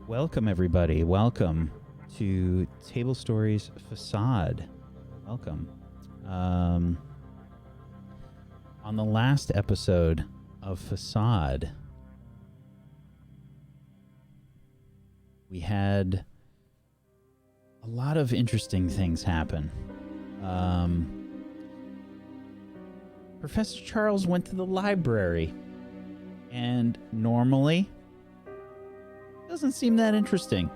Welcome, everybody. Welcome to Tablestory's Facade. Welcome. On the last episode of Facade, we had a lot of interesting things happen. Professor Charles went to the library, and normally doesn't seem that interesting.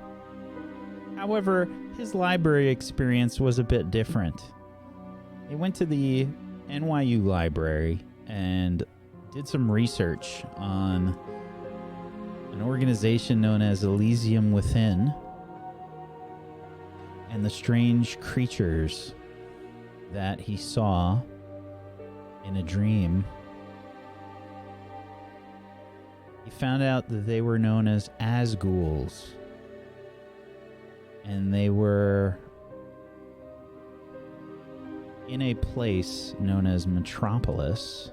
However, his library experience was a bit different. He went to the NYU library and did some research on an organization known as Elysium Within and the strange creatures that he saw in a dream. He found out that they were known as Asghouls, and they were in a place known as Metropolis.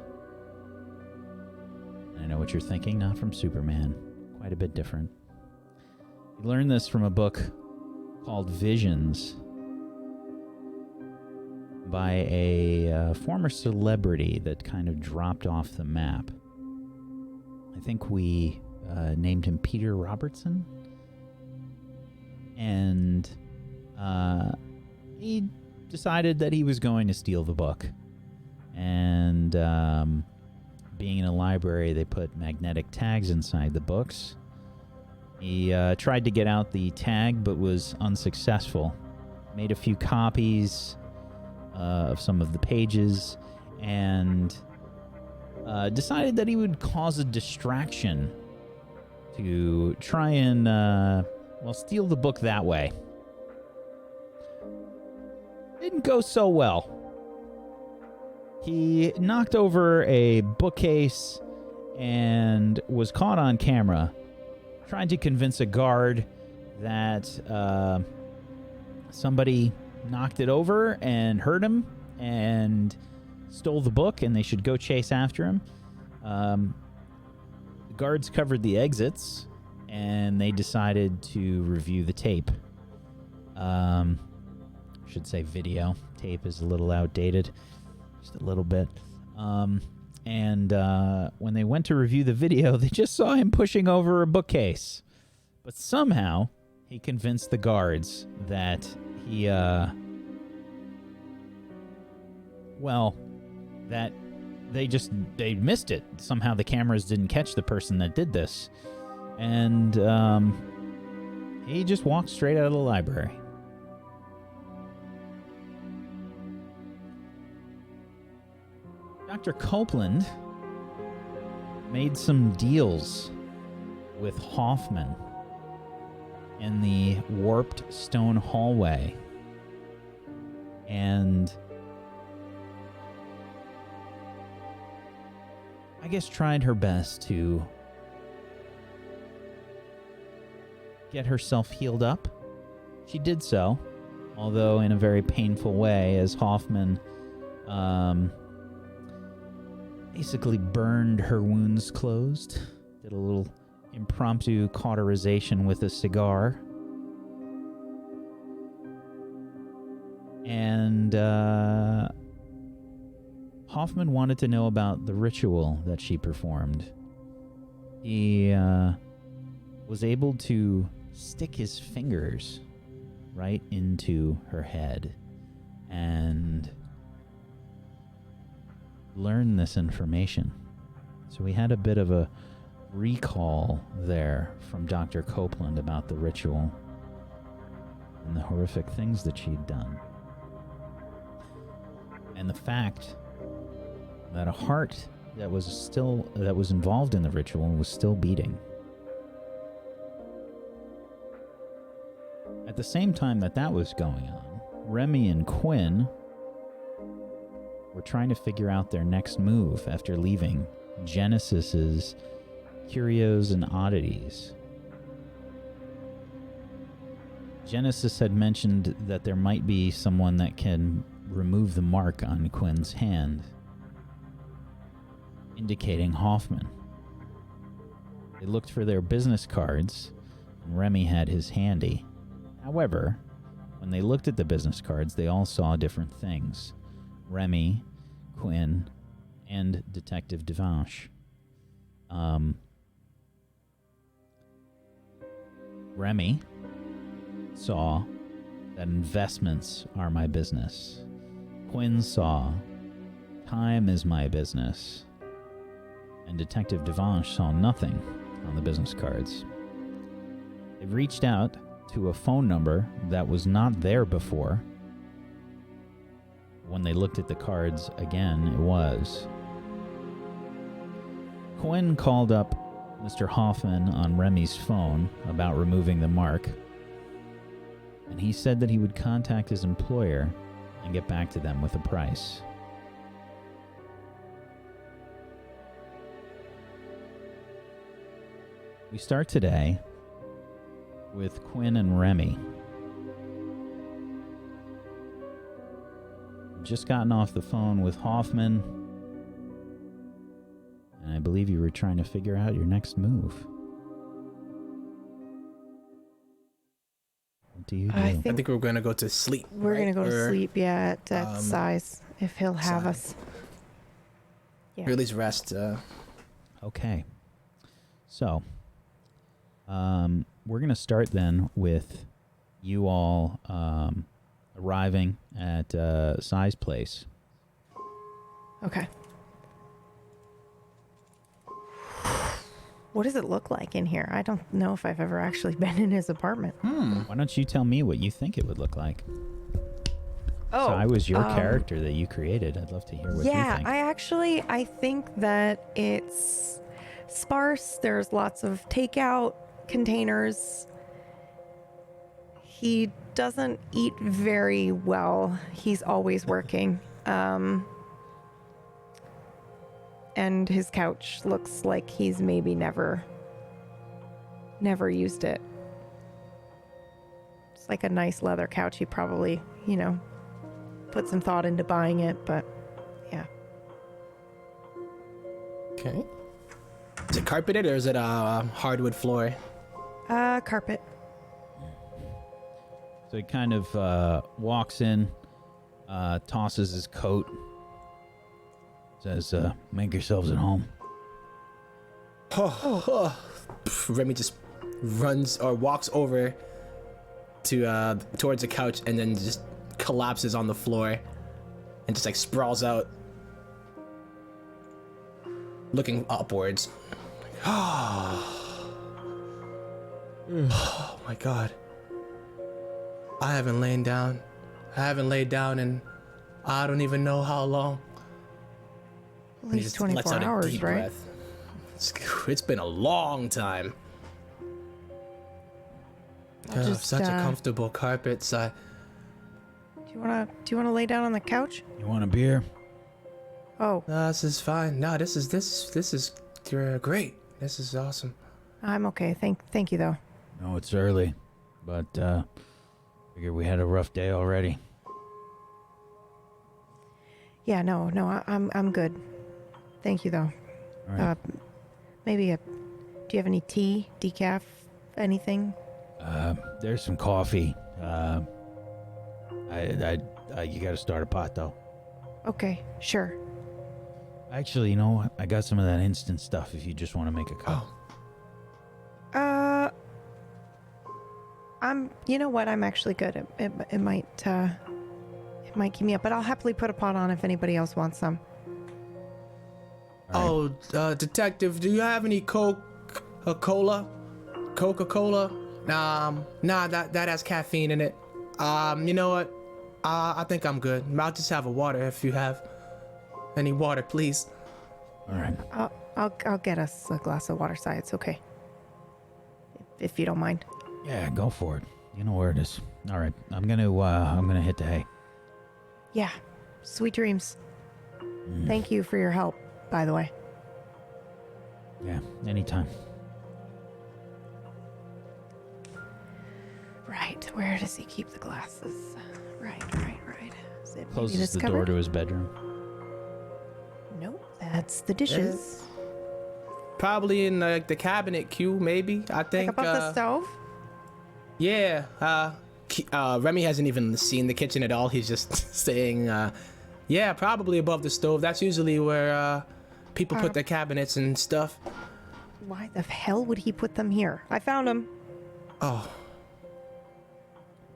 I know what you're thinking, not from Superman. Quite a bit different. He learned this from a book called Visions by a former celebrity that kind of dropped off the map. I think we named him Peter Robertson. And he decided that he was going to steal the book. And being in a library, they put magnetic tags inside the books. He tried to get out the tag, but was unsuccessful. Made a few copies of some of the pages, and decided that he would cause a distraction to try and, steal the book that way. Didn't go so well. He knocked over a bookcase and was caught on camera trying to convince a guard that somebody knocked it over and hurt him and stole the book, and they should go chase after him. The guards covered the exits, and they decided to review the tape. Should say video. Tape is a little outdated, just a little bit. And when they went to review the video, they just saw him pushing over a bookcase. But somehow, he convinced the guards that he, that they missed it. Somehow the cameras didn't catch the person that did this. And he just walked straight out of the library. Dr. Copeland made some deals with Hoffman in the warped stone hallway. And I guess tried her best to get herself healed up. She did so, although in a very painful way, as Hoffman basically burned her wounds closed. Did a little impromptu cauterization with a cigar. And Hoffman wanted to know about the ritual that she performed. He was able to stick his fingers right into her head and learn this information. So we had a bit of a recall there from Dr. Copeland about the ritual and the horrific things that she'd done. And the fact that a heart that was involved in the ritual was still beating. At the same time that was going on, Remy and Quinn were trying to figure out their next move after leaving Genesis's Curios and Oddities. Genesis had mentioned that there might be someone that can remove the mark on Quinn's hand, indicating Hoffman. They looked for their business cards, and Remy had his handy. However, when they looked at the business cards, they all saw different things. Remy, Quinn, and Detective Devanche. Remy saw that investments are my business. Quinn saw time is my business. And Detective Devanche saw nothing on the business cards. They reached out to a phone number that was not there before. When they looked at the cards again, it was. Quinn called up Mr. Hoffman on Remy's phone about removing the mark, and he said that he would contact his employer and get back to them with a price. We start today with Quinn and Remy. Just gotten off the phone with Hoffman, and I believe you were trying to figure out your next move. What do you do? I think we're going to go to sleep. We're going to go to sleep, yeah, at size, if he'll have size. us. Yeah. Or at least rest. Okay. So, we're going to start then with you all arriving at Si's place. Okay. What does it look like in here? I don't know if I've ever actually been in his apartment. Why don't you tell me what you think it would look like? Oh, So I was your character that you created. I'd love to hear what you think. I think that it's sparse. There's lots of takeout containers. He doesn't eat very well. He's always working. And his couch looks like he's maybe never used it. It's like a nice leather couch. He probably, put some thought into buying it, but yeah. Okay. Is it carpeted or is it a hardwood floor? Carpet. So he kind of walks in, tosses his coat, says, make yourselves at home. Remy just runs or walks over to towards the couch and then just collapses on the floor and just like sprawls out, looking upwards. Oh my god. I haven't laid down in I don't even know how long. At least 24 hours, right? It's been a long time. Such a comfortable carpet. So Do you wanna lay down on the couch? You want a beer? Oh, no, this is fine. No, this is great. This is awesome. I'm okay. Thank you though. No, it's early, but figured we had a rough day already. Yeah, no, I'm good. Thank you though. All right. Maybe do you have any tea, decaf, anything? There's some coffee. You got to start a pot though. Okay, sure. Actually, I got some of that instant stuff. If you just want to make a cup. You know what? I'm actually good. It might keep me up, but I'll happily put a pot on if anybody else wants some. All right. Detective, do you have any Coca-Cola? Nah, that has caffeine in it. You know what? I think I'm good. I'll just have a water if you have any water, please. All right. I'll get us a glass of water, Si. It's okay. If you don't mind. Yeah, go for it. You know where it is. All right. I'm gonna hit the hay. Yeah. Sweet dreams. Thank you for your help, by the way. Yeah, anytime. Right. Where does he keep the glasses? Right. Is it maybe Closes this the cupboard? door to his bedroom. Nope. That's the dishes. Probably in the cabinet, Q, maybe. I think. Like above the stove? Yeah, Remy hasn't even seen the kitchen at all. He's just saying, yeah, probably above the stove. That's usually where people put their cabinets and stuff. Why the hell would he put them here? I found them. Oh.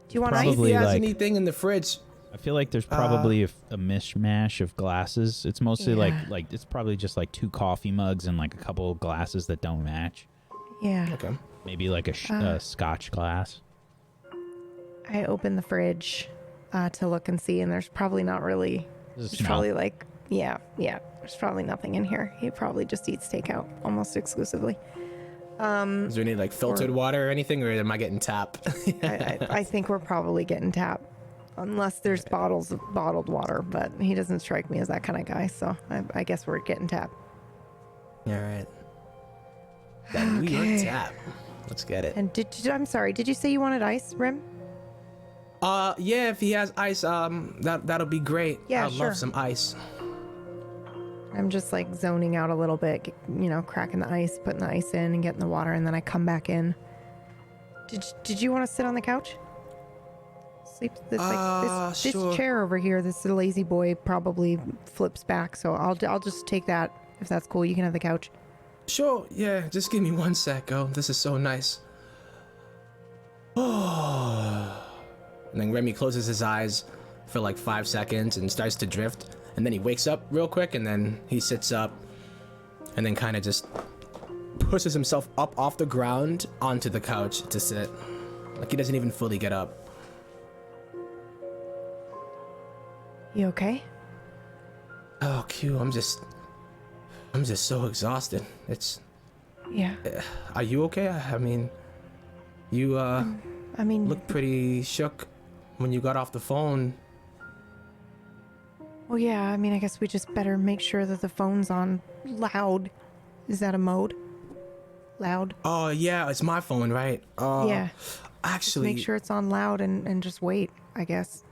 Do you want See if Probably he has like- anything in the fridge. I feel like there's probably a mishmash of glasses. It's mostly Yeah. like it's probably just like 2 coffee mugs and like a couple of glasses that don't match. Yeah. Okay. Maybe like a Scotch glass. I opened the fridge to look and see, and there's probably not really. Does it There's smell? probably like, yeah. There's probably nothing in here. He probably just eats takeout almost exclusively. Is there any like filtered water or anything, or am I getting tap? I think we're probably getting tap, unless there's bottles of bottled water. But he doesn't strike me as that kind of guy, so I guess we're getting tap. All right. That New York Okay. tap. Let's get it. And I'm sorry. Did you say you wanted ice, Rim? Yeah, if he has ice, that'll be great. Yeah, I'd sure. love some ice. I'm just like zoning out a little bit, cracking the ice, putting the ice in, and getting the water, and then I come back in. Did you want to sit on the couch? Sleep. This sure. chair over here. This lazy boy probably flips back, so I'll just take that if that's cool. You can have the couch. Sure, yeah, just give me 1 sec, oh, this is so nice. Oh. And then Remy closes his eyes for like 5 seconds and starts to drift. And then he wakes up real quick, and then he sits up and then kind of just pushes himself up off the ground onto the couch to sit. Like he doesn't even fully get up. You okay? Oh, Q, I'm just so exhausted. Yeah. Are you okay? I mean, you I mean, look pretty shook when you got off the phone. well, yeah. I mean, I guess we just better make sure that the phone's on loud. Is that a mode? Loud. Oh yeah, it's my phone, right? Yeah. Actually, Make sure it's on loud and just wait, I guess.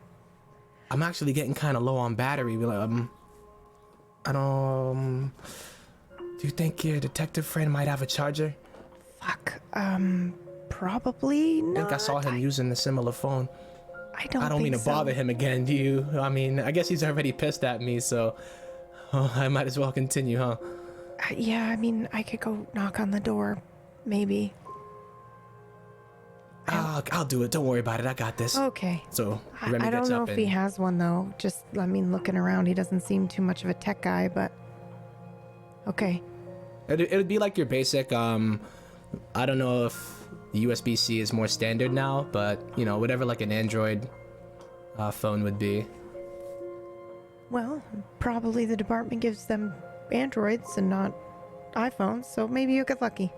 I'm actually getting kind of low on battery. I don't. Do you think your detective friend might have a charger? Fuck. Probably I not. think I saw him using a similar phone. I don't. I don't mean to think so. bother him again, do you? I mean, I guess he's already pissed at me, so I might as well continue, huh? Yeah, I mean, I could go knock on the door, maybe. I'll do it. Don't worry about it. I got this. Okay. So Remy I don't gets know up if and he has one though. Just, I mean, looking around, he doesn't seem too much of a tech guy, but okay. it would be like your basic. I don't know if the USB-C is more standard now, but whatever like an Android phone would be. Well, probably the department gives them Androids and not iPhones, so maybe you get lucky.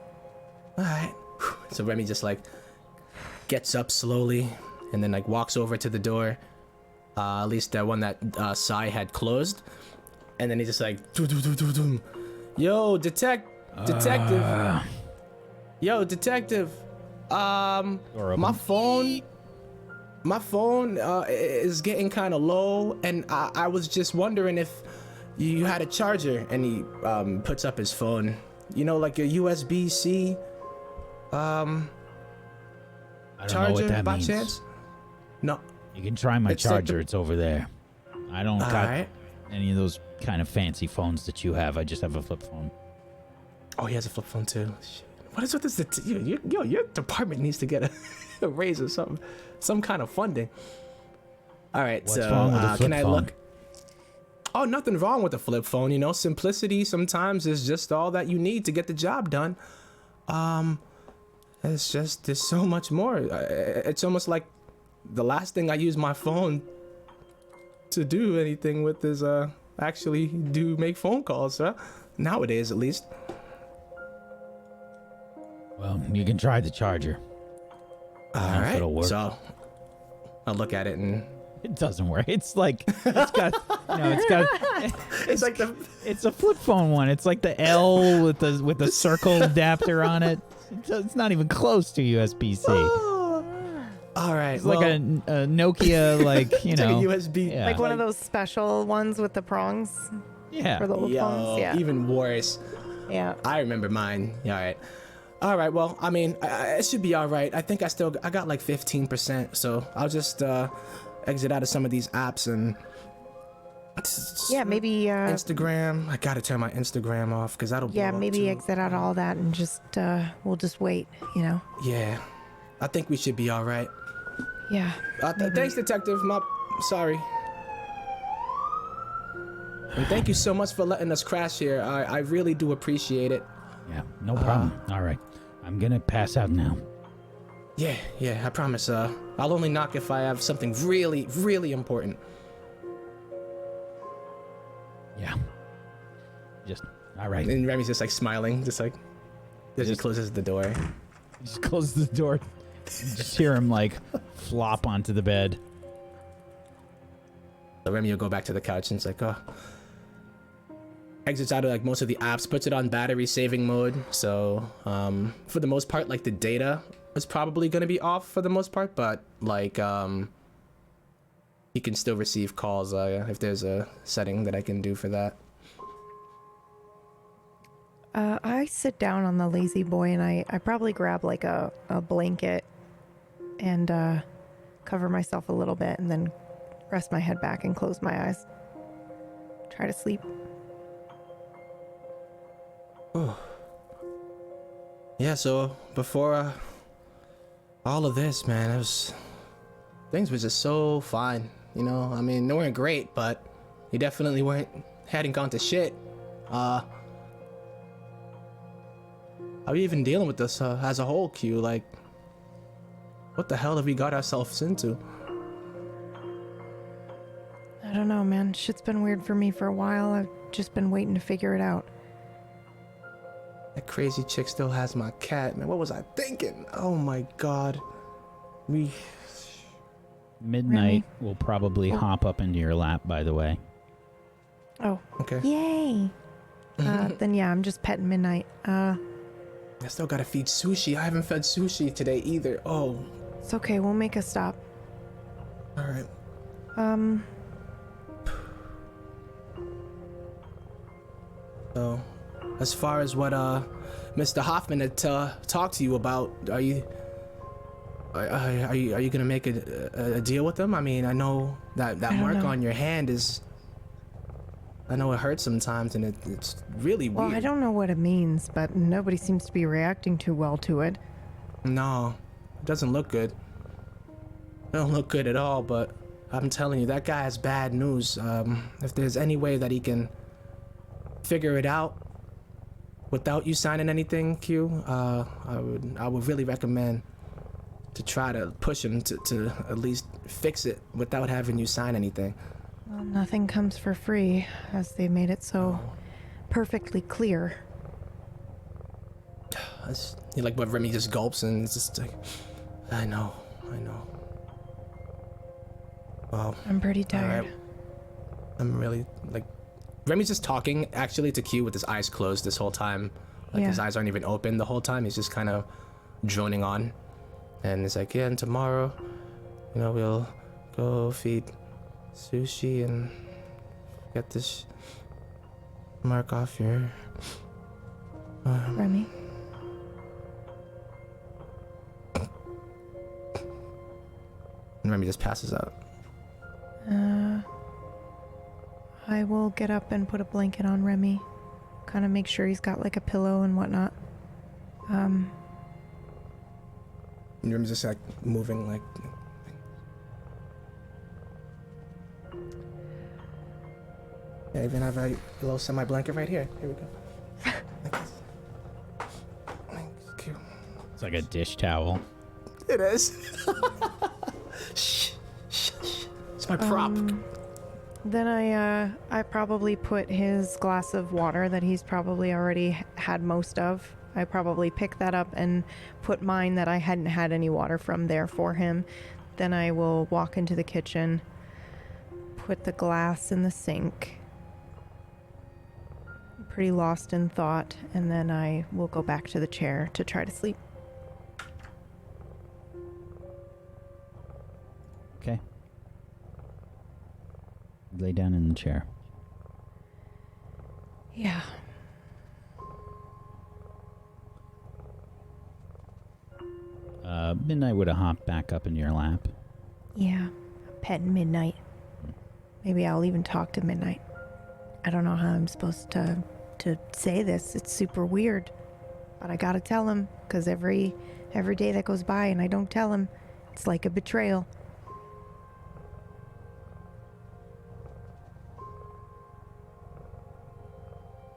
All right. So Remy just like gets up slowly and then like walks over to the door, at least that one that Sai had closed, and then he just like yo detective, yo detective, my phone is getting kind of low, and I was just wondering if you had a charger. And he puts up his phone, like a USB-C I don't know what charger that by means. chance? No. You can try my It's like charger. It's over there. I don't got Alright. any of those kind of fancy phones that you have. I just have a flip phone. Oh, he has a flip phone too. Shit. What is with this? Your department needs to get a raise or something, some kind of funding. All right, What's so wrong with a flip can I phone? look? Oh, nothing wrong with the flip phone. Simplicity sometimes is just all that you need to get the job done. It's just there's so much more. It's almost like the last thing I use my phone to do anything with is actually make phone calls, huh? Nowadays, at least. Well, you can try the charger. All know if right. it'll work. So I'll look at it and It doesn't work. It's like it's got it's like the it's a flip phone one. It's like the L with the circle adapter on it. It's not even close to USB-C. all right. It's like a Nokia, it's like a USB. Yeah. Like one of those special ones with the prongs Yeah. for the old phones. Yeah. Even worse. Yeah. I remember mine. All right. All right. Well, I mean, it should be all right. I think I got like 15%. So I'll just exit out of some of these apps and. Yeah, maybe. Instagram. I gotta turn my Instagram off because that'll. Yeah, blow up maybe too. exit out all that and just we'll just wait. You know. Yeah, I think we should be all right. Yeah. Thanks, detective. Sorry. And thank you so much for letting us crash here. I really do appreciate it. Yeah, no problem. All right. I'm gonna pass out now. Yeah, I promise. I'll only knock if I have something really, really important. Yeah. Just, all right. And Remy's just like smiling, just like as he closes the door. He just closes the door. You just hear him like flop onto the bed. So Remy will go back to the couch and it's like, oh. Exits out of like most of the apps, puts it on battery saving mode. So for the most part, like the data is probably going to be off for the most part, but like he can still receive calls if there's a setting that I can do for that. I sit down on the lazy boy and I probably grab like a blanket and cover myself a little bit and then rest my head back and close my eyes. Try to sleep. Oh. Yeah, so before all of this, man, things were just so fine, you know? I mean, they weren't great, but you definitely hadn't gone to shit. How are you even dealing with this as a whole, Q? Like, what the hell have we got ourselves into? I don't know, man. Shit's been weird for me for a while. I've just been waiting to figure it out. That crazy chick still has my cat, man. What was I thinking? Oh my god. Midnight will probably hop up into your lap, by the way. Oh. Okay. Yay. Then yeah, I'm just petting Midnight. I still gotta feed Sushi. I haven't fed Sushi today either. Oh. It's okay. We'll make a stop. Alright. So, as far as what Mr. Hoffman had talked to you about, are you gonna make a deal with him? I mean, I know that mark on your hand is. I know it hurts sometimes, and it's really weird. Well, I don't know what it means, but nobody seems to be reacting too well to it. No, it doesn't look good. It don't look good at all. But I'm telling you, that guy has bad news. If there's any way that he can figure it out without you signing anything, Q, I would really recommend to try to push him to at least fix it without having you sign anything. Well, nothing comes for free, as they made it so perfectly clear. Like what Remy just gulps and it's just like, I know. Well, I'm pretty tired. Right. I'm really like. Remy's just talking actually to Q with his eyes closed this whole time. Like his eyes aren't even open the whole time. He's just kind of droning on. And it's like, yeah, and tomorrow, we'll go feed Sushi and get this mark off your Remy? And Remy just passes out. I will get up and put a blanket on Remy. Kind of make sure he's got like a pillow and whatnot. And Remy's just like moving like. Yeah, even have a little semi-blanket right here. Here we go. Like this. Thanks, Q. It's like a dish towel. It is. Shh. It's my prop. Then I probably put his glass of water that he's probably already had most of. I probably pick that up and put mine that I hadn't had any water from there for him. Then I will walk into the kitchen, put the glass in the sink. I'm pretty lost in thought, and then I will go back to the chair to try to sleep. Okay. Lay down in the chair. Yeah. Midnight would have hopped back up into your lap. Yeah, petting Midnight. Maybe I'll even talk to Midnight. I don't know how I'm supposed to say this. It's super weird. But I gotta tell him, because every day that goes by and I don't tell him, it's like a betrayal.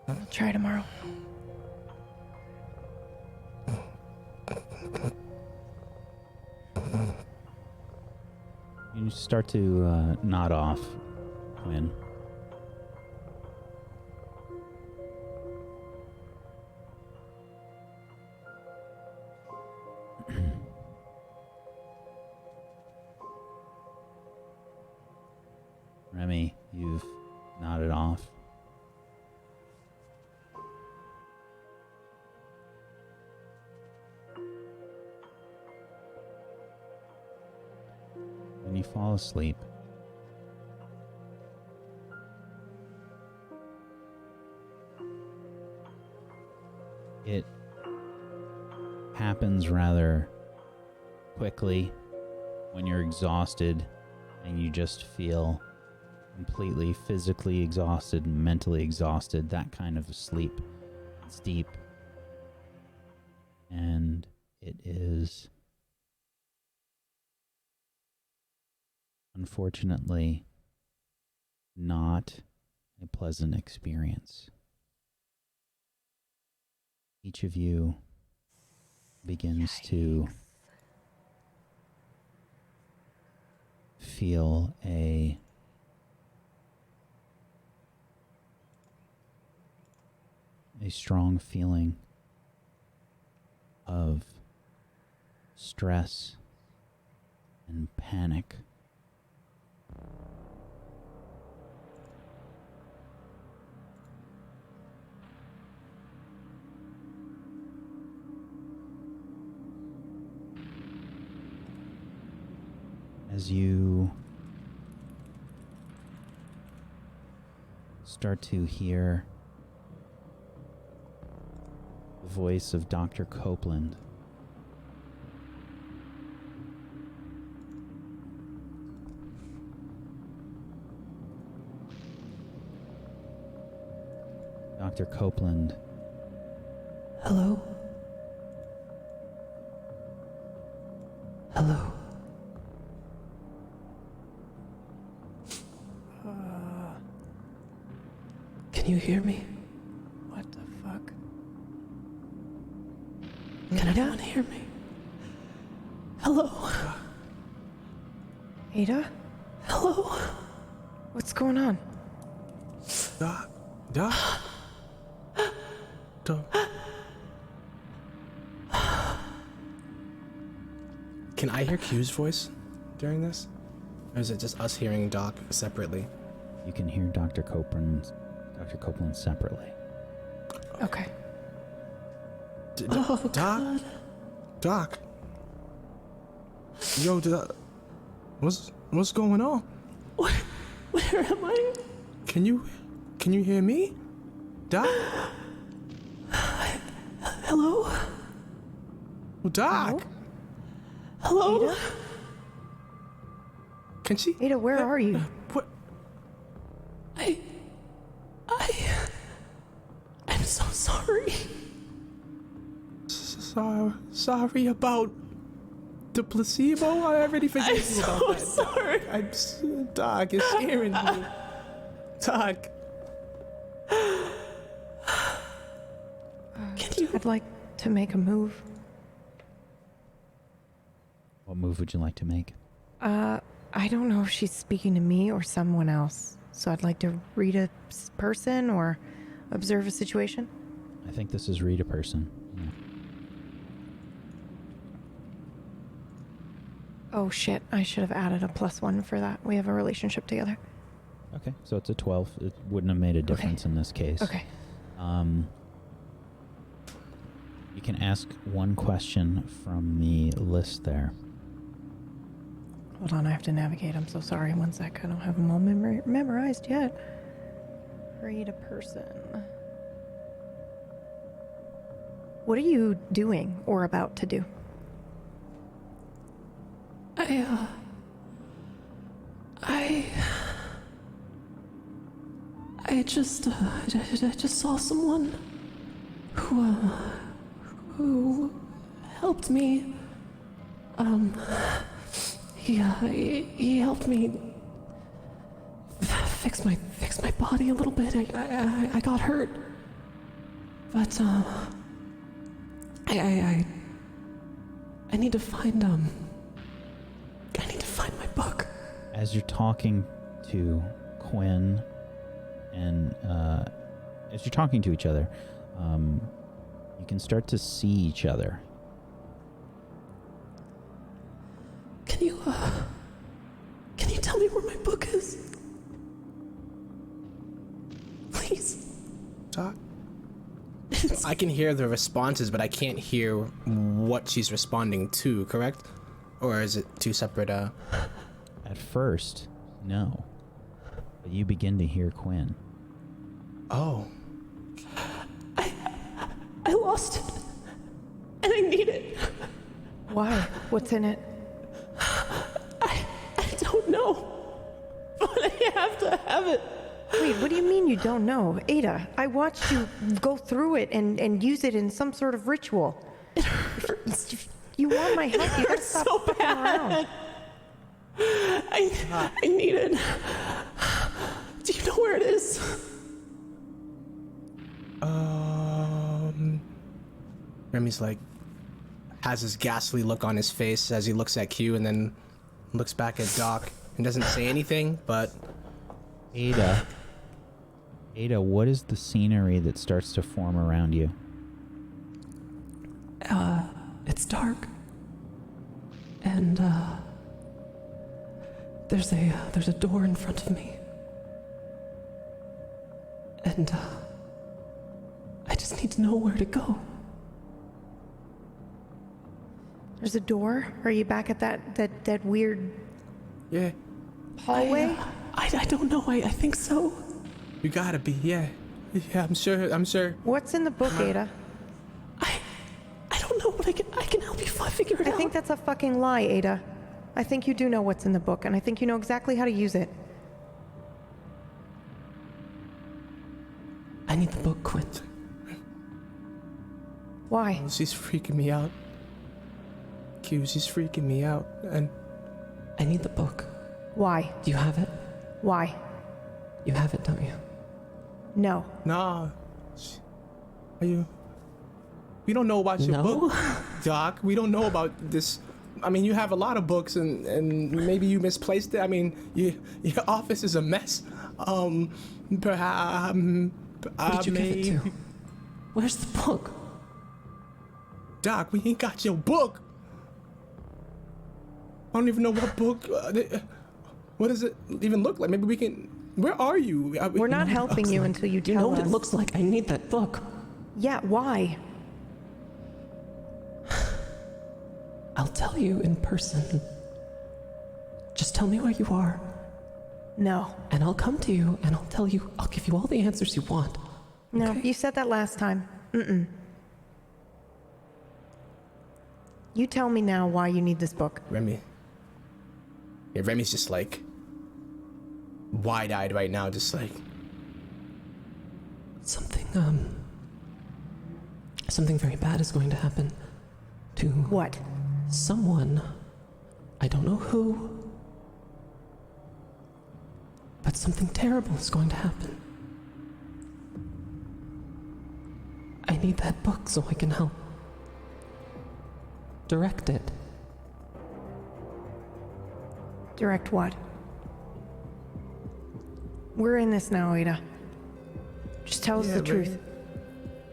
I'll try tomorrow. You start to nod off, Quinn. Remy, you've nodded off. When you fall asleep, it happens rather quickly when you're exhausted and you just feel completely physically exhausted and mentally exhausted. That kind of sleep. It's deep. And it is unfortunately not a pleasant experience. Each of you begins to feel a strong feeling of stress and panic. As you start to hear the voice of Dr. Copeland, Dr. Copeland. Hello? Hello? Can you hear me? What the fuck? Can anyone hear me? Hello? Ada? Hello? What's going on? Doc. Can I hear Q's voice during this? Or is it just us hearing Doc separately? You can hear Dr. Copeland separately. Okay. Oh, Doc? Doc? Yo, what's going on? Where am I? Can you hear me? Doc? Hello? Doc? Hello? Ada? Can she? Ada, where are you? What? I'm so sorry. Sorry about the placebo. I already forgot I'm you about so that. sorry. Doc, you're scaring me. Doc. I'd like to make a move. What move would you like to make? I don't know if she's speaking to me or someone else. So I'd like to read a person or observe a situation. I think this is read a person. Yeah. Oh shit, I should have added a +1 for that. We have a relationship together. Okay, so it's a 12. It wouldn't have made a difference in this case. Okay. You can ask one question from the list there. Hold on, I have to navigate. I'm so sorry. One sec. I don't have them all memorized yet. Read a person. What are you doing or about to do? I just saw someone who helped me. He helped me fix my body a little bit. I got hurt, but I need to find my book. As you're talking to Quinn and as you're talking to each other, you can start to see each other. Can you tell me where my book is? Please. Doc? I can hear the responses, but I can't hear what she's responding to, correct? Or is it two separate, At first, no. But you begin to hear Quinn. Oh. I lost it. And I need it. Why? What's in it? I don't know. But I have to have it. Wait, what do you mean you don't know? Ada, I watched you go through it and use it in some sort of ritual. It hurts. If you want my help, you gotta stop so fucking bad. around. I need it. Do you know where it is? Remy's like, has this ghastly look on his face as he looks at Q and then looks back at Doc and doesn't say anything, but... Ada, what is the scenery that starts to form around you? It's dark. And, there's a door in front of me. And, I just need to know where to go. There's a door? Are you back at that weird Yeah, hallway? I don't know. I think so. you gotta be, yeah. Yeah, I'm sure. What's in the book, Ada? I don't know, but I can help you figure it I out. think that's a fucking lie, Ada. I think you do know what's in the book, and I think you know exactly how to use it. I need the book, Quinn. Why? She's freaking me out. Q, she's freaking me out. And I need the book. Why? Do you have it? Why? You have it, don't you? No. nah. Are you... We don't know about your No? book, Doc. We don't know about this. I mean, you have a lot of books, and maybe you misplaced it. I mean, your office is a mess. Perhaps... Who did you give it to? Where's the book? Doc, we ain't got your book. I don't even know what book. What does it even look like? Maybe we can. Where are you? We're not helping you until you You tell know what us. it looks like? I need that book. Yeah, why? I'll tell you in person. Just tell me where you are, No. and I'll come to you, and I'll give you all the answers you want. No, Okay. you said that last time. You tell me now why you need this book. Remy. Yeah, Remy's just like wide-eyed right now, just like. Something very bad is going to happen to What? someone. I don't know who, but something terrible is going to happen. I need that book so I can help direct it. Direct what? We're in this now, Ada. Just tell us the truth.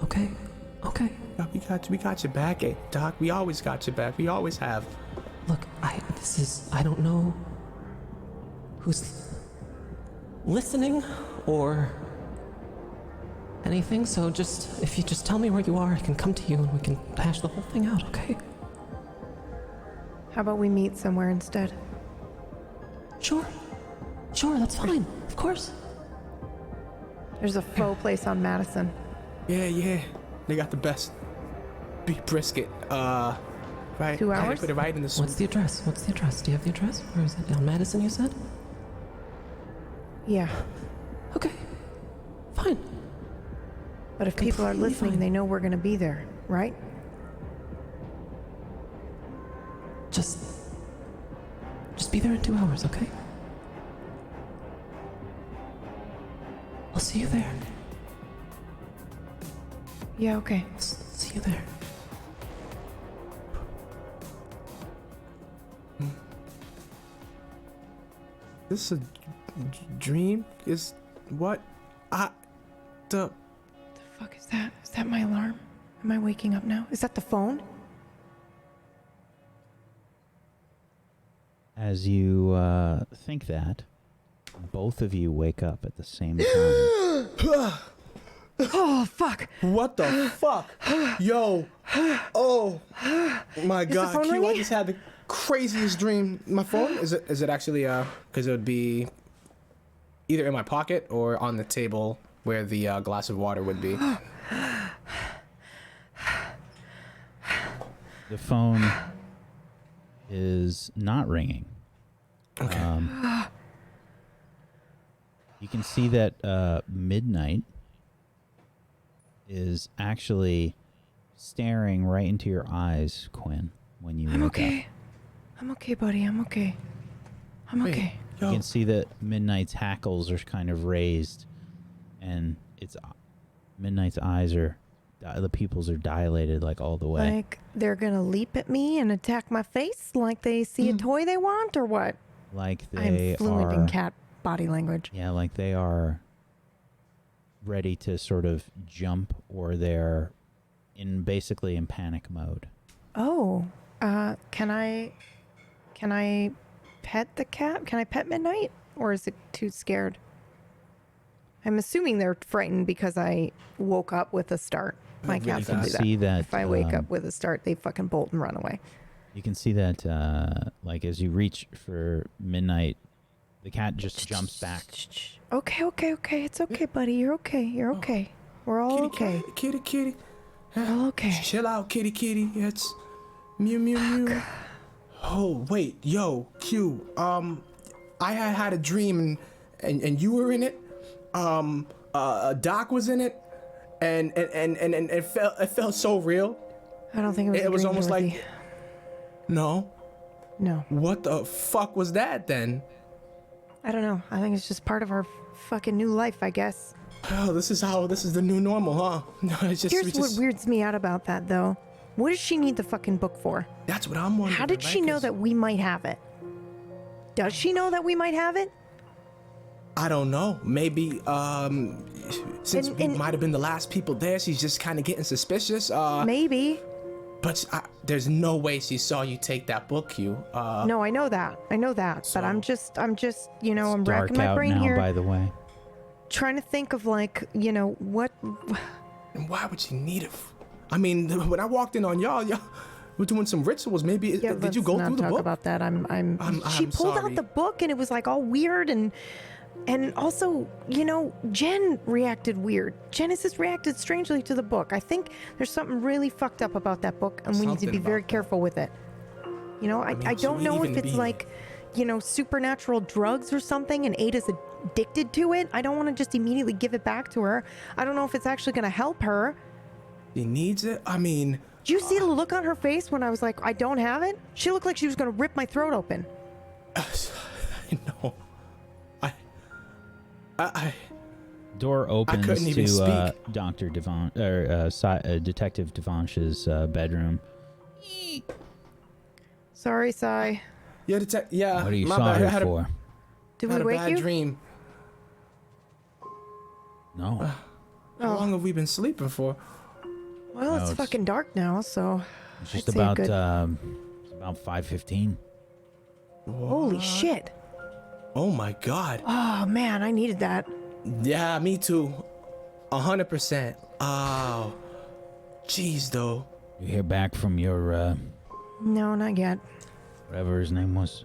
Okay? Okay. Yeah, we got your back, Doc. We always got your back. We always have. Look, I don't know who's listening or anything, so if you just tell me where you are, I can come to you and we can hash the whole thing out, okay? How about we meet somewhere instead? Sure, that's fine, of course. There's a faux place on Madison. Yeah. They got the best beef brisket. Right. 2 I hours? put it right in the What's the address? What's the address? Do you have the address? Where is it? On Madison, you said? Yeah. Okay. Fine. But if people are Completely listening, fine. they know we're gonna be there, right? Just be there in 2 hours, okay? I'll see you there. Yeah, okay. See you there. This a dream? Is what? The The fuck is that? Is that my alarm? Am I waking up now? Is that the phone? As you think that, both of you wake up at the same time. Oh, fuck. What the fuck? Yo. Oh my the god. phone Q, I ringing? just had the craziest dream. My phone? Is it actually because it would be either in my pocket or on the table where the glass of water would be. The phone is not ringing. Okay. You can see that Midnight is actually staring right into your eyes, Quinn, when you I'm wake okay. up. I'm okay, buddy. I'm okay. I'm Wait. okay. You Yo. can see that Midnight's hackles are kind of raised, and it's Midnight's eyes are the pupils are dilated like all the way. Like they're gonna leap at me and attack my face like they see a toy they want or what? Like they I'm fluent are in cat body language. Yeah, like they are ready to sort of jump, or they're basically in panic mode. Oh, can I pet the cat? Can I pet Midnight, or is it too scared? I'm assuming they're frightened because I woke up with a start. My Really cats will do fast. that. See that If I wake up with a start, they fucking bolt and run away. You can see that like as you reach for Midnight, the cat just jumps back. Okay. It's okay, buddy. You're okay. You're okay. We're all okay. Kitty. We're all okay. Chill out, kitty. It's mew mew. Oh wait, yo, Q. I had a dream and you were in it. Doc was in it, and it felt so real. I don't think it was. It a was dream, almost Dorothy. like, no. No, What the fuck was that then? I don't know. I think it's just part of our fucking new life, I guess. Oh, this is the new normal, huh? No, it's just. Here's what weirds me out about that, though. What does she need the fucking book for? That's what I'm wondering. How did she right? know 'Cause that we might have it? Does she know that we might have it? I don't know. Maybe since we And- might have been the last people there, she's just kind of getting suspicious. Maybe. But there's no way she saw you take that book, Q. No, I know that. But I'm just, you know, I'm Dark racking my out brain now, here, by the way. trying to think of like, you know, what. And why would she need it? I mean, when I walked in on y'all were doing some rituals. Maybe Yeah, did you let's go not through the talk book? about that. I'm she I'm pulled sorry. out the book and it was like all weird and also, you know, Jen reacted weird. Genesis reacted strangely to the book. I think there's something really fucked up about that book, and we need to Something be very about that. careful with it. You know, I mean, I should don't we know if even it's be- like, you know, supernatural drugs or something, and Ada's addicted to it. I don't want to just immediately give it back to her. I don't know if it's actually going to help her. He needs it. I mean, Did you see the look on her face when I was like, I don't have it? She looked like she was going to rip my throat open. I know. I Door opens couldn't even to speak. Dr. Devon or Detective Devonsh's bedroom. Sorry, Sai. yeah, yeah. What are you my bad. sorry I had for? Did had we a wake bad you? dream. No. How long have we been sleeping for? Well, No, it's it's- fucking dark now, so It's just I'd say a about good- it's about 5:15. holy shit. Oh my god. Oh man, I needed that. Yeah, me too. 100%. Oh, jeez, though. You hear back from your No, not yet. whatever his name was?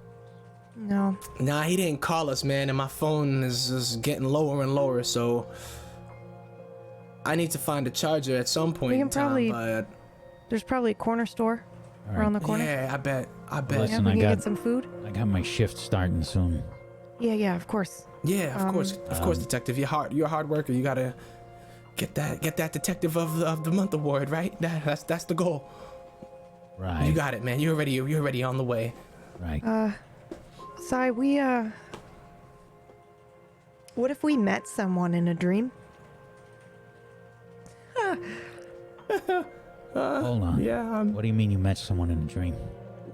No. Nah, he didn't call us, man, and my phone is getting lower and lower, so I need to find a charger at some point We in can time. probably- But There's probably a corner store All around the corner? Yeah, I bet. Listen, yeah, we I can got- get some food. I got my shift starting soon. Yeah, of course. Yeah, of course, detective. You're a hard worker. You gotta get that detective of the month award, right? That's the goal. Right. You got it, man. You're already on the way. Right. Sai, what if we met someone in a dream? Hold on. Yeah. What do you mean you met someone in a dream?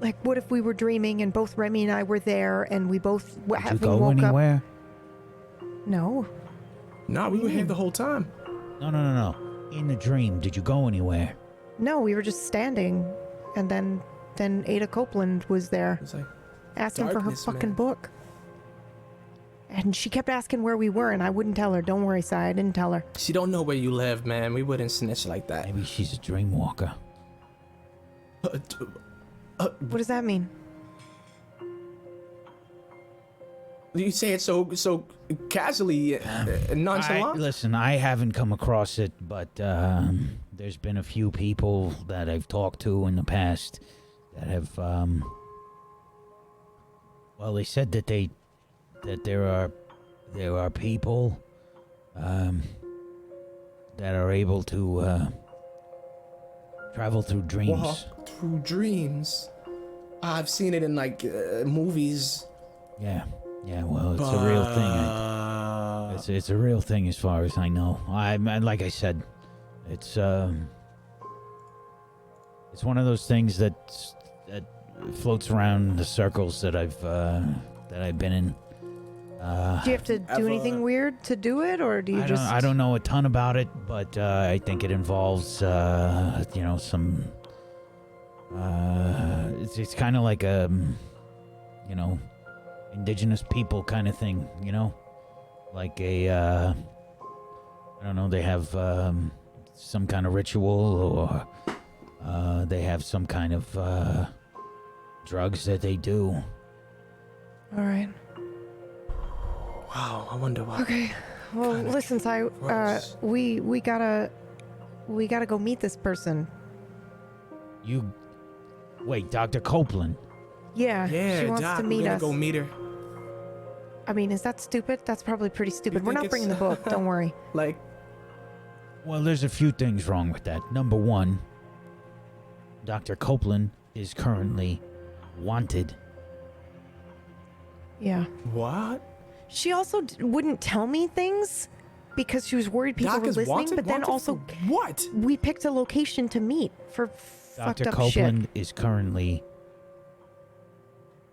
Like, what if we were dreaming and both Remy and I were there and we both Did you having go woke anywhere? up? No. No, we were here the whole time. No. In the dream, did you go anywhere? No, we were just standing. And then Ada Copeland was there It's like, asking for her darkness, fucking man. book. And she kept asking where we were and I wouldn't tell her. Don't worry, Sai, I didn't tell her. she don't know where you live, man. We wouldn't snitch like that. Maybe she's a dream walker. What does that mean? You say it so casually and nonchalant. Listen, I haven't come across it, but there's been a few people that I've talked to in the past that have, well, they said that there are people that are able to travel through dreams. Walk through dreams. I've seen it in like movies. Yeah, well, it's a real thing. It's a real thing as far as I know. I like I said, it's one of those things that floats around the circles that I've been in. Do you have to do anything weird to do it, or do you I don't know a ton about it, but I think it involves some. It's kind of like a indigenous people kind of thing, like a I don't know, they have some kind of ritual, or they have some kind of drugs that they do. All right. Wow, I wonder why. Okay. Well, Kinda listen, Sai. gross. We gotta go meet this person. You wait, Dr. Copeland. Yeah. Yeah, She wants Doc, to we're meet gonna us. go meet her. I mean, is that stupid? That's probably pretty stupid. We're think not bringing the it's- book. Don't worry. Like, Well, there's a few things wrong with that. Number one, Dr. Copeland is currently wanted. Yeah. what? She also wouldn't tell me things because she was worried people Doc were is listening. wanted? But then Wanted also, for what? we picked a location to meet for fucked Dr. up Copeland is currently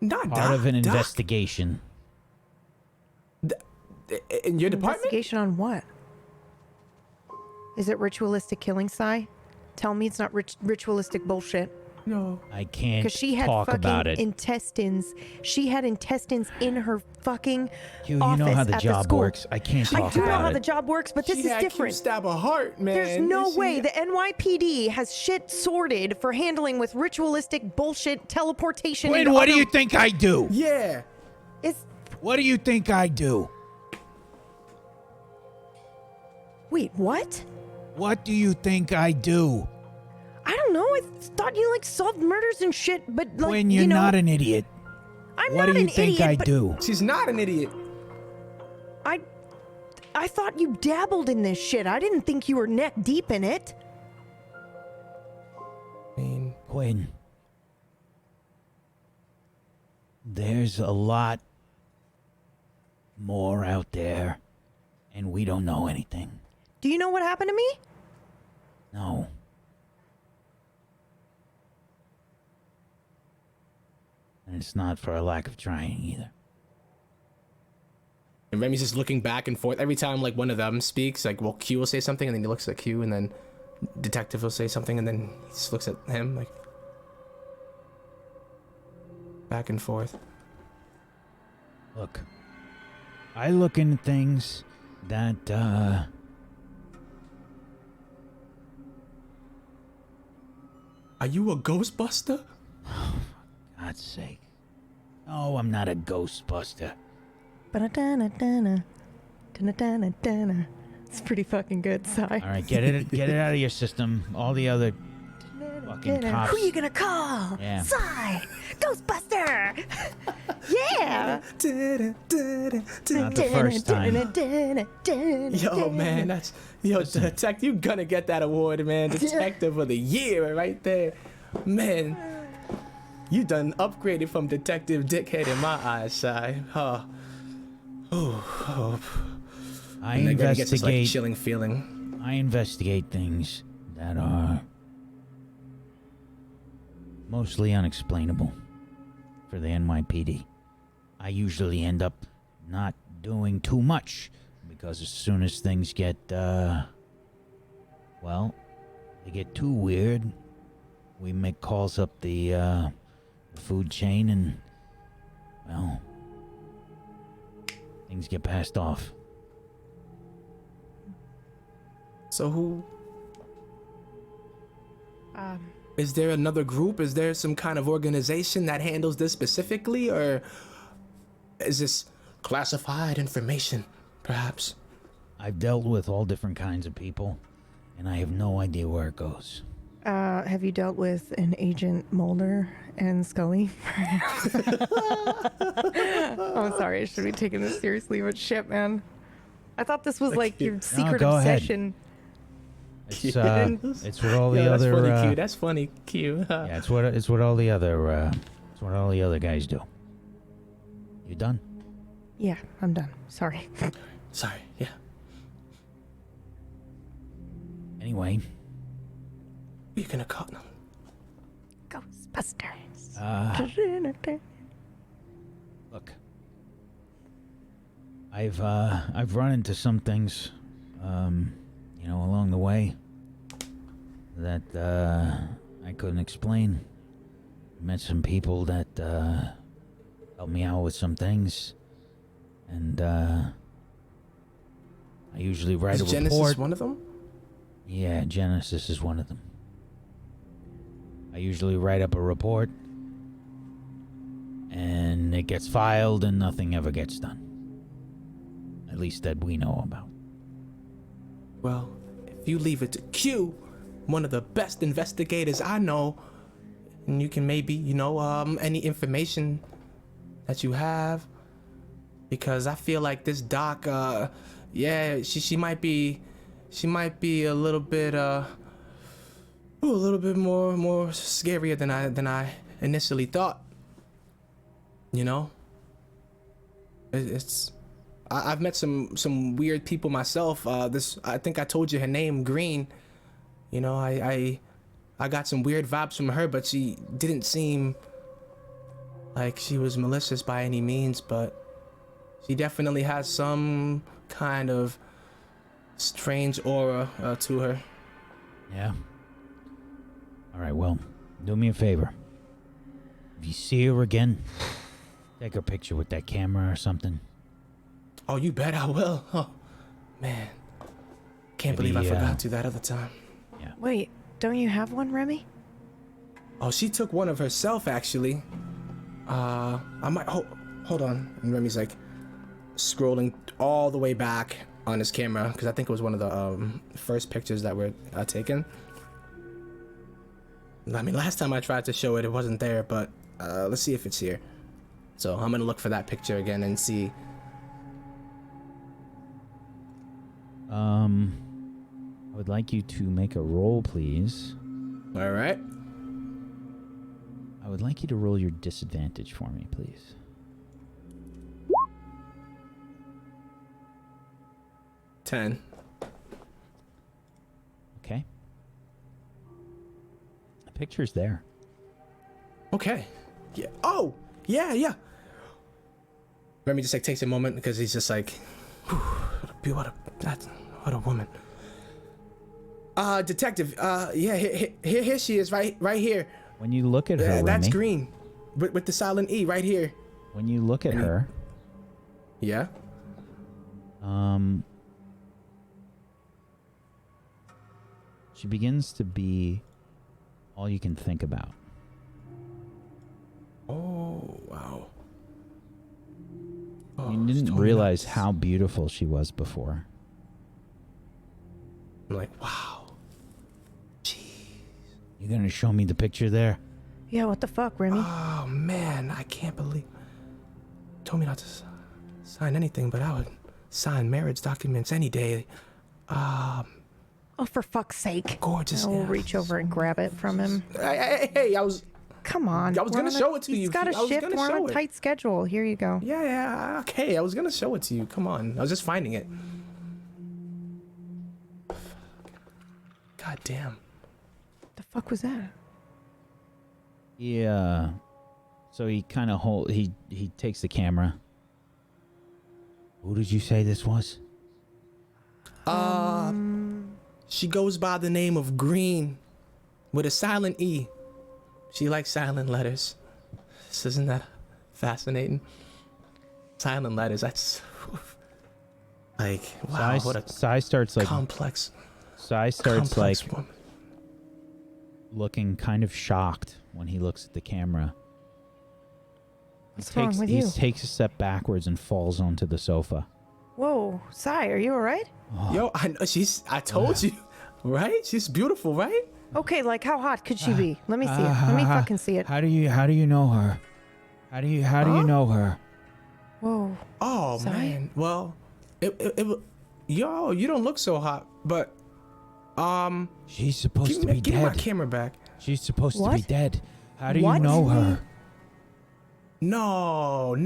Not part Doc. of an Doc. investigation. In your shit. department? Investigation on what? Is it ritualistic killing, Sai? Tell me it's not ritualistic bullshit. No. I can't Because she had talk fucking about it. intestines. She had intestines in her fucking You know office how the at job school. works. I can't I talk do know about how it. the job works, but this She is had different. stab a heart, man. There's no She- way the NYPD has shit sorted for handling with ritualistic bullshit teleportation. Quinn, into what do other- you think I do? Yeah. It's What do you think I do? wait, what? What do you think I do? I don't know. I thought you like solved murders and shit, but like When you're not an idiot, I'm what not do you an think idiot, I but do? She's not an idiot. I thought you dabbled in this shit. I didn't think you were neck deep in it. I mean, Quinn, there's a lot more out there, and we don't know anything. Do you know what happened to me? No. And it's not for a lack of trying either. and Remy's just looking back and forth every time like one of them speaks. Like, well, Q will say something, and then he looks at Q, and then detective will say something, and then he just looks at him like back and forth. Look, I look into things that, Are you a Ghostbuster? God's sake. No, I'm not a Ghostbuster. Ba-da-da-da-da-da. Da-da-da-da-da. It's pretty fucking good, Sai. All right, get it out of your system. All the other Fucking cops. Who you gonna call? Yeah. Psy! Ghostbuster! Yeah! Not the first time. Yo, man, that's detective. You gonna get that award, man. Detective of the year, right there, man. You done upgraded from detective dickhead in my eyes, Sai. Oh. I And then Granny gets this like investigate. chilling feeling. I investigate things that are mostly unexplainable for the NYPD. I usually end up not doing too much because as soon as things get, they get too weird, we make calls up the food chain and, well, things get passed off. So who? Is there another group? Is there some kind of organization that handles this specifically, or is this classified information, perhaps? I've dealt with all different kinds of people, and I have no idea where it goes. Have you dealt with an Agent Mulder and Scully? I'm sorry, I should be taking this seriously, but shit, man. I thought this was like your secret go ahead. obsession. It's what all the that's other funny, Q. That's funny, Q. yeah, it's what all the other guys do. You done? Yeah, I'm done. Sorry. Sorry, yeah. Anyway, Who you gonna call them? Ghostbusters. look, I've run into some things, along the way that I couldn't explain. Met some people that helped me out with some things, and I usually write a Is Genesis report. one of them? Yeah, Genesis is one of them. I usually write up a report, and it gets filed, and nothing ever gets done. At least that we know about. Well, if you leave it to Q, one of the best investigators I know, and you can maybe, any information that you have, because I feel like this doc, she might be a little bit, more scarier than I initially thought. I've met some weird people myself. I think I told you her name, Green. I got some weird vibes from her, but she didn't seem like she was malicious by any means, but she definitely has some kind of strange aura to her. Yeah? Alright, well, do me a favor. If you see her again, take a picture with that camera or something. Oh, you bet I will. Oh, man. Can't Maybe, believe I forgot to that other time. Yeah. Wait, don't you have one, Remy? Oh, she took one of herself, actually. I might... Hold on. And Remy's, like, scrolling all the way back on his camera, because I think it was one of the first pictures that were taken. I mean, last time I tried to show it, it wasn't there, but let's see if it's here. So I'm going to look for that picture again and see... I would like you to make a roll, please. All right. I would like you to roll your disadvantage for me, please. $10. Okay. The picture's there. Okay. Yeah. Oh, yeah. Remy just like takes a moment because he's just like, what a woman. Detective. Yeah. Here she is, right here. When you look at her, That's Remy, Green, with the silent E right here. when you look at her, Yeah. she begins to be all you can think about. Oh wow. Oh, You didn't so realize nice. how beautiful she was before. I'm like, wow. Jeez. You gonna show me the picture there? Yeah, what the fuck, Remy? Oh man, I can't believe. Told me not to sign anything, but I would sign marriage documents any day. Oh, for fuck's sake. Gorgeous. I'll Yeah. reach over and grab it from him. Hey, I was. Come on. I was gonna show it to you. He's got a I was shift. gonna We're on show a it. tight schedule. Here you go. Yeah, okay. I was gonna show it to you. Come on. I was just finding it. God damn. The fuck was that? Yeah. So he kind of he takes the camera. Who did you say this was? She goes by the name of Green with a silent E. She likes silent letters. Isn't that fascinating? Silent letters. That's like wow. What a Sai starts like complex. Sai starts like complex woman. looking kind of shocked when he looks at the camera. What's wrong with you? He takes a step backwards and falls onto the sofa. Whoa, Sai, are you alright? Yo, I know I told you, right? She's beautiful, right? Okay, like how hot could she be? Let me see it. Let me fucking see it. How do you know her? How do you know her? Whoa. Oh Sai? man. Well, yo, you don't look so hot, but She's supposed to be give me my dead. camera back. She's supposed to be What? dead. How do What? you know her? No,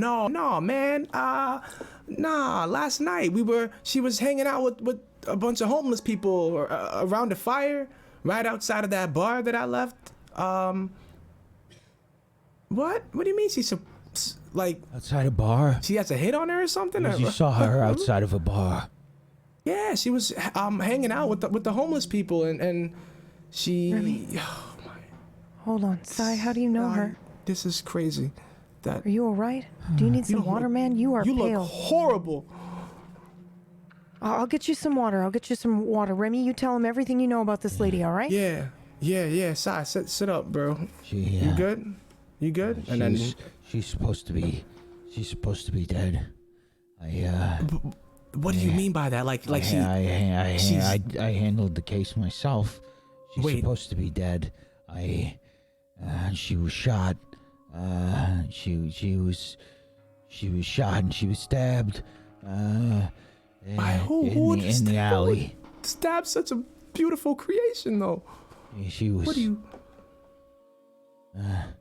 man. Nah. Last night she was hanging out with a bunch of homeless people around a fire right outside of that bar that I left. What? What do you mean she's like Outside a bar? she has a hit on her or something? You saw her outside of a bar. Yeah, she was hanging out with the homeless people and she. Remy. Oh my. Hold on. Sai, how do you know her? This is crazy. That Are you alright? Do you need some don't water, look- man? You are you pale. look horrible. I'll get you some water. Remy, you tell him everything you know about this lady, alright? Yeah. Sai, sit up, bro. You good? You good? And then She's supposed to be dead. what do you mean by that? Like I she's- handled the case myself. She's Wait. supposed to be dead. She was shot. She was shot and she was stabbed. By who? In the alley. Stab such a beautiful creation, though. She was. What do you?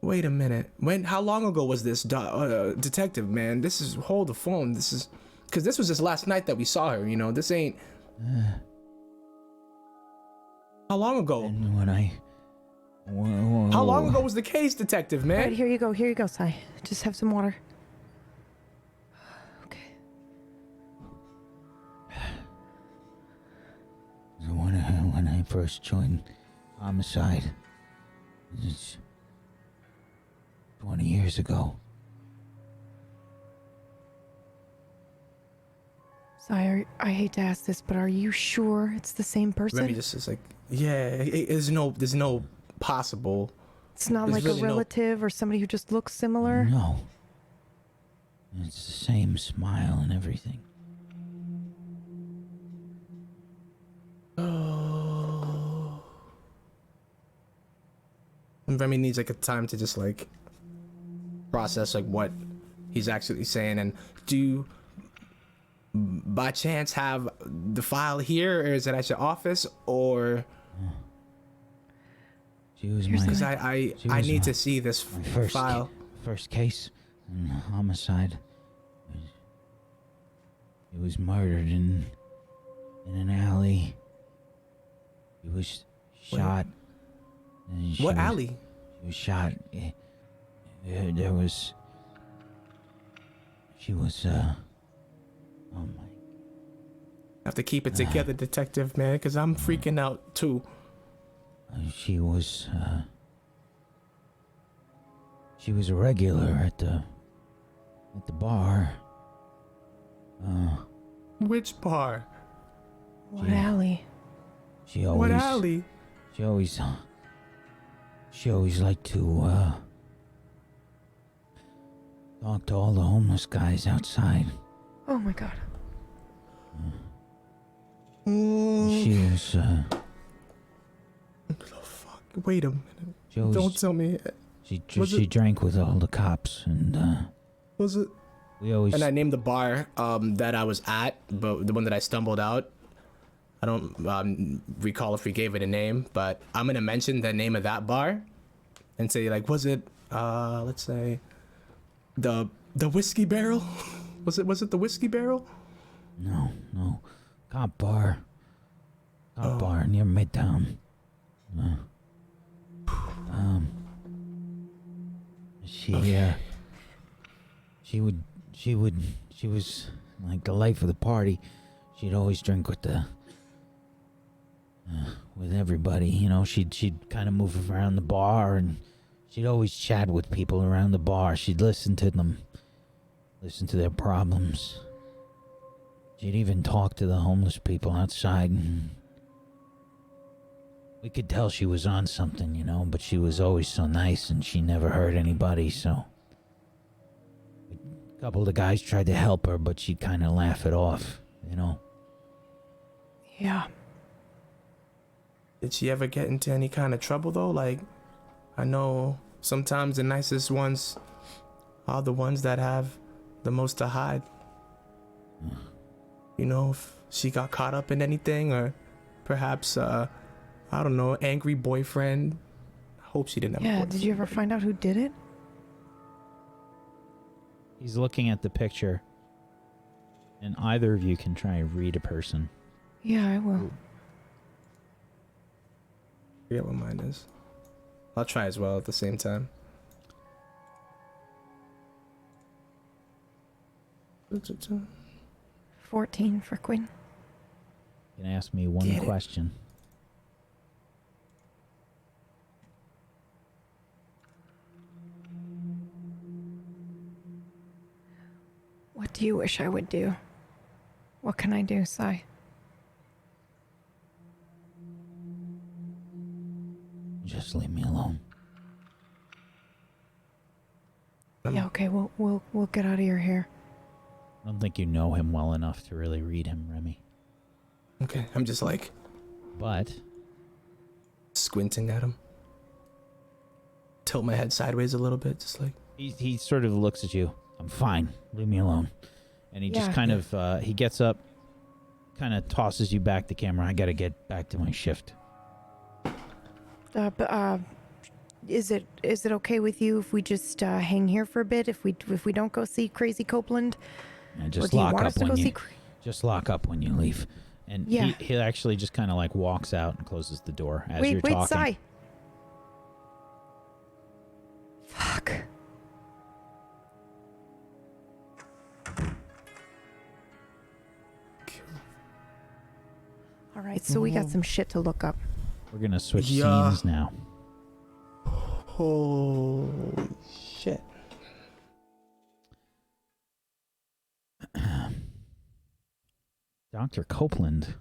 Wait a minute. How long ago was this, detective man? Hold the phone. Because this was just last night that we saw her. You know, this ain't. How long ago? And when I. How long ago was the case, detective man? Alright, here you go, Sai. Just have some water. Okay. When I first joined homicide, it's 20 years ago. Sai, I hate to ask this, but are you sure it's the same person? Remy just is like, yeah. There's no possible. It's not there's like really a relative or somebody who just looks similar? No. It's the same smile and everything. Oh. And Remy needs like a time to just like process like what he's actually saying. And do you by chance have the file here, or is it at your office, or? She was Here's my Because I was need my- to see this my first file. first case in homicide. He was murdered in an alley. He was shot. and she What was- alley? She was shot. There was. She was. Oh my. I have to keep it together, detective man, because I'm freaking out too. She was. She was a regular at the bar. Which bar? What alley? She always. What alley? She always liked to talk to all the homeless guys outside. Oh my god. She was The fuck? wait a minute. Don't tell me. She drank with all the cops, and Was it? we always. And I named the bar that I was at, but the one that I stumbled out. I don't recall if we gave it a name, but I'm gonna mention the name of that bar, and say like, was it? Let's say, the Whiskey Barrel. Was it the Whiskey Barrel? No. Cop bar near Midtown. She was like the life of the party. She'd always drink with everybody, you know. She'd kind of move around the bar, and she'd always chat with people around the bar. She'd listen to them, listen to their problems. She'd even talk to the homeless people outside. And we could tell she was on something, you know, but she was always so nice, and she never hurt anybody, so... A couple of the guys tried to help her, but she'd kind of laugh it off, you know? Yeah. Did she ever get into any kind of trouble, though? Like, I know sometimes the nicest ones are the ones that have the most to hide. You know, if she got caught up in anything, or perhaps, I don't know, angry boyfriend. I hope she didn't have a boyfriend. Did you ever find out who did it? He's looking at the picture, and either of you can try and read a person. Yeah, I will. I forget what mine is. I'll try as well at the same time. 14 for Quinn. You can ask me one question. What do you wish I would do? What can I do, Sai? Just leave me alone. Yeah, okay, we'll get out of your hair. I don't think you know him well enough to really read him, Remy. Okay, I'm just like... But... squinting at him. Tilt my head sideways a little bit, just like... He sort of looks at you. I'm fine. Leave me alone. And he just kind of, he gets up, kind of tosses you back the camera. I gotta get back to my shift. Is it okay with you if we just hang here for a bit? If we don't go see Crazy Copeland? And just lock up when you just lock up when you leave. And he actually just kind of like walks out and closes the door as you're talking. Wait, Sai. Fuck. All right, so we got some shit to look up. We're gonna switch scenes now. Holy shit. Dr. Copeland.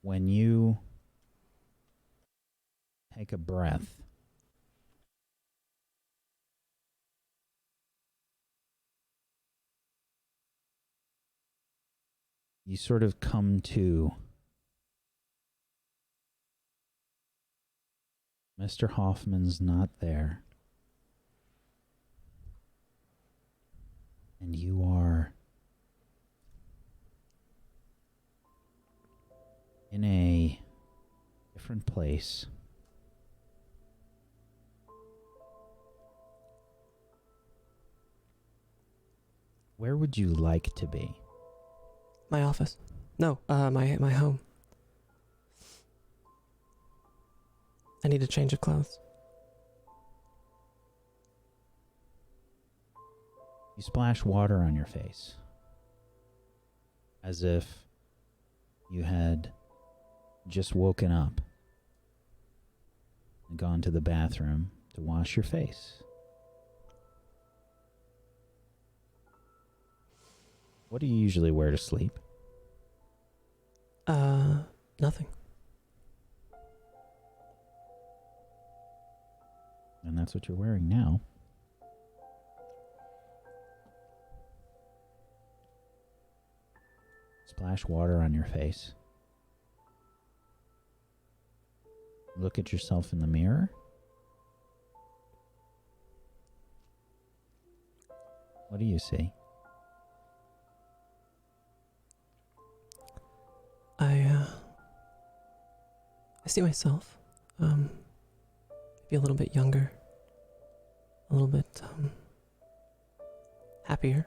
When you take a breath, you sort of come to. Mr. Hoffman's not there. And you are in a different place. Where would you like to be? My office. No, my home. I need a change of clothes. You splash water on your face, as if you had just woken up and gone to the bathroom to wash your face. What do you usually wear to sleep? Nothing. And that's what you're wearing now. Splash water on your face. Look at yourself in the mirror. What do you see? I see myself, maybe a little bit younger, a little bit, happier,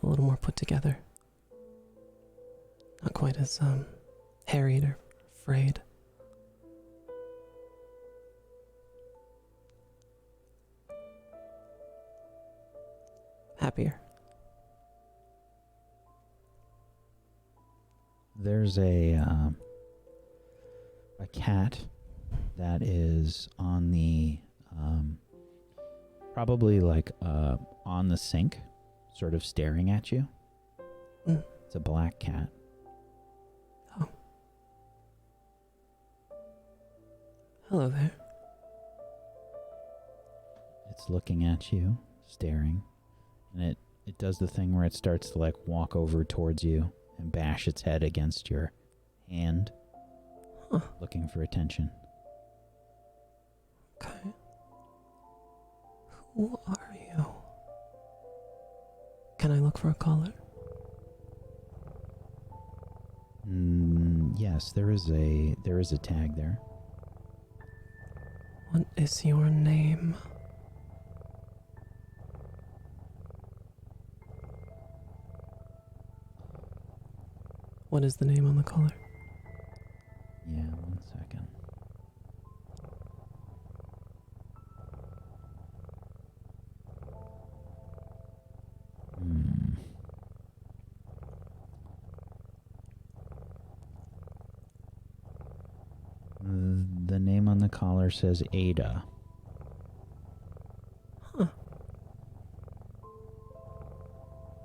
a little more put together, not quite as, harried or afraid. Happier. There's a cat that is on the probably like on the sink, sort of staring at you. It's a black cat. Oh. Hello there. It's looking at you, staring, and it does the thing where it starts to like walk over towards you and bash its head against your hand, looking for attention. Okay. Who are you? Can I look for a collar? Yes, there is a tag there. What is your name? What is the name on the collar? Yeah, 1 second. The name on the collar says Ada. Huh.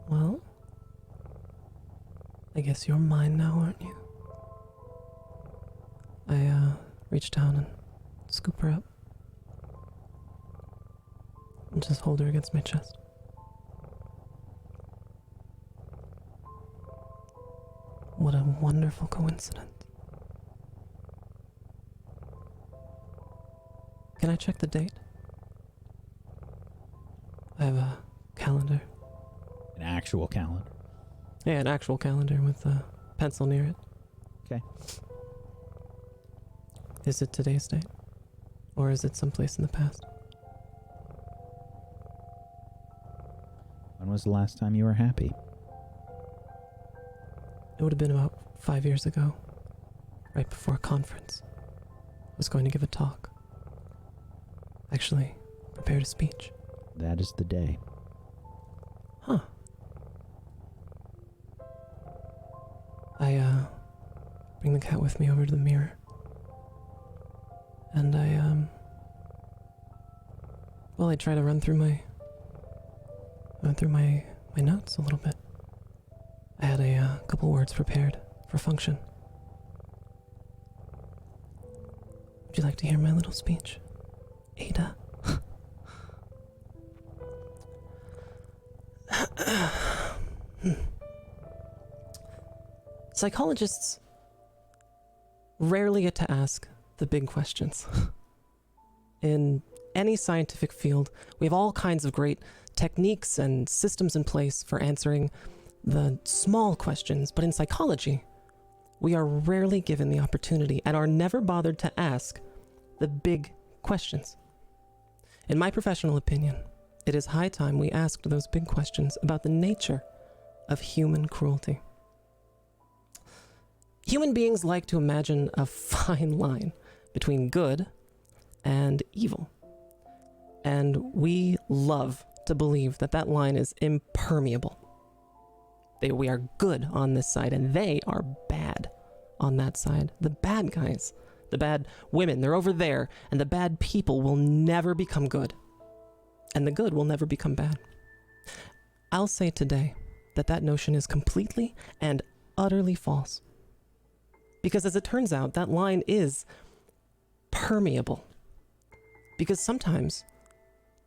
Well, I guess you're mine now, aren't you? I reach down and scoop her up and just hold her against my chest. What a wonderful coincidence. Can I check the date? I have a calendar. An actual calendar. Yeah, an actual calendar with a pencil near it. Okay. Is it today's date? Or is it someplace in the past? When was the last time you were happy? It would have been about 5 years ago, right before a conference. I was going to give a talk. Actually, prepared a speech. That is the day. Huh. I bring the cat with me over to the mirror. And I try to run through my notes a little bit. I had a couple words prepared for function. Would you like to hear my little speech, Ada? Psychologists rarely get to ask the big questions. In any scientific field, we have all kinds of great techniques and systems in place for answering the small questions, but in psychology, we are rarely given the opportunity and are never bothered to ask the big questions. In my professional opinion, it is high time we asked those big questions about the nature of human cruelty. Human beings like to imagine a fine line between good and evil. And we love to believe that that line is impermeable. We are good on this side, and they are bad on that side. The bad guys, the bad women, they're over there, and the bad people will never become good. And the good will never become bad. I'll say today that that notion is completely and utterly false. Because as it turns out, that line is permeable. Because sometimes,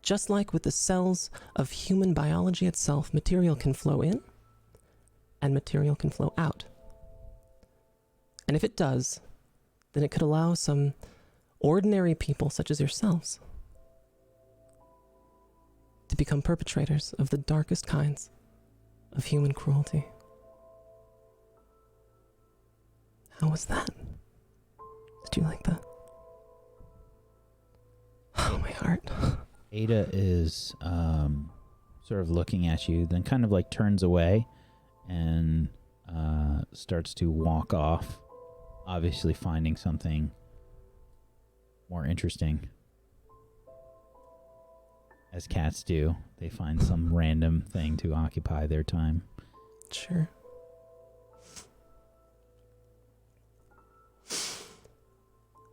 just like with the cells of human biology itself, material can flow in and material can flow out. And if it does, then it could allow some ordinary people such as yourselves to become perpetrators of the darkest kinds of human cruelty. How was that? Did you like that? Oh, my heart. Ada is sort of looking at you, then kind of like turns away and starts to walk off, obviously finding something more interesting. As cats do, they find some random thing to occupy their time. Sure.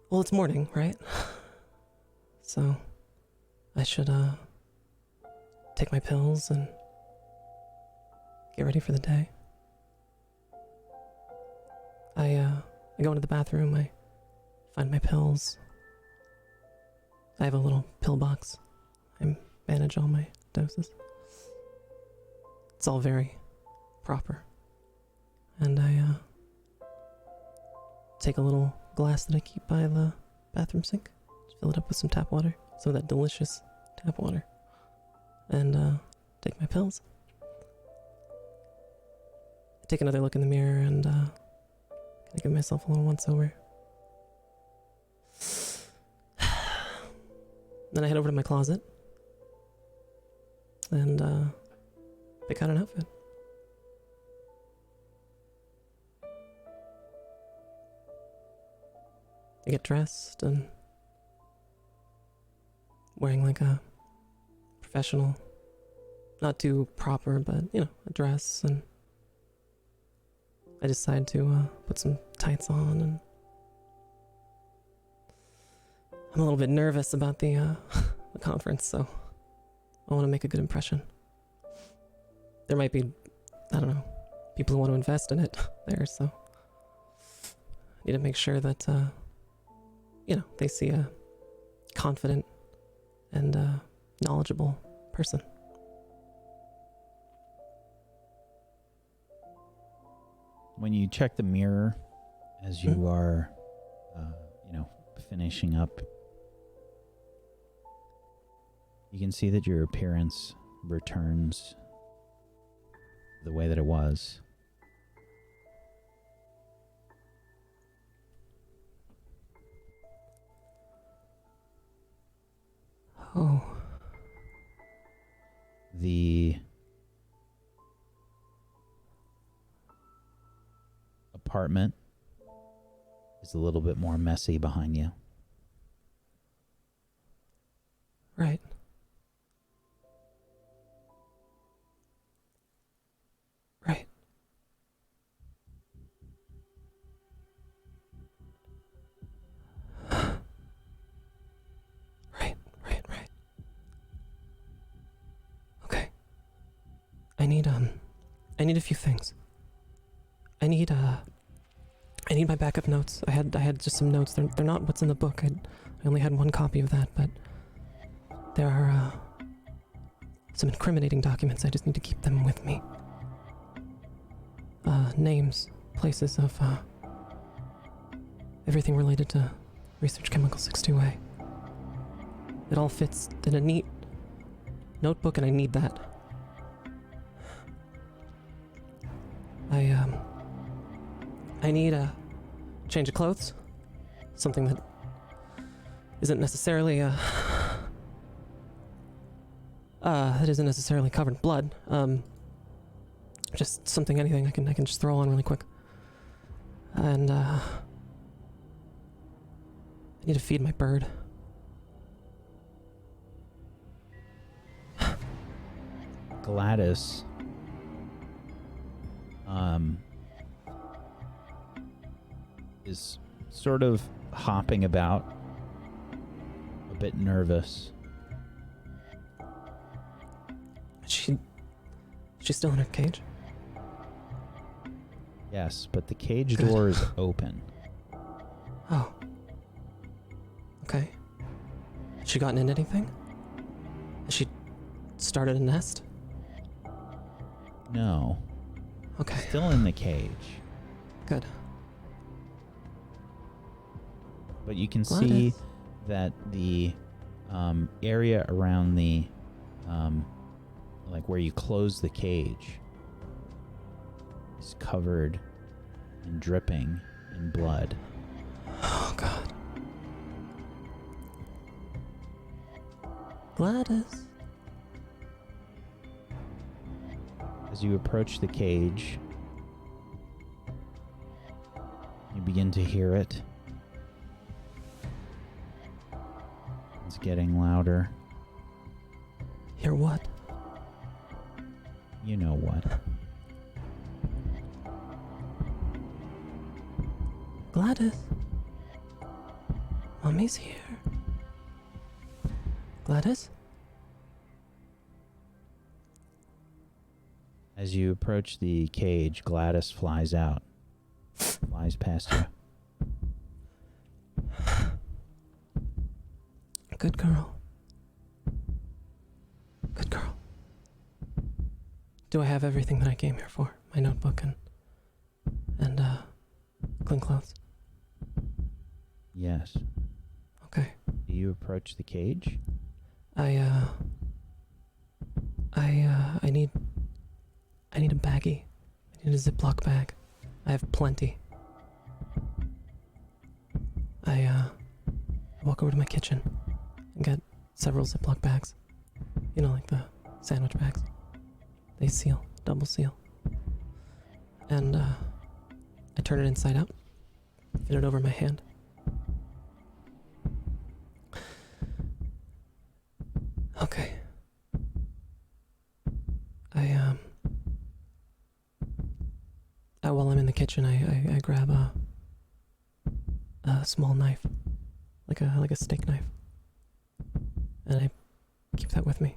Well, it's morning, right? So, I should, take my pills and get ready for the day. I go into the bathroom, I find my pills. I have a little pill box. I manage all my doses. It's all very proper. And I, take a little glass that I keep by the bathroom sink, fill it up with some tap water, some of that delicious tap water, and take my pills. I take another look in the mirror and kind of give myself a little once over. Then I head over to my closet and pick out an outfit. I get dressed and wearing like a professional, not too proper, but you know, a dress, and I decide to put some tights on, and I'm a little bit nervous about the conference, so I want to make a good impression. There might be, I don't know, people who want to invest in it there, so I need to make sure that you know, they see a confident and knowledgeable person. When you check the mirror as you are, finishing up, you can see that your appearance returns the way that it was. Oh. The apartment is a little bit more messy behind you. Right. Right. Right. Okay. I need a few things. I need my backup notes. I had just some notes. They're not what's in the book. I only had one copy of that, but there are some incriminating documents. I just need to keep them with me. Names, places of everything related to Research Chemical 62A. It all fits in a neat notebook, and I need that. I need a change of clothes. Something that isn't necessarily covered in blood. Just something, anything I can just throw on really quick. And I need to feed my bird. Gladys is sort of hopping about, a bit nervous. She's still in her cage? Yes, but the cage Good. door is open. Oh. Okay. she gotten into anything? Has she started a nest? No. Okay, Still in the cage. good. But you can Gladys. see that the area around the, like where you close the cage, is covered and dripping in blood. Oh, God. Gladys. As you approach the cage, you begin to hear it. It's getting louder. Hear what? You know what. Gladys. Mommy's here. Gladys? As you approach the cage, Gladys flies out. Flies past you. Good girl. Good girl. Do I have everything that I came here for? My notebook and clean clothes? Yes. Okay. Do you approach the cage? I need a baggie. I need a Ziploc bag. I have plenty. I walk over to my kitchen and get several Ziploc bags. You know, like the sandwich bags. They seal, double seal. And I turn it inside out, fit it over my hand. Okay. While I'm in the kitchen, I grab a small knife, like a steak knife, and I keep that with me.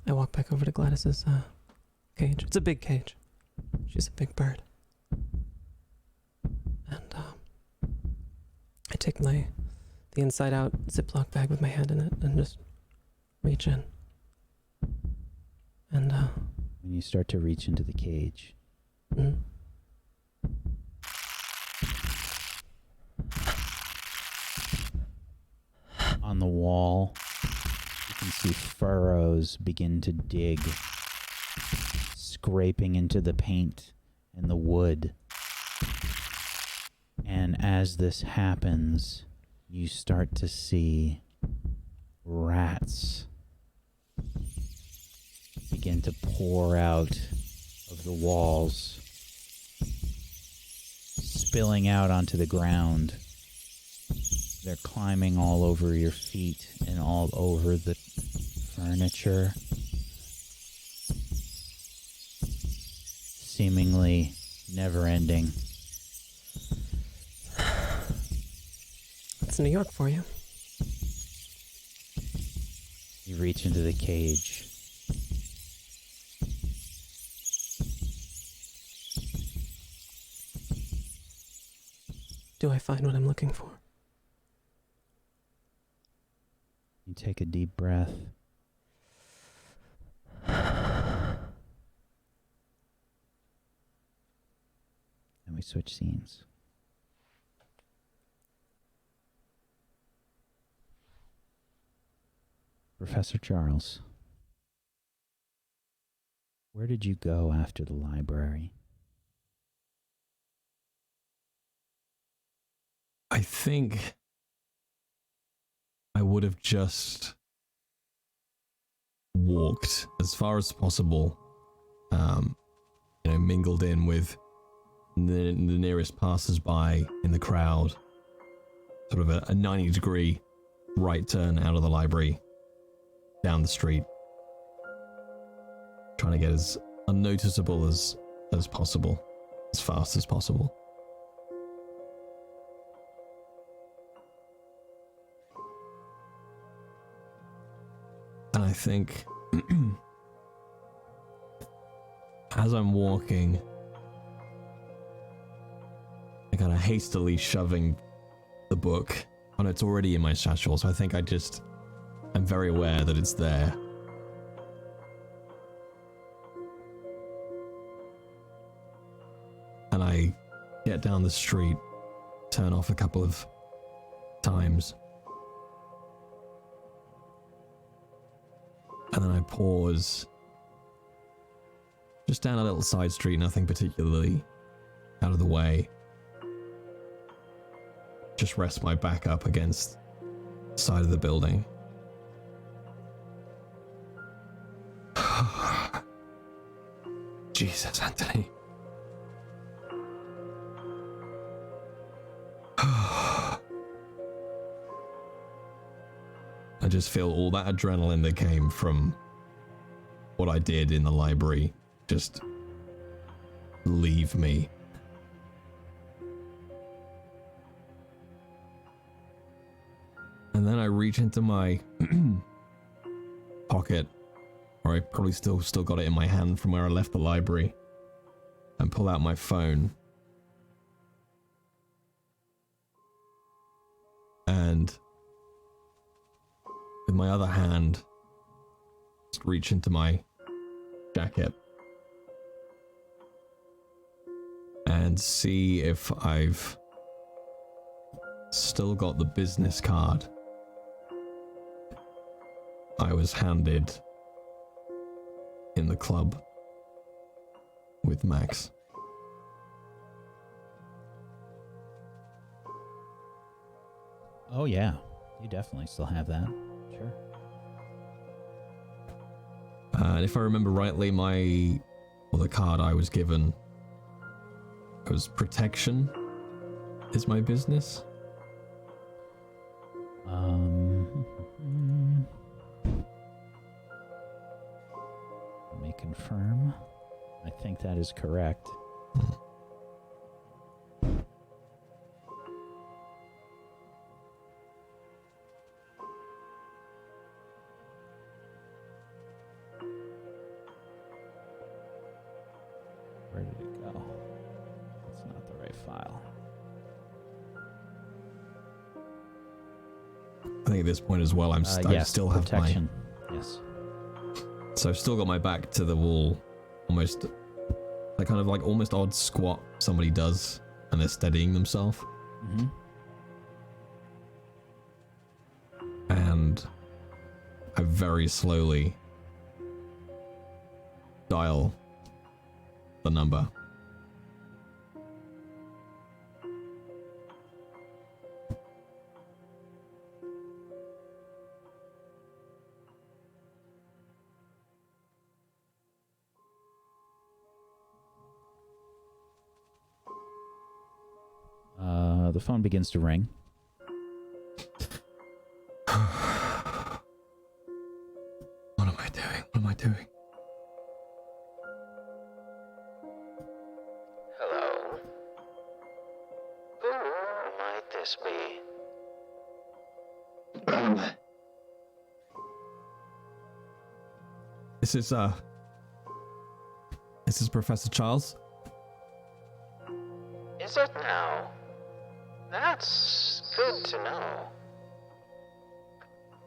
I walk back over to Gladys's cage. It's a big cage. She's a big bird. And I take the inside out Ziploc bag with my hand in it and just reach in. And When you start to reach into the cage, mm, on the wall, you can see furrows begin to dig, scraping into the paint and the wood. And as this happens, you start to see rats begin to pour out of the walls, spilling out onto the ground. They're climbing all over your feet and all over the furniture, seemingly never-ending. That's New York for you. You reach into the cage. Do I find what I'm looking for? You take a deep breath. And we switch scenes. Professor Charles, where did you go after the library? I think I would have just walked as far as possible, mingled in with the nearest passers-by in the crowd, sort of a 90-degree right turn out of the library, down the street, trying to get as unnoticeable as possible, as fast as possible. And I think as I'm walking, kind of hastily shoving the book. Oh no, it's already in my satchel, so I think I'm very aware that it's there. And I get down the street, turn off a couple of times. And then I pause. Just down a little side street, nothing particularly out of the way. Just rest my back up against the side of the building. Jesus, Anthony. I just feel all that adrenaline that came from what I did in the library just leave me. And then I reach into my pocket, or I probably still got it in my hand from where I left the library, and pull out my phone. And with my other hand, just reach into my jacket and see if I've still got the business card I was handed in the club with Max. Oh yeah, you definitely still have that. Sure. And if I remember rightly, the card I was given was protection is my business. Let me confirm. I think that is correct. Where did it go? That's not the right file. I think at this point as well, I yes, still have protection. Yes. So I've still got my back to the wall, almost that kind of like almost odd squat somebody does, and they're steadying themselves. Mm-hmm. And I very slowly dial the number. The phone begins to ring. What am I doing? What am I doing? Hello? Who might this be? This is Professor Charles. Is it now? That's good to know.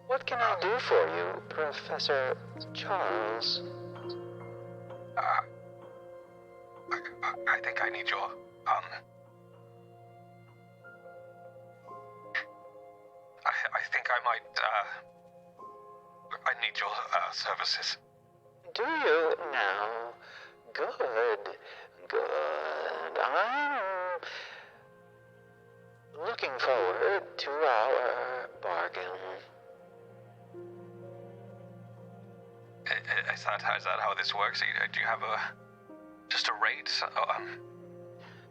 What can I do for you, Professor Charles? I think I need your, I think I might, I need your, services. Do you now? Good. I'm looking forward to our bargain. Is that how this works? Do you have just a rate?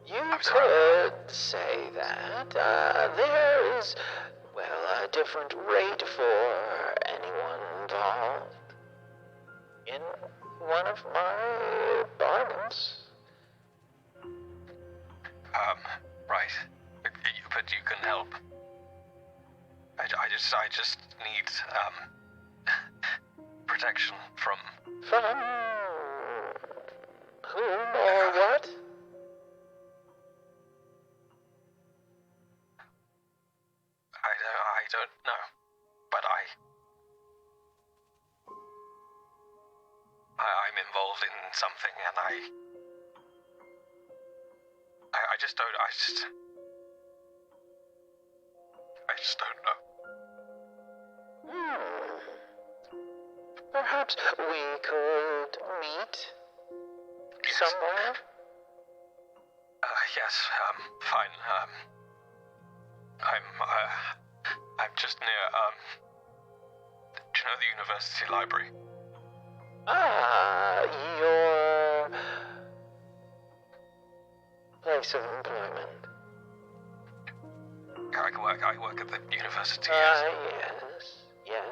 You I'm sorry. could say that. There is, well, a different rate for anyone involved in one of my bargains. Right. But you can help. I just need, protection from... From whom or what? don't know. But I'm involved in something, and I just don't, I just don't know. Perhaps we could meet somewhere? Yes, fine. I'm just near, do you know the university library? Your place of employment. I work at the university, Yes.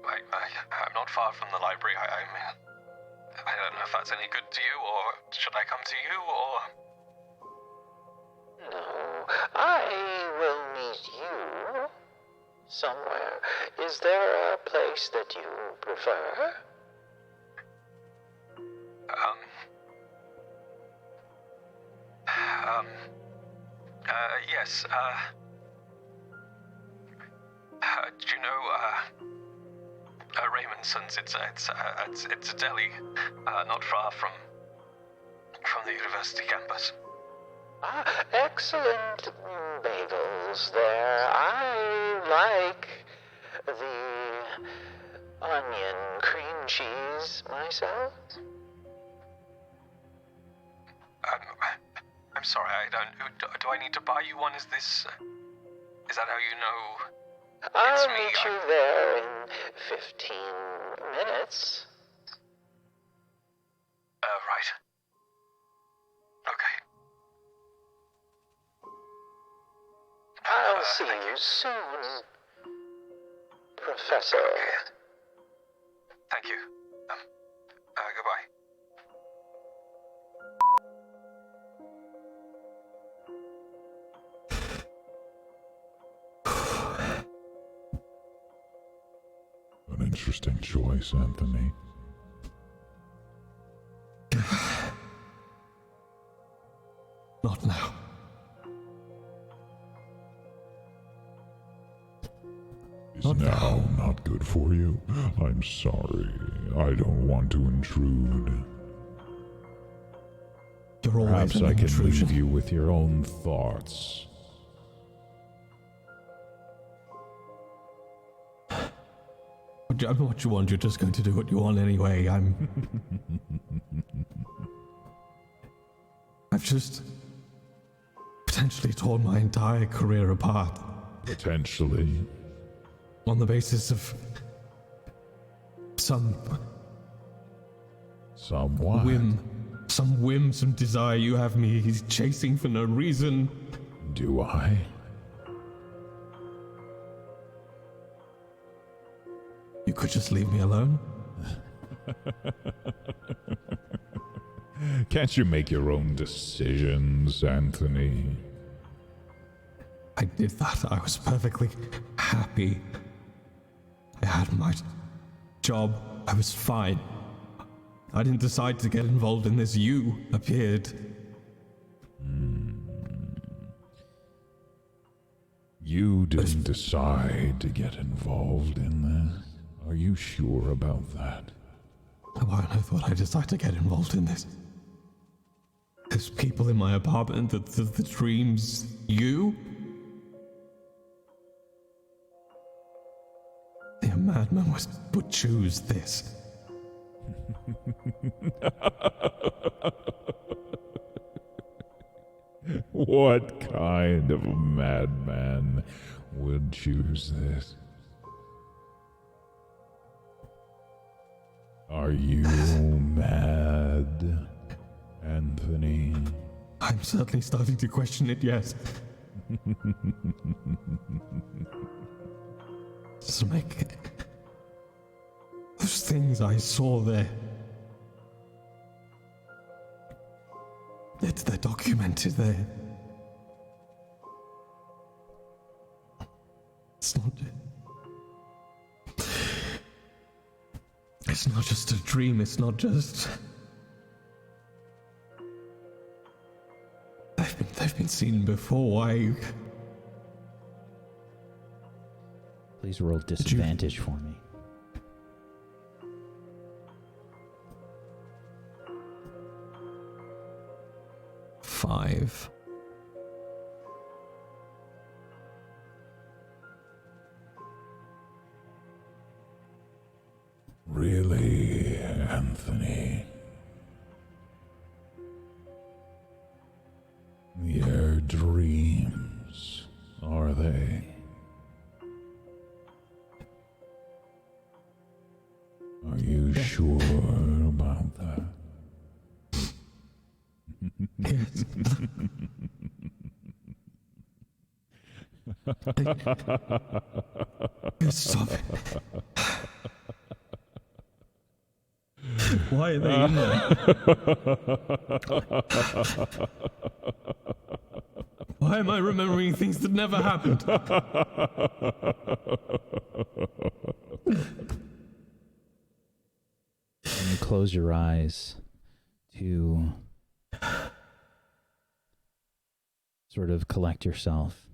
I'm not far from the library. I don't know if that's any good to you, or should I come to you, or... No, I will meet you somewhere. Is there a place that you prefer? Yes, do you know, Raymondson's? It's a deli, not far from the university campus. Excellent bagels there. I like the onion cream cheese myself. I'm sorry, I don't... Do I need to buy you one? Is that how you know... I'll me, meet you there in 15 minutes. Right. Okay. I'll see you soon, Professor. Okay. Thank you. Goodbye. An interesting choice, Anthony. Not now. Is now not good for you? I'm sorry. I don't want to intrude. You're always Perhaps an I can intrusion. leave you with your own thoughts. What you want, you're just going to do what you want anyway. I've just potentially torn my entire career apart Potentially. on the basis of some Somewhat. whim, some desire you have me chasing for no reason. Do I? You could just leave me alone. Can't you make your own decisions, Anthony? I did that. I was perfectly happy. I had my job. I was fine. I didn't decide to get involved in this. You appeared. You didn't decide to get involved in this. Are you sure about that? Why on earth would I decide to get involved in this? There's people in my apartment, the dreams. You? A madman would choose this. What kind of a madman would choose this? Are you mad, Anthony? I'm certainly starting to question it, yes. Doesn't make it. Those things I saw there. They're documented there. It's not just a dream, it's not just... They've been seen before. Please roll disadvantage for me. Five. Really, Anthony? Your dreams, are they? Are you sure about that? Yes. Stop it. Why are they in there? Why am I remembering things that never happened? And you close your eyes to sort of collect yourself.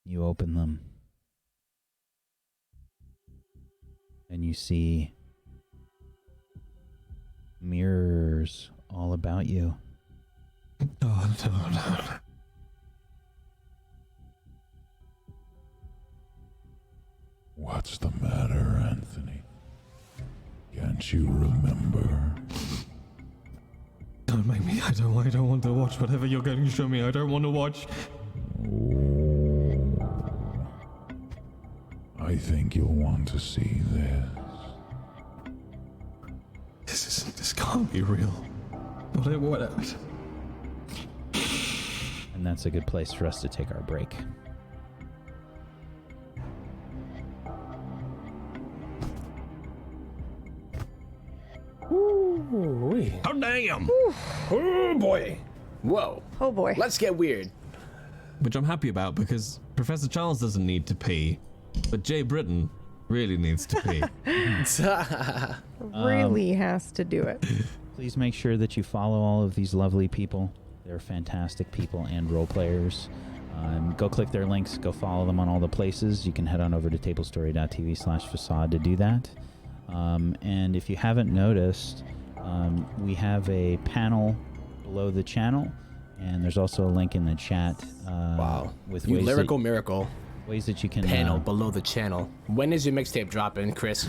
You open them. And you see mirrors all about you. Oh, no. What's the matter, Anthony? Can't you remember? Don't make me. I don't want to watch whatever you're going to show me. I don't want to watch. Oh, I think you'll want to see this. This can't be real. What? And that's a good place for us to take our break. Ooh, Oh, damn! oh boy. Whoa. Oh boy. Let's get weird. Which I'm happy about because Professor Charles doesn't need to pee, but Jay Britton really needs to pee. Really has to do it. Please make sure that you follow all of these lovely people. They're fantastic people and role players. Go click their links. Go follow them on all the places. You can head on over to tablestory.tv/facade to do that. And if you haven't noticed, we have a panel below the channel, and there's also a link in the chat. Wow. With You ways lyrical that, miracle. ways that you can Panel below the channel. When is your mixtape dropping, Chris?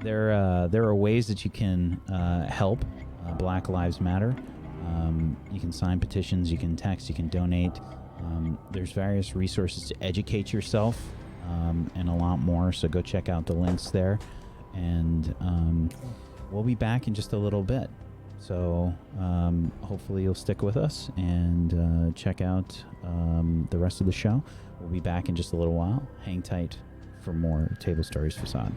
There are ways that you can help Black Lives Matter. You can sign petitions, you can text, you can donate. There's various resources to educate yourself and a lot more, so go check out the links there. And we'll be back in just a little bit. So hopefully you'll stick with us and check out the rest of the show. We'll be back in just a little while. Hang tight for more Table Stories Facade.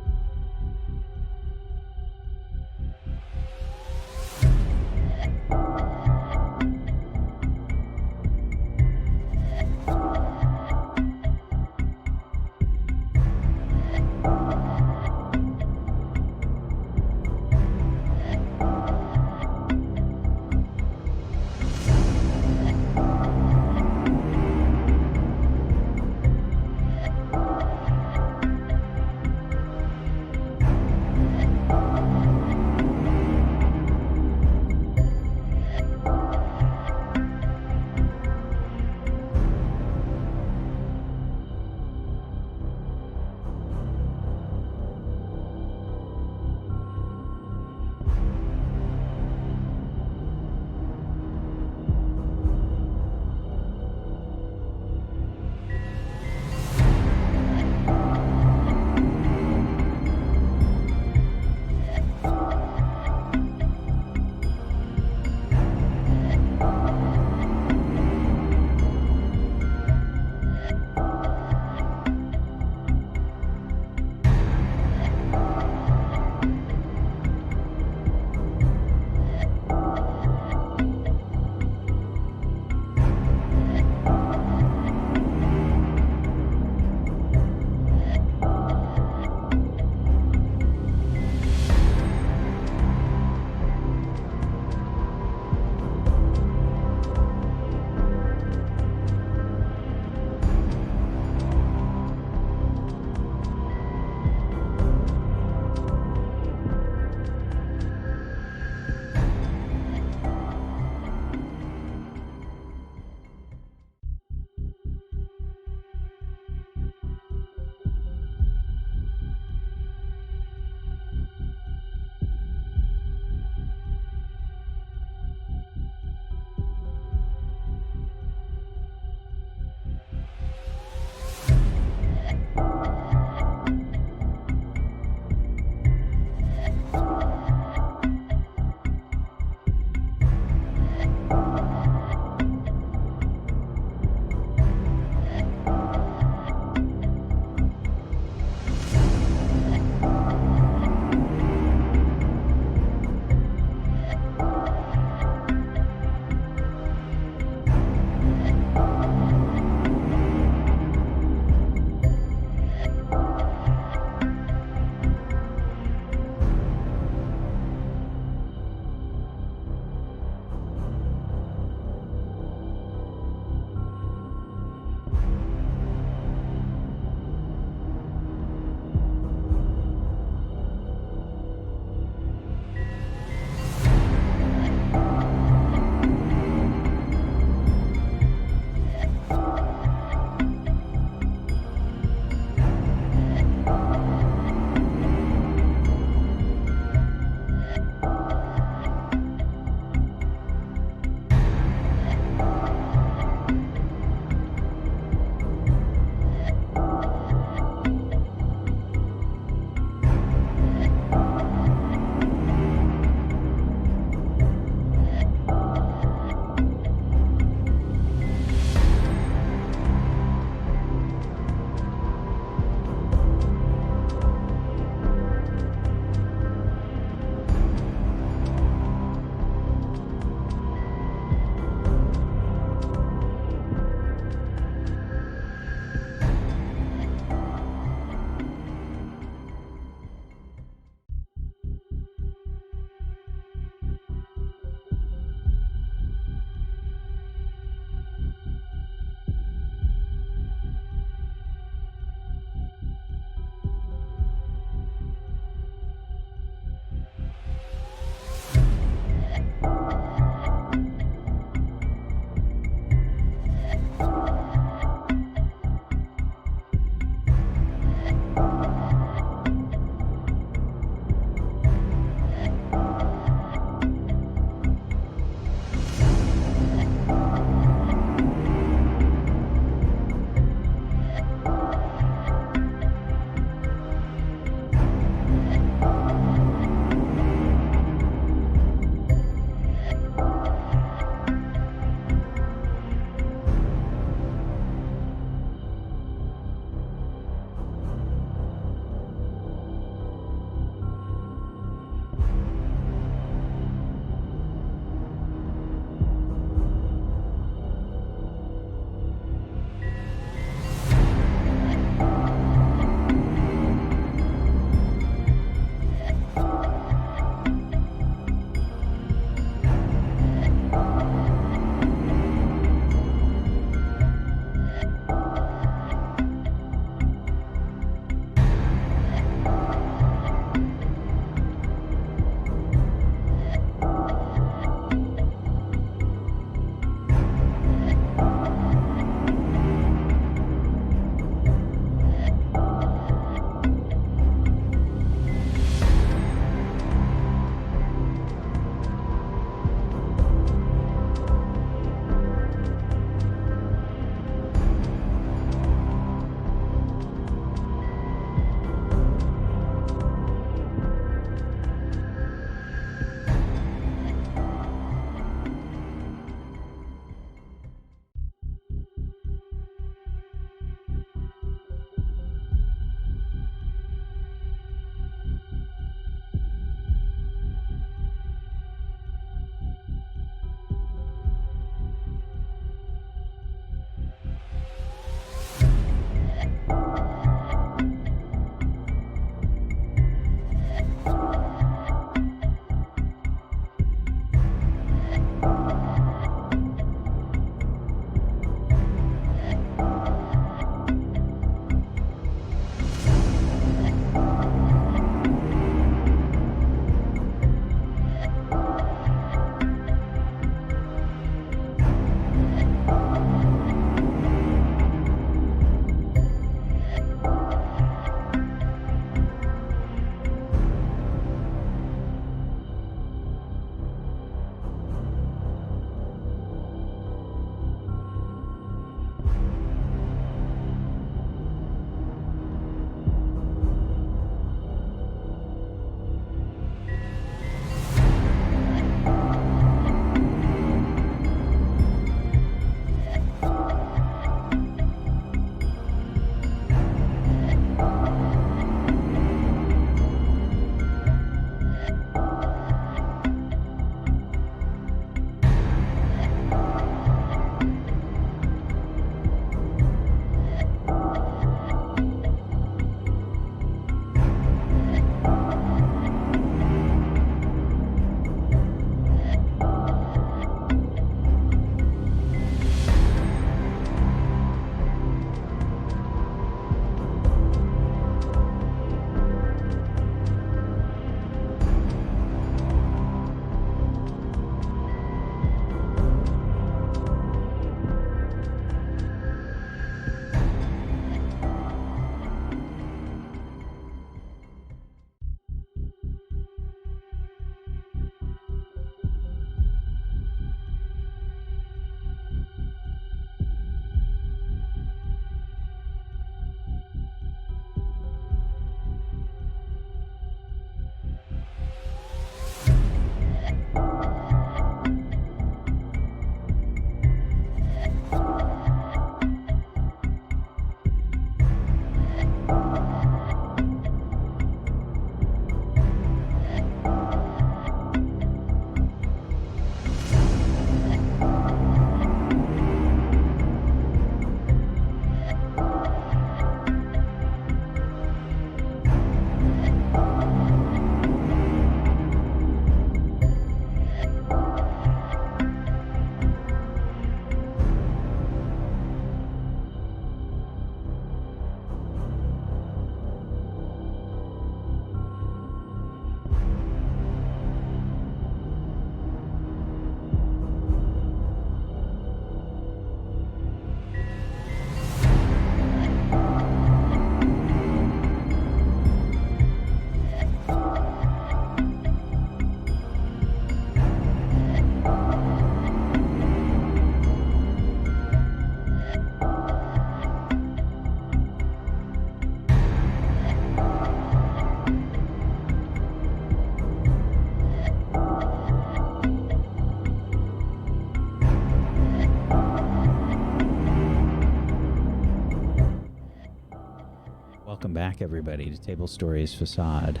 Welcome back, everybody, to Tablestory's Facade.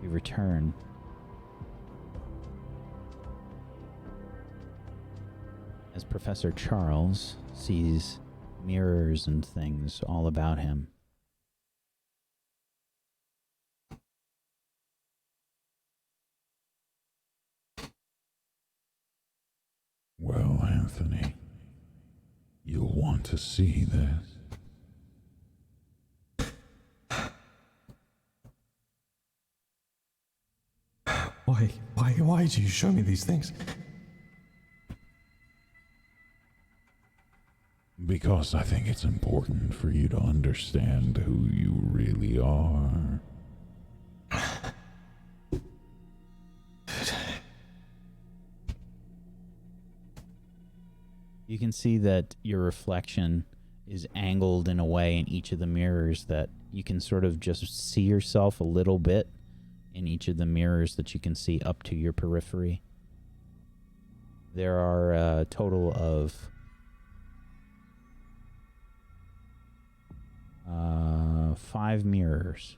We return. As Professor Charles sees mirrors and things all about him. Well, Anthony, you'll want to see this. Why do you show me these things? Because I think it's important for you to understand who you really are. You can see that your reflection is angled in a way in each of the mirrors that you can sort of just see yourself a little bit in each of the mirrors that you can see up to your periphery. There are a total of 5 mirrors.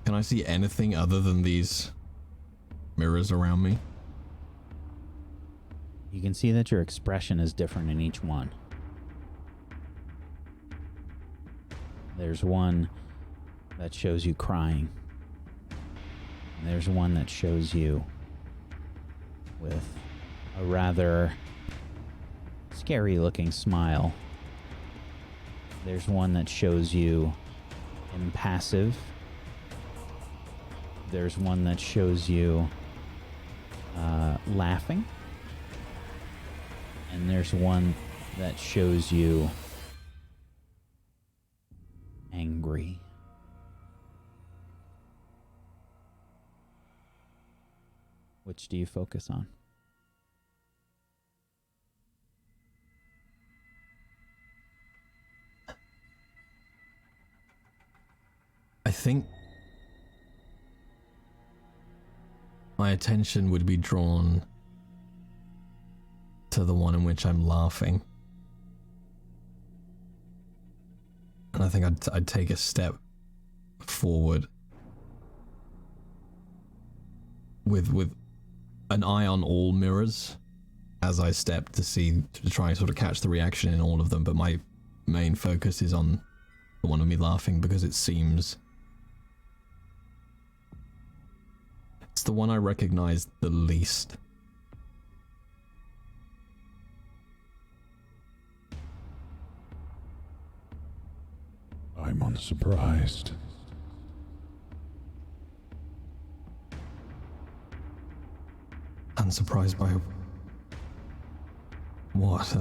Can I see anything other than these mirrors around me? You can see that your expression is different in each one. There's one that shows you crying. And there's one that shows you with a rather scary looking smile. There's one that shows you impassive. There's one that shows you laughing. And there's one that shows you angry. Which do you focus on? I think my attention would be drawn to the one in which I'm laughing. And I think I'd take a step forward with an eye on all mirrors as I step to try and sort of catch the reaction in all of them, but my main focus is on the one of me laughing because it seems it's the one I recognize the least. I'm unsurprised. Unsurprised by what?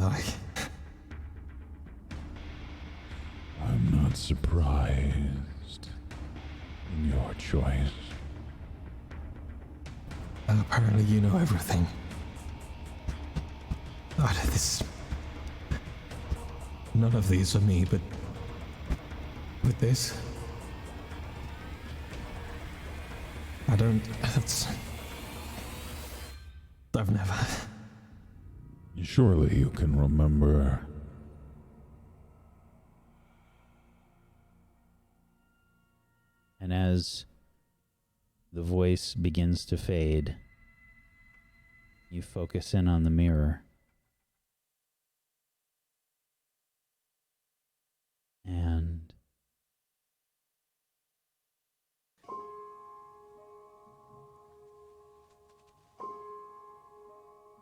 I'm not surprised in your choice. Apparently you know everything. None of these are me, but with this, I've never. Surely you can remember. And as the voice begins to fade, you focus in on the mirror. And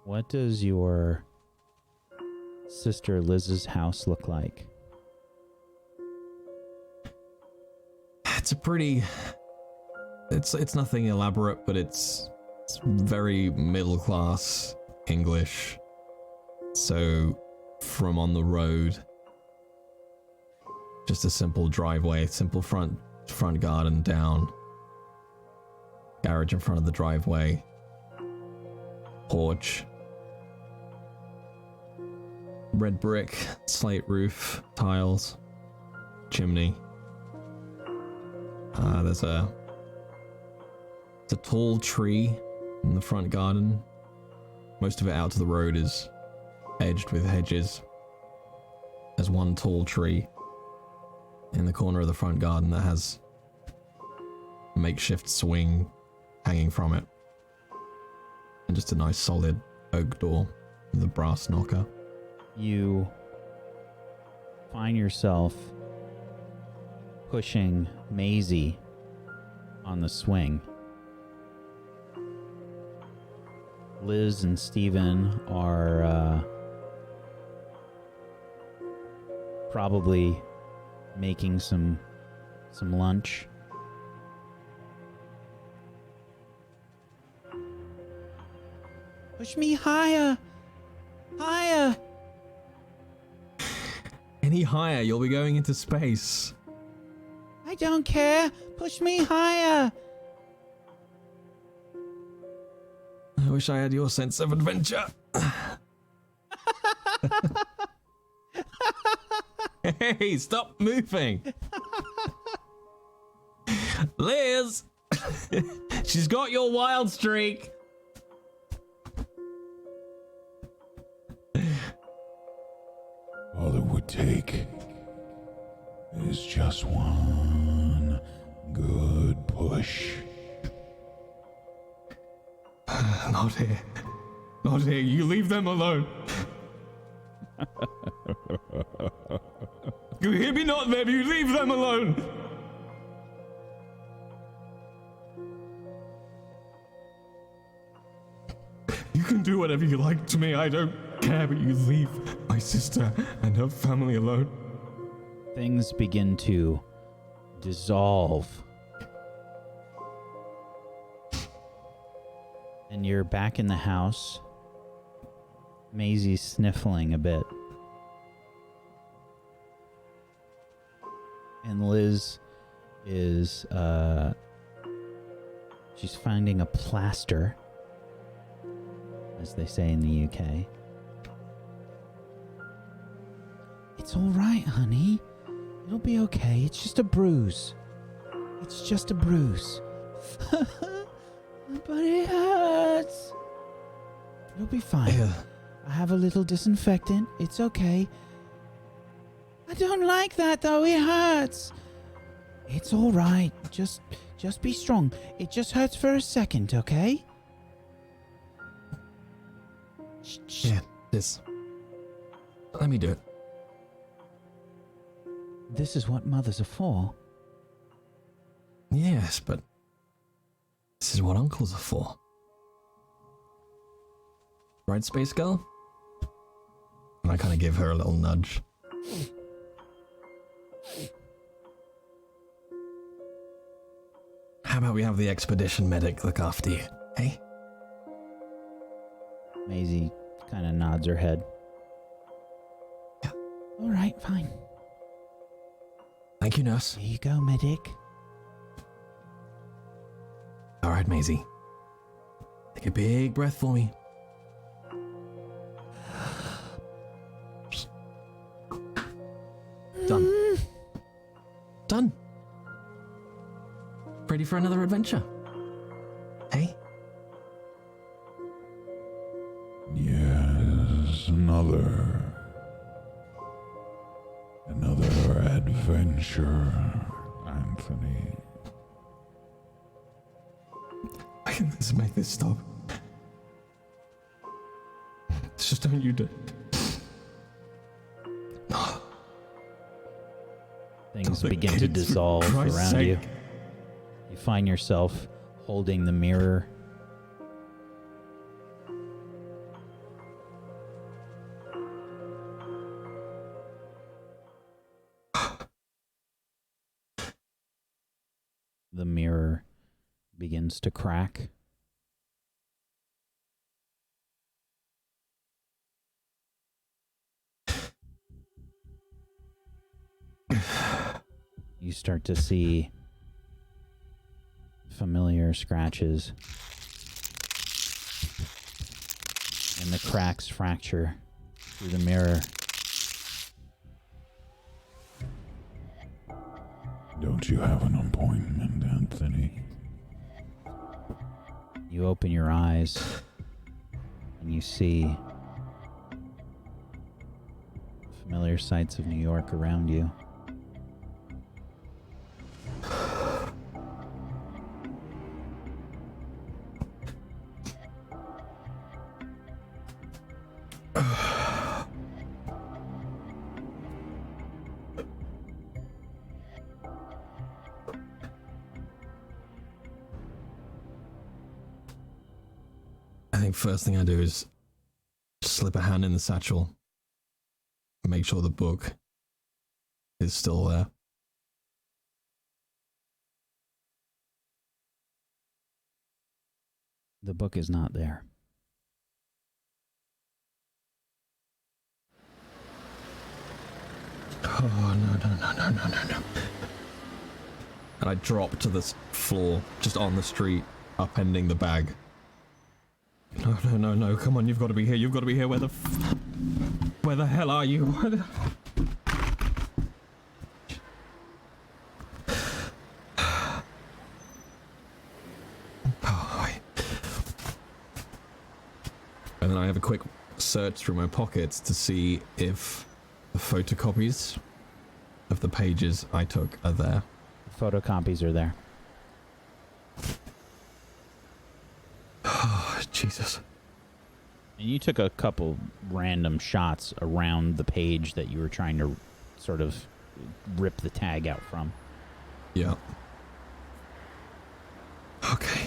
what does your sister Liz's house look like? It's nothing elaborate, but it's very middle class English. So from on the road, just a simple driveway, simple front garden down, garage in front of the driveway, porch, red brick, slate roof, tiles, chimney. There's a tall tree in the front garden. Most of it out to the road is edged with hedges. There's one tall tree in the corner of the front garden that has a makeshift swing hanging from it. And just a nice solid oak door with a brass knocker. You find yourself pushing Maisie on the swing. Liz and Steven are probably making some lunch. Push me higher! Higher! Any higher, you'll be going into space. I don't care! Push me higher! I wish I had your sense of adventure. Hey, stop moving! Liz! She's got your wild streak! All it would take is just one good push. Not here. Not here. You leave them alone. You hear me? Not them. You leave them alone. You can do whatever you like to me. I don't care, but you leave my sister and her family alone. Things begin to dissolve. And you're back in the house. Maisie's sniffling a bit. And Liz is, she's finding a plaster, as they say in the UK. It's all right, honey. It'll be okay. It's just a bruise. It's just a bruise. But it hurts. It'll be fine. Yeah. I have a little disinfectant. It's okay. I don't like that though. It hurts. It's all right. Just be strong. It just hurts for a second, okay? Shh. Yeah, this. Let me do it. This is what mothers are for. Yes, but this is what uncles are for. Right, Space Girl? And I kind of give her a little nudge. How about we have the expedition medic look after you, hey? Maisie kind of nods her head. Yeah. All right, fine. Thank you, nurse. Here you go, medic. All right, Maisie. Take a big breath for me. Done. Done. Ready for another adventure? Hey? Yes, another adventure, Anthony. Let's make this stop. Just don't you do. Things The begin to kids, for dissolve Christ's around sake. you. You find yourself holding the mirror. The mirror begins to crack. You start to see familiar scratches, and the cracks fracture through the mirror. Don't you have an appointment, Anthony? You open your eyes and you see Familiar sights of New York around you. I think first thing I do is slip a hand in the satchel, make sure the book is still there. The book is not there. Oh, no. And I drop to the floor, just on the street, upending the bag. No, come on, you've got to be here, where the hell are you? And then I have a quick search through my pockets to see if the photocopies of the pages I took are there. Photocopies are there. Oh, Jesus. And you took a couple random shots around the page that you were trying to sort of rip the tag out from. Yeah. Okay.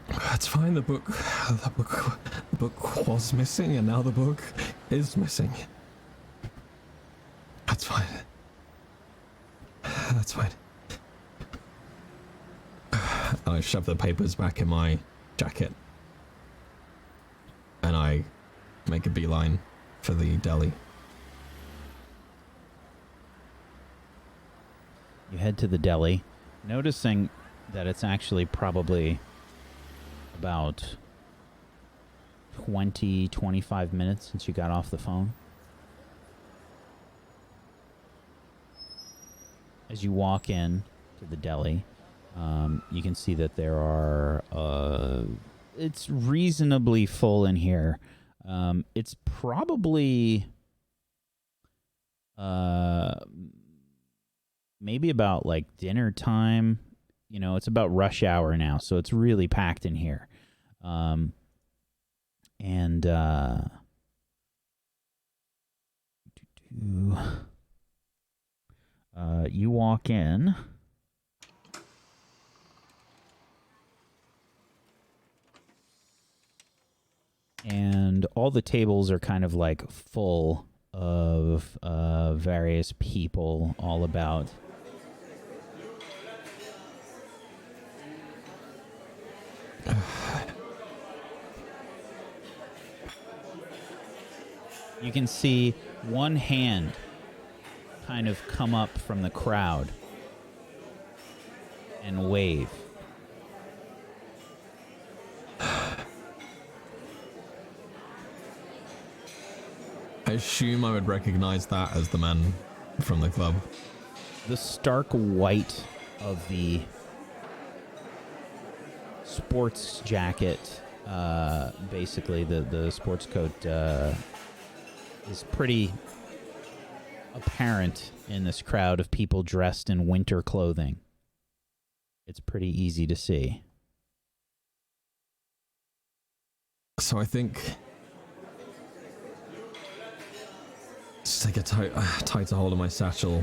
That's fine, the book was missing, and now the book is missing. That's fine. I shove the papers back in my jacket, and I make a beeline for the deli. You head to the deli, noticing that it's actually probably about 25 minutes since you got off the phone. As you walk in to the deli, you can see that there are, it's reasonably full in here. It's probably, maybe about like dinner time. You know, it's about rush hour now, so it's really packed in here. You walk in. And all the tables are kind of like full of various people all about. You can see one hand kind of come up from the crowd and wave. I assume I would recognize that as the man from the club. The stark white of the sports jacket, basically the sports coat, is pretty apparent in this crowd of people dressed in winter clothing. It's pretty easy to see. So I think just take a tighter hold of my satchel,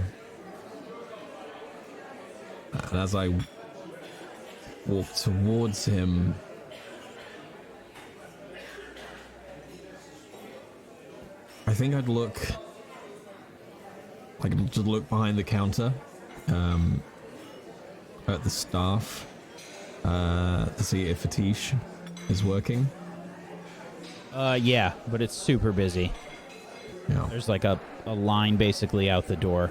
and as I walk towards him, I think I'd look behind the counter at the staff to see if Fatish is working. Yeah, but it's super busy. Yeah. There's like a line basically out the door.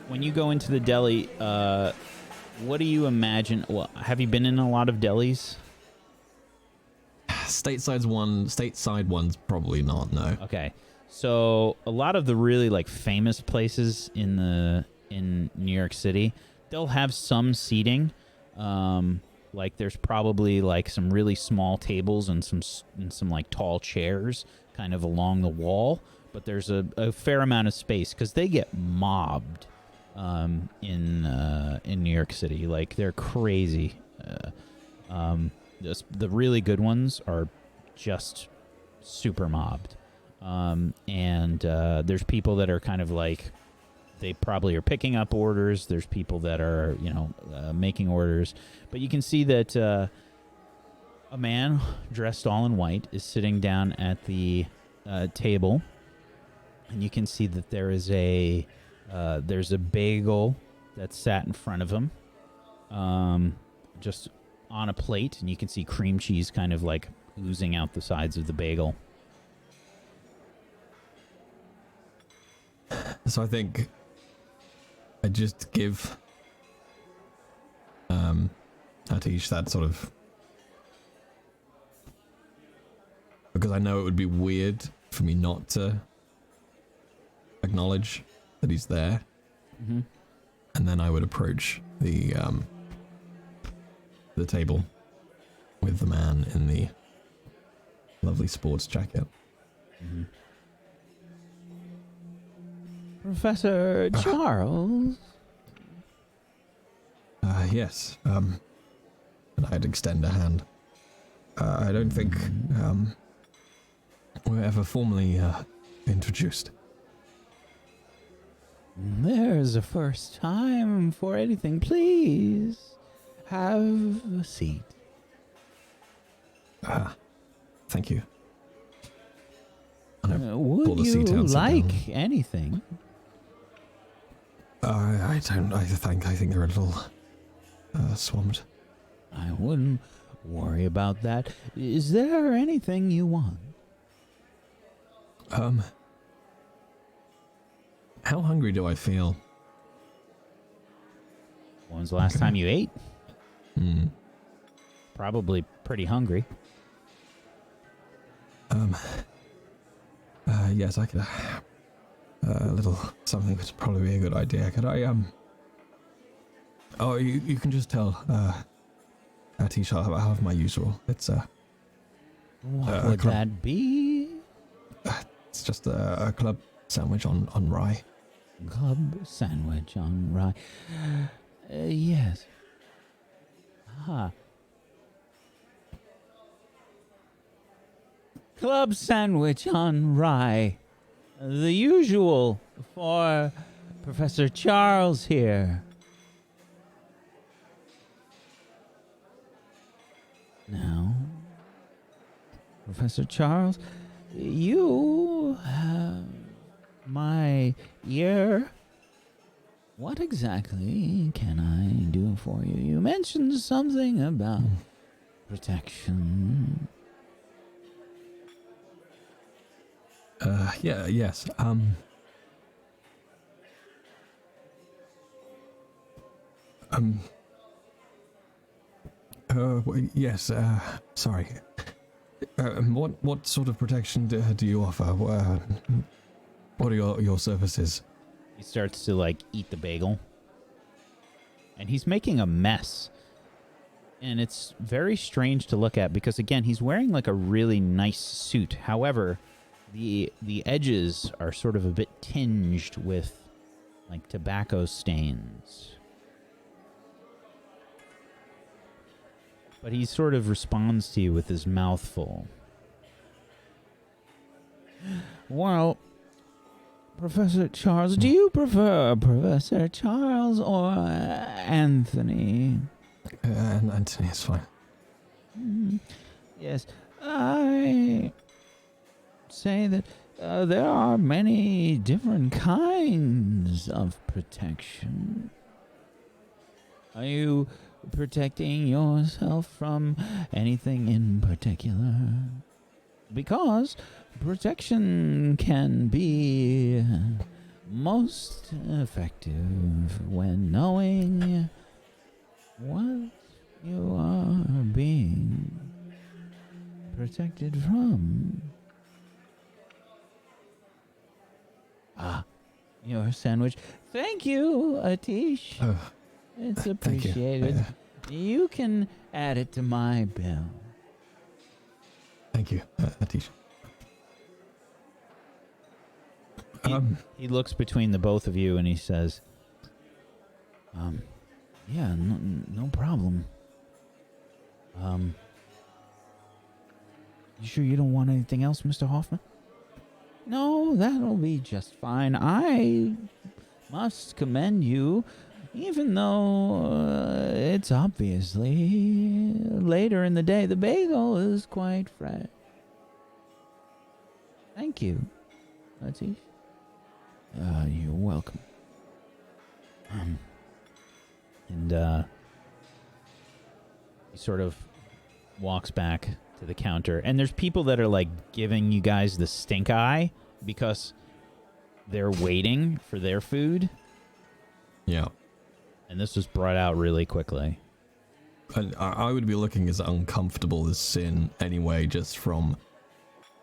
When you go into the deli, what do you imagine? Well, have you been in a lot of delis? Stateside ones, probably not, no. Okay. So a lot of the really like famous places in New York City, they'll have some seating, Like there's probably like some really small tables and some like tall chairs kind of along the wall, but there's a fair amount of space because they get mobbed in New York City. Like they're crazy. The really good ones are just super mobbed. And there's people that are kind of like, they probably are picking up orders. There's people that are, making orders. But you can see that a man dressed all in white is sitting down at the table. And you can see that there's a bagel that's sat in front of him, just on a plate. And you can see cream cheese kind of like oozing out the sides of the bagel. So I think I just give Atish that sort of, because I know it would be weird for me not to acknowledge that he's there. Mm-hmm. And then I would approach the table with the man in the lovely sports jacket. Mm-hmm. Professor Charles? Yes. And I'd extend a hand. I don't think we're ever formally introduced. There's a first time for anything. Please have a seat. Thank you. Would you like anything? I don't. I think they're a little swamped. I wouldn't worry about that. Is there anything you want? How hungry do I feel? When's the last time you ate? Probably pretty hungry. Yes, I could. A little something would probably be a good idea. Could I, Oh, you can just tell, Atish, I'll have my usual. It's, what would that be? It's just a club sandwich on rye. Club sandwich on rye. Yes. Club sandwich on rye. The usual for Professor Charles here. Now, Professor Charles, you have my ear. What exactly can I do for you? You mentioned something about protection. Yes. Yes, sorry. What sort of protection do you offer? What are your services? He starts to, like, eat the bagel. And he's making a mess. And it's very strange to look at because, again, he's wearing, like, a really nice suit. However, the edges are sort of a bit tinged with, like, tobacco stains. But he sort of responds to you with his mouth full. Well, Professor Charles, do you prefer Professor Charles or Anthony? Anthony is fine. Yes, I say that there are many different kinds of protection. Are you protecting yourself from anything in particular? Because protection can be most effective when knowing what you are being protected from. Your sandwich. Thank you, Atish. It's appreciated. You can add it to my bill. Thank you, Atish. He looks between the both of you and he says, yeah, no problem. You sure you don't want anything else, Mr. Hoffman? No, that'll be just fine. I must commend you, even though it's obviously later in the day. The bagel is quite fresh. Thank you, Atish. You're welcome. He sort of walks back to the counter, and there's people that are like giving you guys the stink eye because they're waiting for their food. Yeah. And this was brought out really quickly. And I would be looking as uncomfortable as sin anyway, just from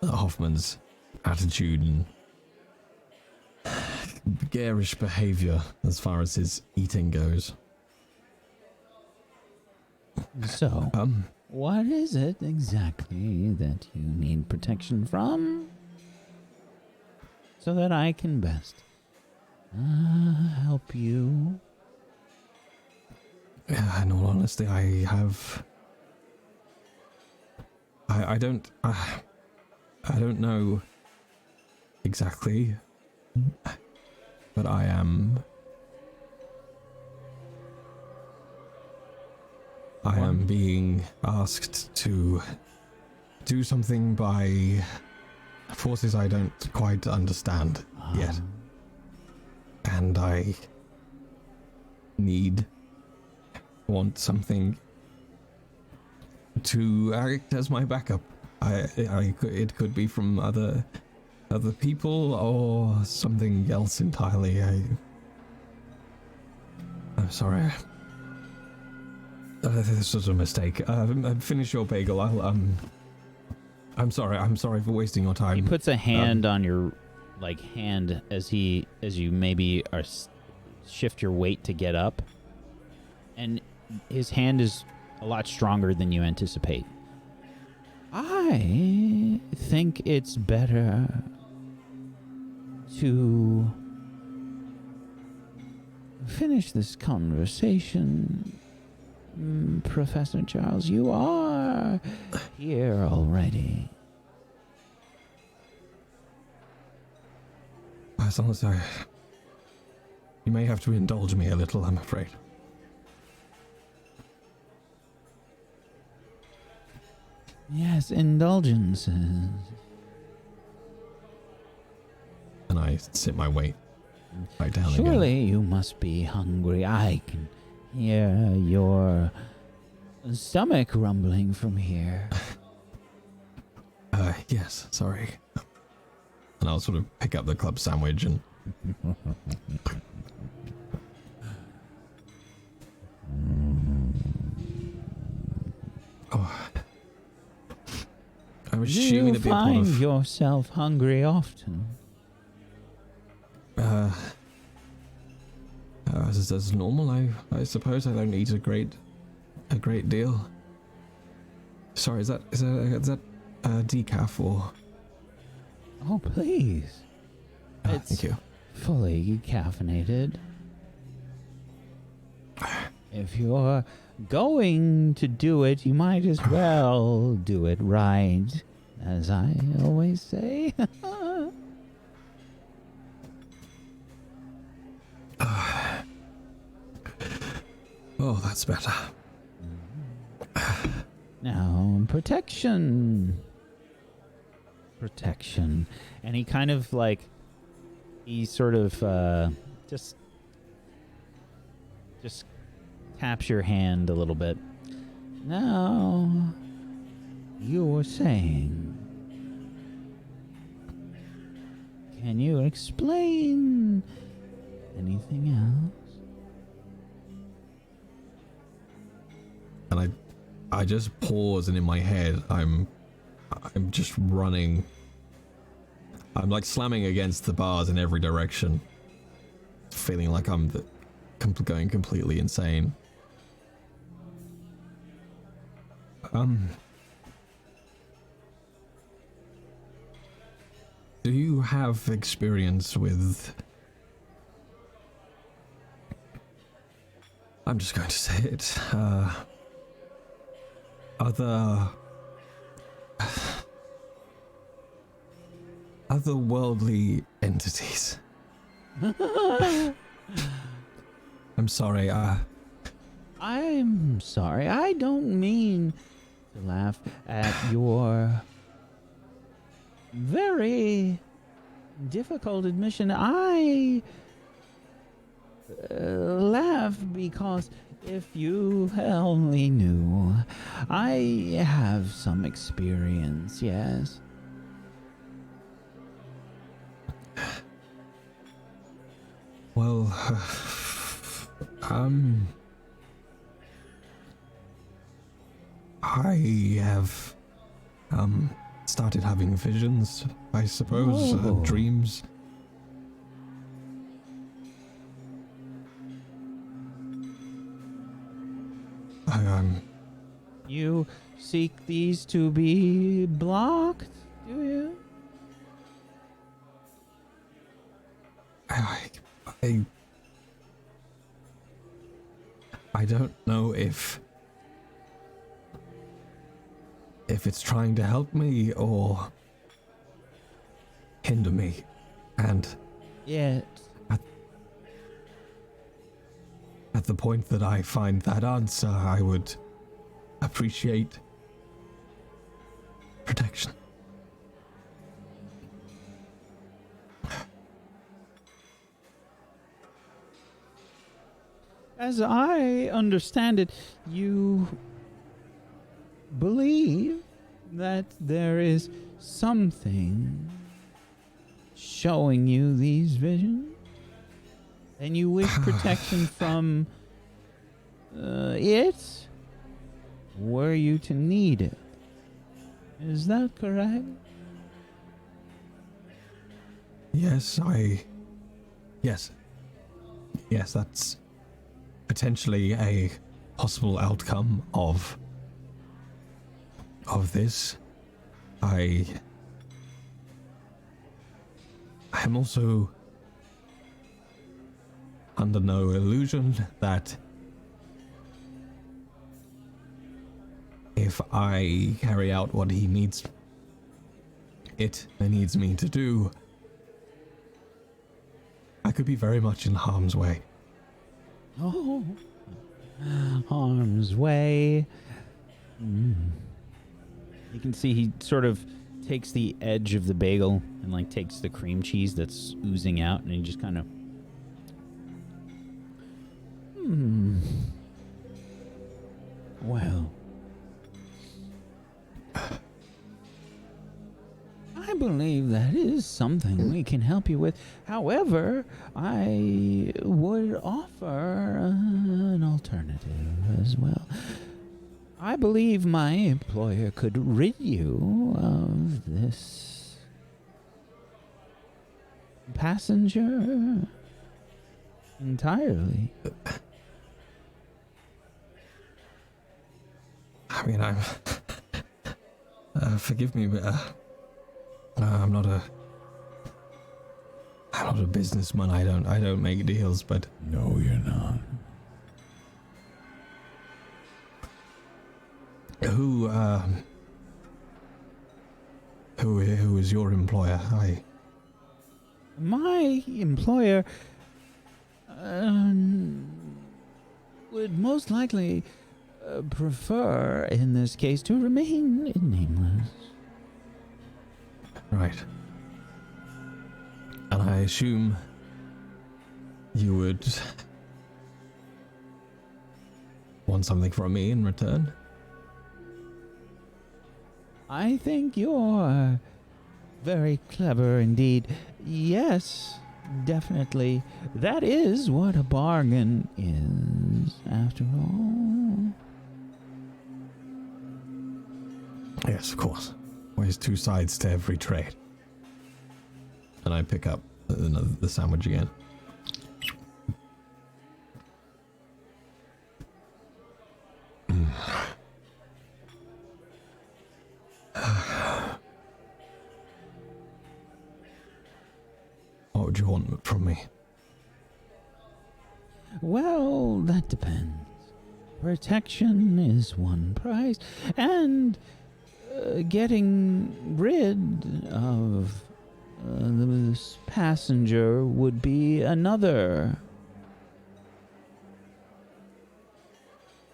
Hoffman's attitude and garish behavior as far as his eating goes. So, what is it exactly that you need protection from? So that I can best help you. In all honesty, I don't know exactly, but I am being asked to do something by forces I don't quite understand yet. And I want something to act as my backup. It could be from other people or something else entirely. I'm sorry. This was a mistake. Finish your bagel. I'm sorry for wasting your time. He puts a hand on your hand as you maybe are shift your weight to get up, and his hand is a lot stronger than you anticipate. I think it's better to finish this conversation. Professor Charles, you are here already. As long as you may have to indulge me a little, I'm afraid. Yes, indulgences. And I sit my weight right down again. Surely you must be hungry. I can hear your stomach rumbling from here. Yes, sorry. And I'll sort of pick up the club sandwich and... Oh. I was assuming you find yourself hungry often? As normal, I suppose. I don't eat a great deal. Sorry, is that decaf or? Oh, please. It's thank you. Fully caffeinated. If you're going to do it, you might as well do it right, as I always say. Oh, that's better. Now, protection. And he kind of he sort of just taps your hand a little bit. Now, you were saying, can you explain anything else? And I just pause, and in my head, I'm just running. I'm slamming against the bars in every direction, feeling like I'm going completely insane. Do you have experience with... I'm just going to say it, otherworldly entities? I'm sorry, I'm sorry. I don't mean to laugh at your very difficult admission. I laugh because if you only knew, I have some experience, yes. Well, I have, started having visions, I suppose, dreams. You seek these to be blocked, do you? I don't know if it's trying to help me or hinder me, and Yet. at the point that I find that answer, I would appreciate protection. As I understand it, you believe that there is something showing you these visions, and you wish protection from it were you to need it. Is that correct? Yes, Yes, that's potentially a possible outcome of this. I am also under no illusion that if I carry out what he needs me to do, I could be very much in harm's way. Oh, harm's way. You can see he sort of takes the edge of the bagel and like takes the cream cheese that's oozing out, and he just kind of well, I believe that is something we can help you with. However, I would offer an alternative as well. I believe my employer could rid you of this passenger entirely. I mean, forgive me, but I'm not a businessman. I don't make deals, but No, you're not. who is your employer? My employer would most likely prefer, in this case, to remain nameless. Right. And I assume you would want something from me in return? I think you're very clever indeed. Yes, definitely. That is what a bargain is, after all. Yes, of course. Always two sides to every trade. And I pick up the sandwich again. would you want from me? Well, that depends. Protection is one price, and getting rid of this passenger would be another.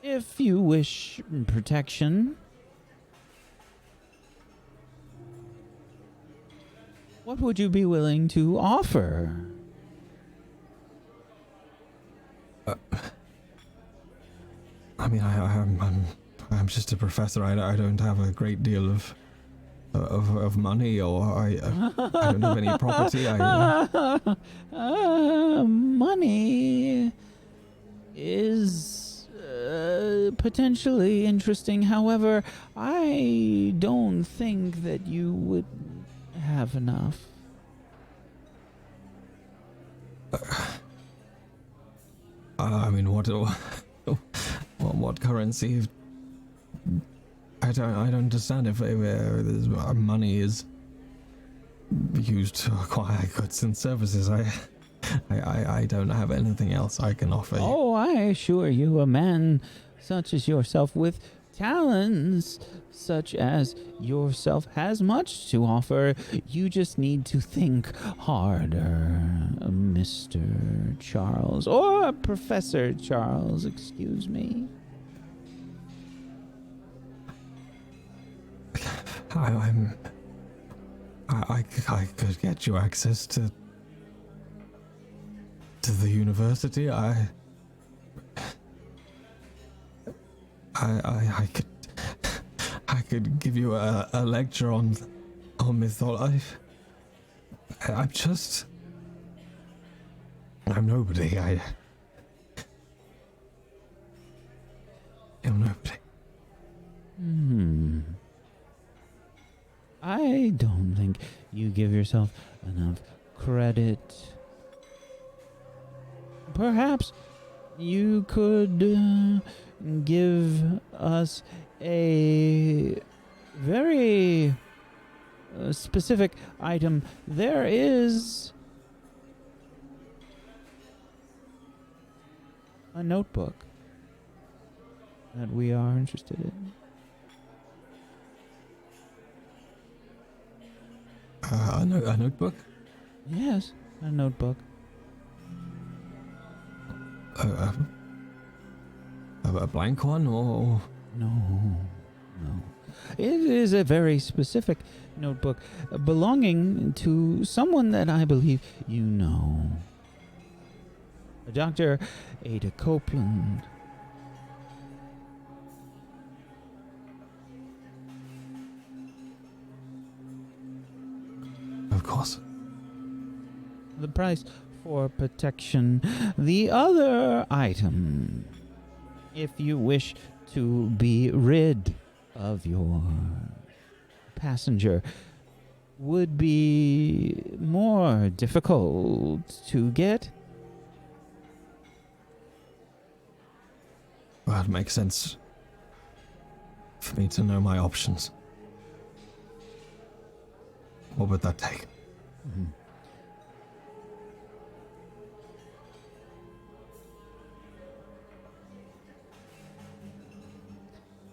If you wish protection, what would you be willing to offer? I mean, I'm just a professor. I don't have a great deal of money, or I don't have any property. Money is potentially interesting. However, I don't think that you would have enough. I mean, what currency? I don't understand if money is used to acquire goods and services. I don't have anything else I can offer you. Oh, I assure you, a man such as yourself with talents such as yourself has much to offer. You just need to think harder, Mr. Charles, or Professor Charles, excuse me. I could get you access to the university. I could give you a lecture on mythology. I'm nobody. I'm nobody. I don't think you give yourself enough credit. Perhaps you could give us a very specific item. There is a notebook that we are interested in. A notebook? Yes, a notebook. A blank one, or? No. It is a very specific notebook belonging to someone that I believe you know. Dr. Ada Copeland. Of course. The price for protection. The other item, if you wish to be rid of your passenger, would be more difficult to get. Well, it makes sense for me to know my options. What would that take?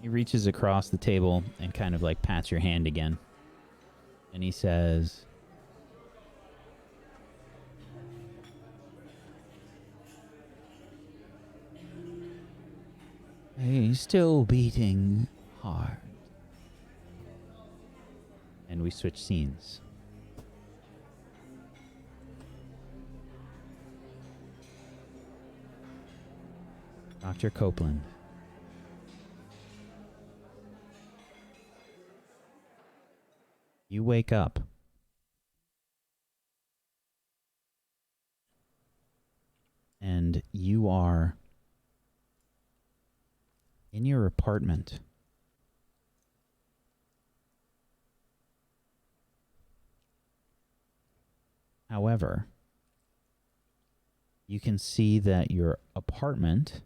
He reaches across the table and kind of like pats your hand again. And he says, "He's still beating hard." And we switch scenes. Dr. Copeland. You wake up. And you are in your apartment. However, you can see that your apartment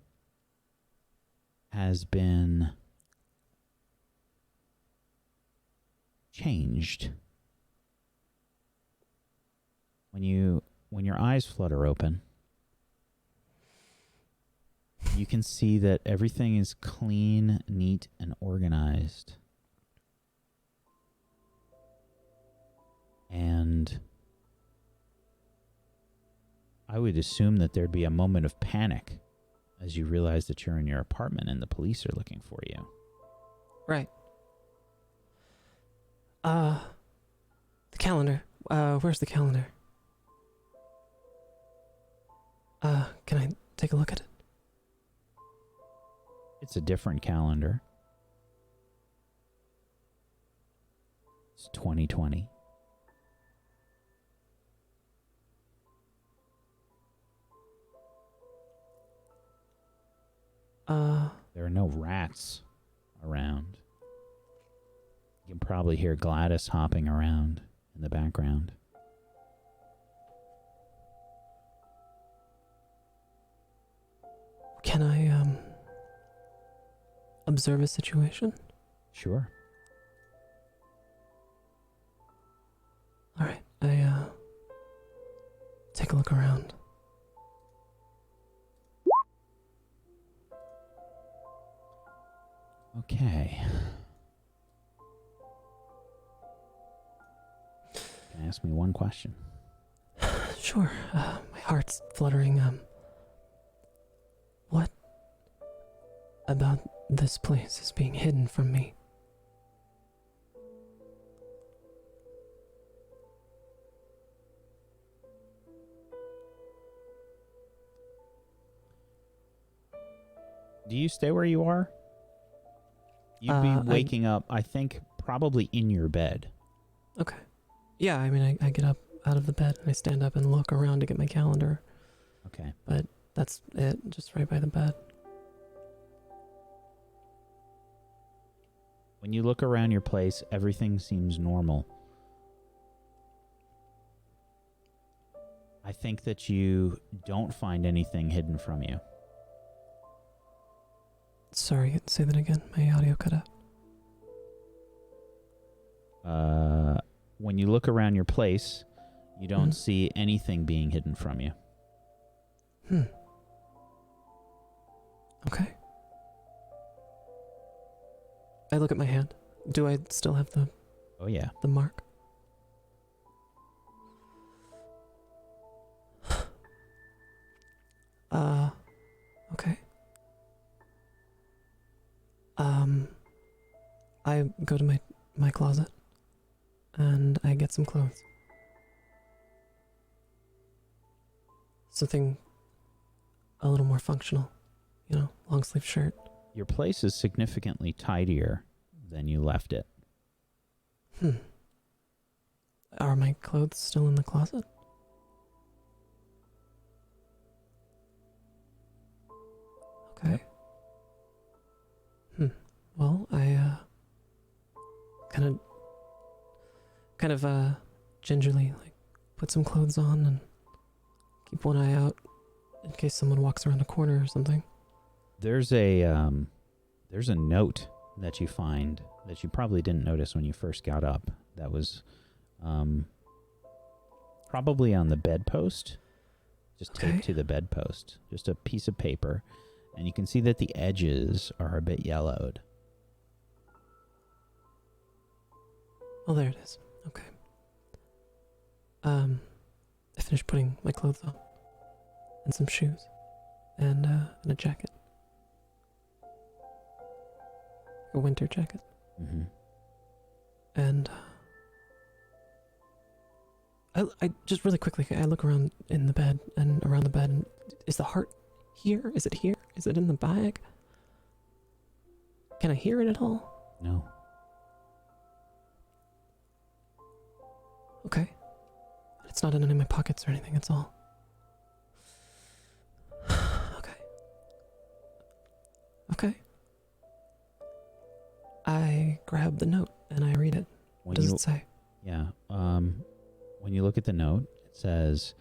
has been changed. When you when your eyes flutter open, you can see that everything is clean, neat, and organized. And I would assume that there'd be a moment of panic as you realize that you're in your apartment and the police are looking for you. Right. The calendar. Where's the calendar? Can I take a look at it? It's a different calendar. It's 2020. There are no rats around. You can probably hear Gladys hopping around in the background. Can I, observe a situation? Sure. Alright, I, take a look around. Okay. Can you ask me one question? Sure, my heart's fluttering, what about this place is being hidden from me? Do you stay where you are? You'd be waking up, I think, probably in your bed. Okay. Yeah, I mean, I get up out of the bed and I stand up and look around to get my calendar. Okay. But that's it, just right by the bed. When you look around your place, everything seems normal. I think that you don't find anything hidden from you. Sorry, say that again. My audio cut out. When you look around your place, you don't see anything being hidden from you. Okay. I look at my hand. Do I still have the... Oh, yeah. The mark? Okay. I go to my closet and I get some clothes. Something a little more functional, you know, long sleeve shirt. Your place is significantly tidier than you left it. Are my clothes still in the closet? Okay. Yep. Well, I kind of gingerly like put some clothes on and keep one eye out in case someone walks around a corner or something. There's a note that you find that you probably didn't notice when you first got up. That was probably on the bedpost, just taped to the bedpost. Just a piece of paper, and you can see that the edges are a bit yellowed. Oh, there it is. Okay. I finished putting my clothes on and some shoes and a jacket. A winter jacket. Mm-hmm. And I just really quickly, I look around in the bed and around the bed, and is the heart here? Is it here? Is it in the bag? Can I hear it at all? No. Okay. It's not in any of my pockets or anything, it's all. Okay. I grab the note and I read it. What does it say? Yeah. When you look at the note, it says,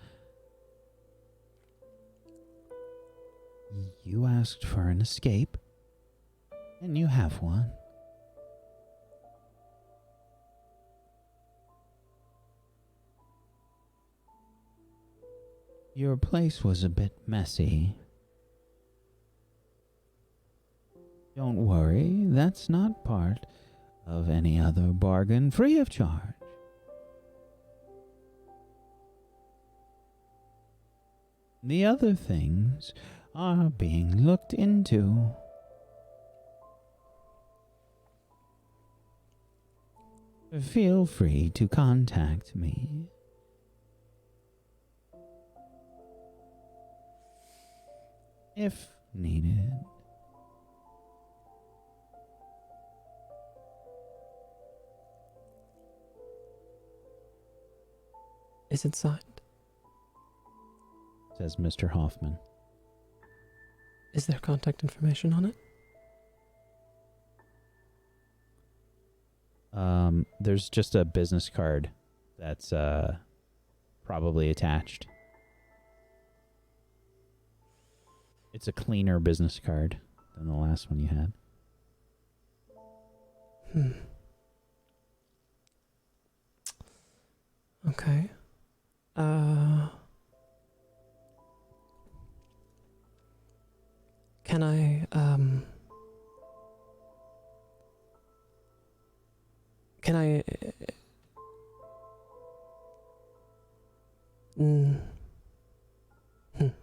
"You asked for an escape, and you have one. Your place was a bit messy. Don't worry, that's not part of any other bargain, free of charge. The other things are being looked into. Feel free to contact me. If needed. Is it signed? Says Mr. Hoffman. Is there contact information on it? There's just a business card that's probably attached. It's a cleaner business card than the last one you had. Okay. Can I,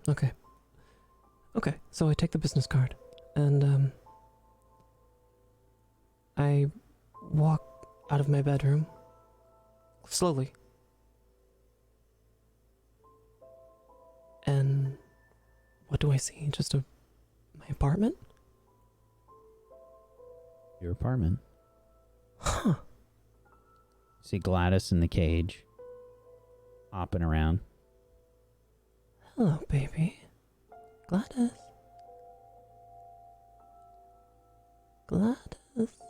okay. Okay, so I take the business card, and, I walk out of my bedroom, slowly. And what do I see? Just my apartment? Your apartment. Huh. See Gladys in the cage, hopping around. Hello, baby. Gladys. Gladys.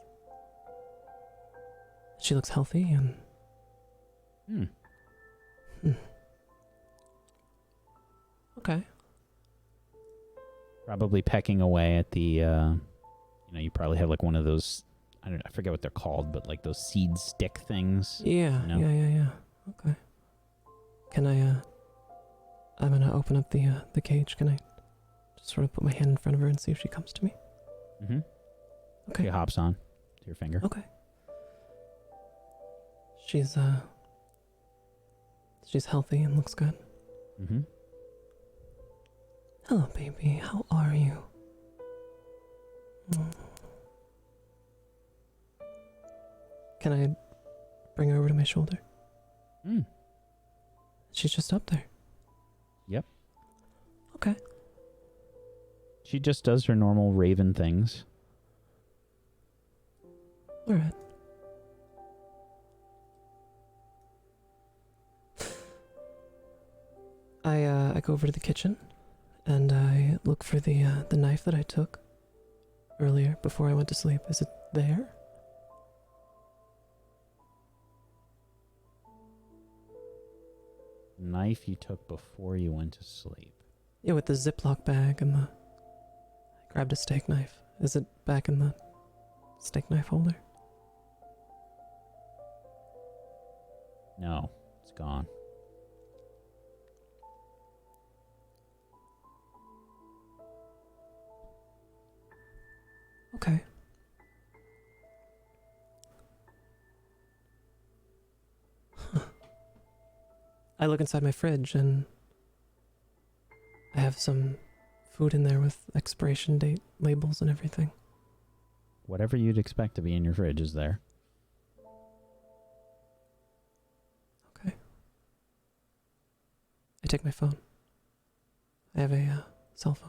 She looks healthy and... Okay. Probably pecking away at the, you probably have like one of those, I forget what they're called, but like those seed stick things. Yeah, you know? yeah. Okay. Can I, I'm gonna open up the cage. Can I just sort of put my hand in front of her and see if she comes to me? Mm-hmm. Okay. She hops on to your finger. Okay. She's healthy and looks good. Mm-hmm. Hello, baby. How are you? Can I bring her over to my shoulder? She's just up there. Yep. Okay. She just does her normal raven things. All right. I go over to the kitchen, and I look for the knife that I took earlier before I went to sleep. Is it there? Knife you took before you went to sleep. Yeah, with the Ziploc bag and I grabbed a steak knife. Is it back in the steak knife holder? No, it's gone. Okay. Huh. I look inside my fridge and I have some food in there with expiration date labels and everything. Whatever you'd expect to be in your fridge is there. Okay. I take my phone. I have a cell phone.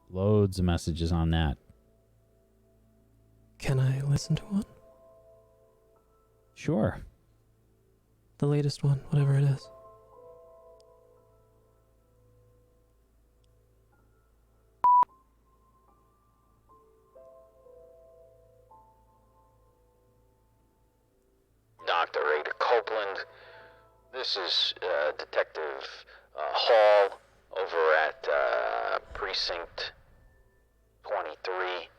Loads of messages on that. Can I listen to one? Sure. The latest one, whatever it is. Dr. Ada Copeland, this is Detective Hall over at Precinct 23.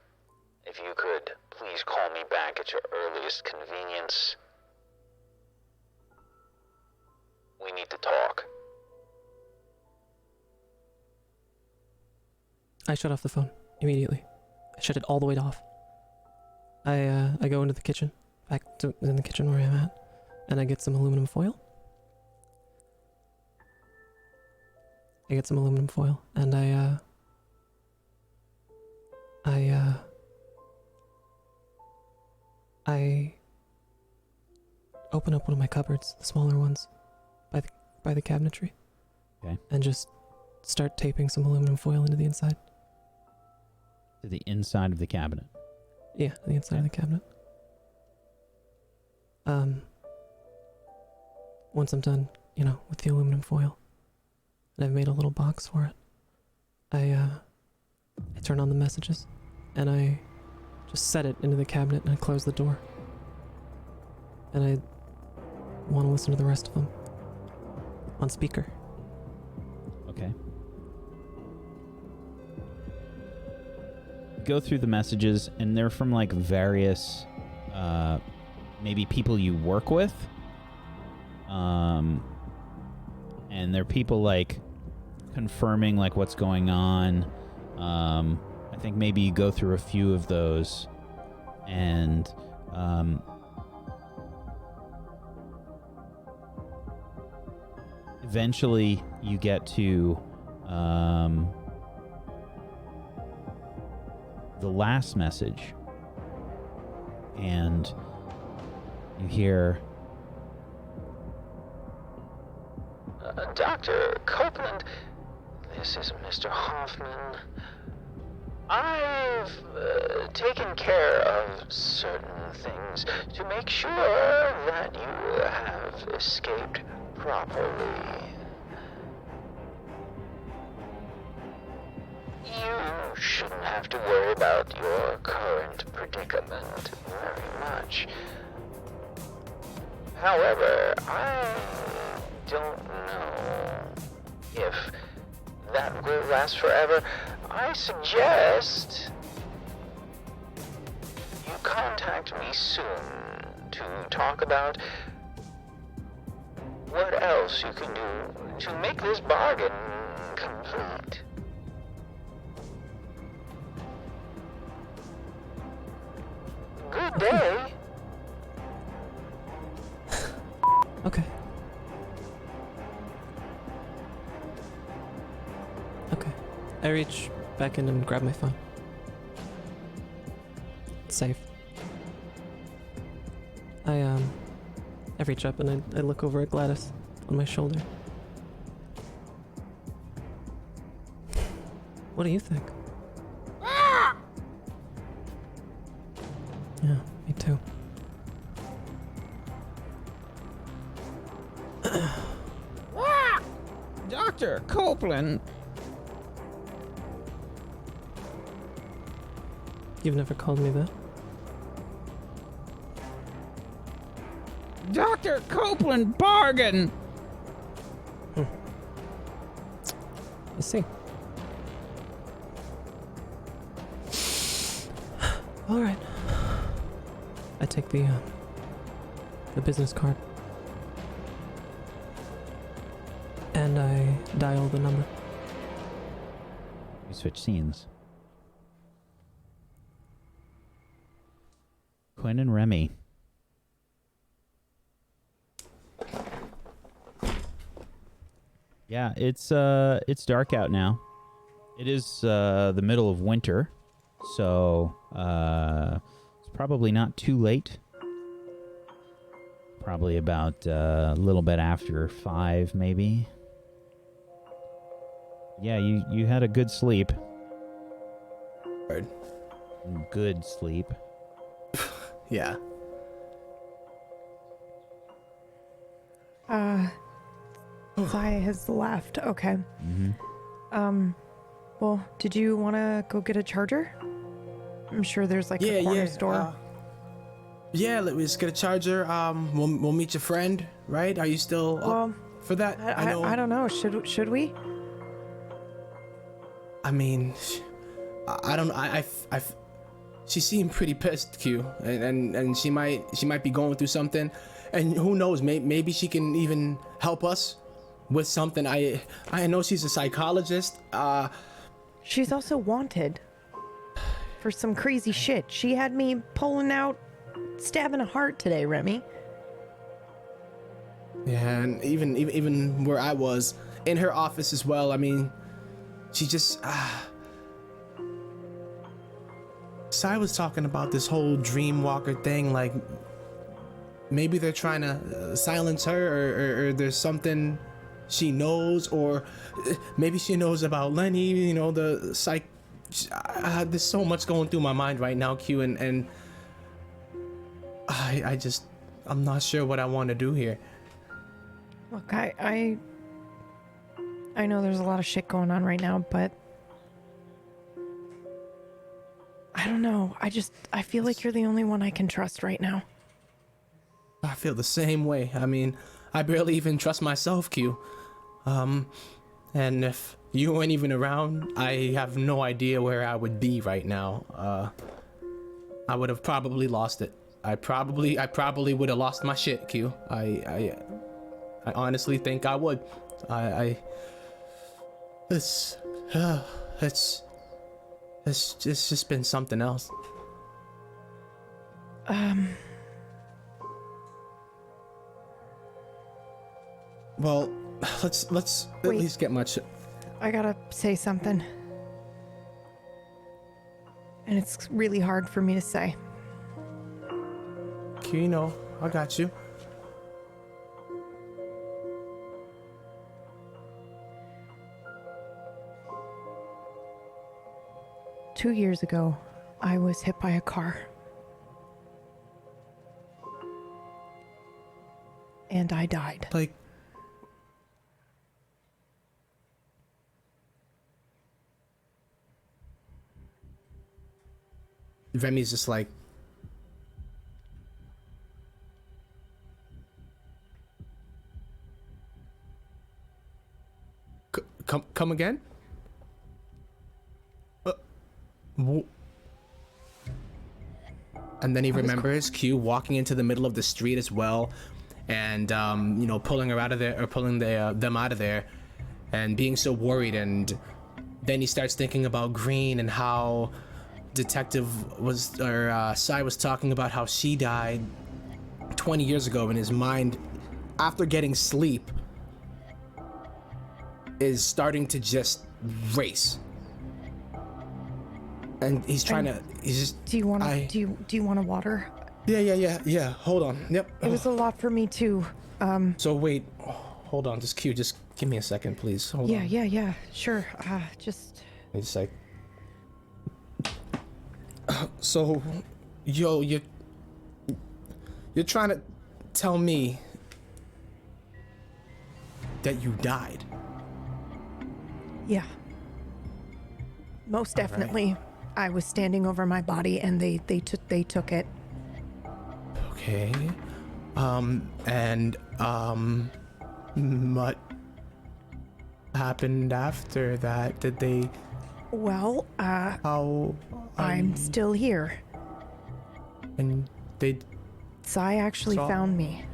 If you could please call me back at your earliest convenience. We need to talk. I shut off the phone immediately. I shut it all the way off. I go into the kitchen, in the kitchen where I'm at, and I get some aluminum foil. And I open up one of my cupboards, the smaller ones, by the cabinetry. Okay. And just start taping some aluminum foil into the inside. To the inside of the cabinet. Yeah, the inside of the cabinet. Once I'm done, with the aluminum foil, and I've made a little box for it, I turn on the messages, and I just set it into the cabinet, and I close the door. And I want to listen to the rest of them on speaker. Okay. Go through the messages, and they're from like various maybe people you work with, and they're people like confirming like what's going on. I think maybe you go through a few of those, and eventually you get to the last message, and you hear, Dr. Copeland, this is Mr. Hoffman. I've taken care of certain things to make sure that you have escaped properly. You shouldn't have to worry about your current predicament very much. However, I don't know if that will last forever. I suggest you contact me soon to talk about what else you can do to make this bargain complete. Good day. Okay. I reach back in and grab my phone. It's safe. I reach up and I look over at Gladys on my shoulder. What do you think? Yeah, me too. Dr. Copeland. You've never called me that. Dr. Copeland, bargain! I see. All right. I take the business card. And I dial the number. We switch scenes. Quinn and Remy. Yeah, it's dark out now. It is the middle of winter, so it's probably not too late. Probably about a little bit after 5, maybe. Yeah, you had a good sleep. Good sleep. Yeah. Zaya has left. Okay. Mm-hmm. Well, did you want to go get a charger? I'm sure there's like a corner store. Yeah, let's get a charger. We'll meet your friend, right? Are you still up for that? I don't know. Should we? I mean, I don't. She seemed pretty pissed, Q, and she might be going through something, and who knows? Maybe she can even help us with something. I know she's a psychologist. She's also wanted for some crazy shit. She had me pulling out, stabbing a heart today, Remy. Yeah, and even where I was, in her office as well, I mean, she just... Sai was talking about this whole Dreamwalker thing, like, maybe they're trying to silence her, or there's something she knows, or maybe she knows about Lenny, you know, the psych... there's so much going through my mind right now, Q, and I'm not sure what I want to do here. Look, I know there's a lot of shit going on right now, but I don't know. I feel like you're the only one I can trust right now. I feel the same way. I mean, I barely even trust myself, Q. And if you weren't even around, I have no idea where I would be right now. I would have probably lost it. I probably would have lost my shit, Q. I honestly think I would. It's just been something else. Well, let's at Wait. least get much. I gotta say something. And it's really hard for me to say. Q, you know, I got you. Two years ago, I was hit by a car. And I died. Like, Remy's just like, come again? And then he remembers Q walking into the middle of the street as well, and you know, pulling her out of there, or pulling them out of there, and being so worried. And then he starts thinking about Green and how Sai was talking about how she died 20 years ago, and his mind, after getting sleep, is starting to just race. And he's trying to. He's just. Do you want a water? Yeah. Hold on. Yep. It was a lot for me too. So wait, hold on. Just Q. Just give me a second, please. Hold on. Yeah. Sure. Just. It's like. So, you're trying to tell me that you died? Yeah. Most definitely. I was standing over my body, and they took it. Okay. What happened after that? Did they? Well, How? I'm still here. And they? Sai actually found me.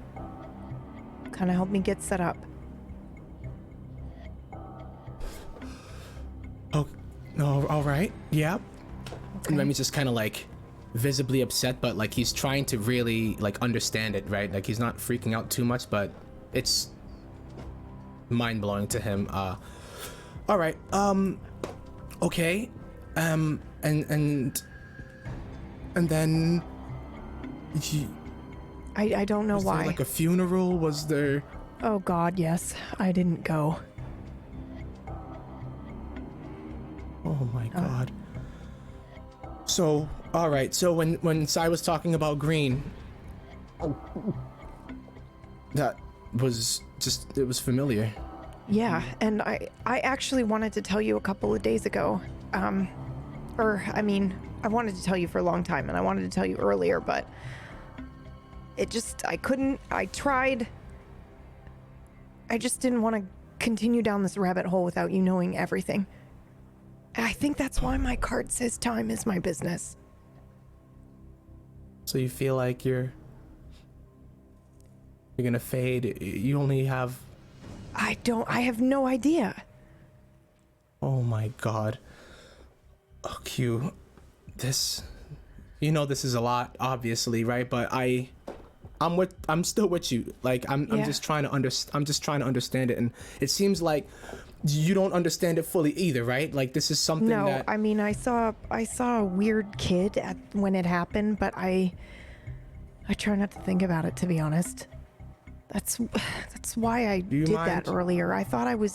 Kind of helped me get set up. Oh, no. All right. Yeah. Okay. And Remy's just kind of like visibly upset, but like he's trying to really like understand it, right? Like he's not freaking out too much, but it's mind blowing to him. All right. Okay. And then. I don't know was why. there like a funeral? Was there? Oh God, yes. I didn't go. Oh my God. So, all right. So when Sai was talking about Green, that was just, it was familiar. Yeah, and I actually wanted to tell you a couple of days ago. I wanted to tell you for a long time, and I wanted to tell you earlier, but I couldn't. I tried. I just didn't want to continue down this rabbit hole without you knowing everything. I think that's why my card says time is my business. So you feel like you're gonna fade? You only have... I have no idea. Oh my God. Oh, Q, this, you know, this is a lot, obviously, right? But I'm still with you. Like, I'm just trying to understand it, and it seems like you don't understand it fully either, right? Like, this is something No, I mean, I saw a weird kid when it happened, but I try not to think about it, to be honest. That's why I did that earlier. I thought I was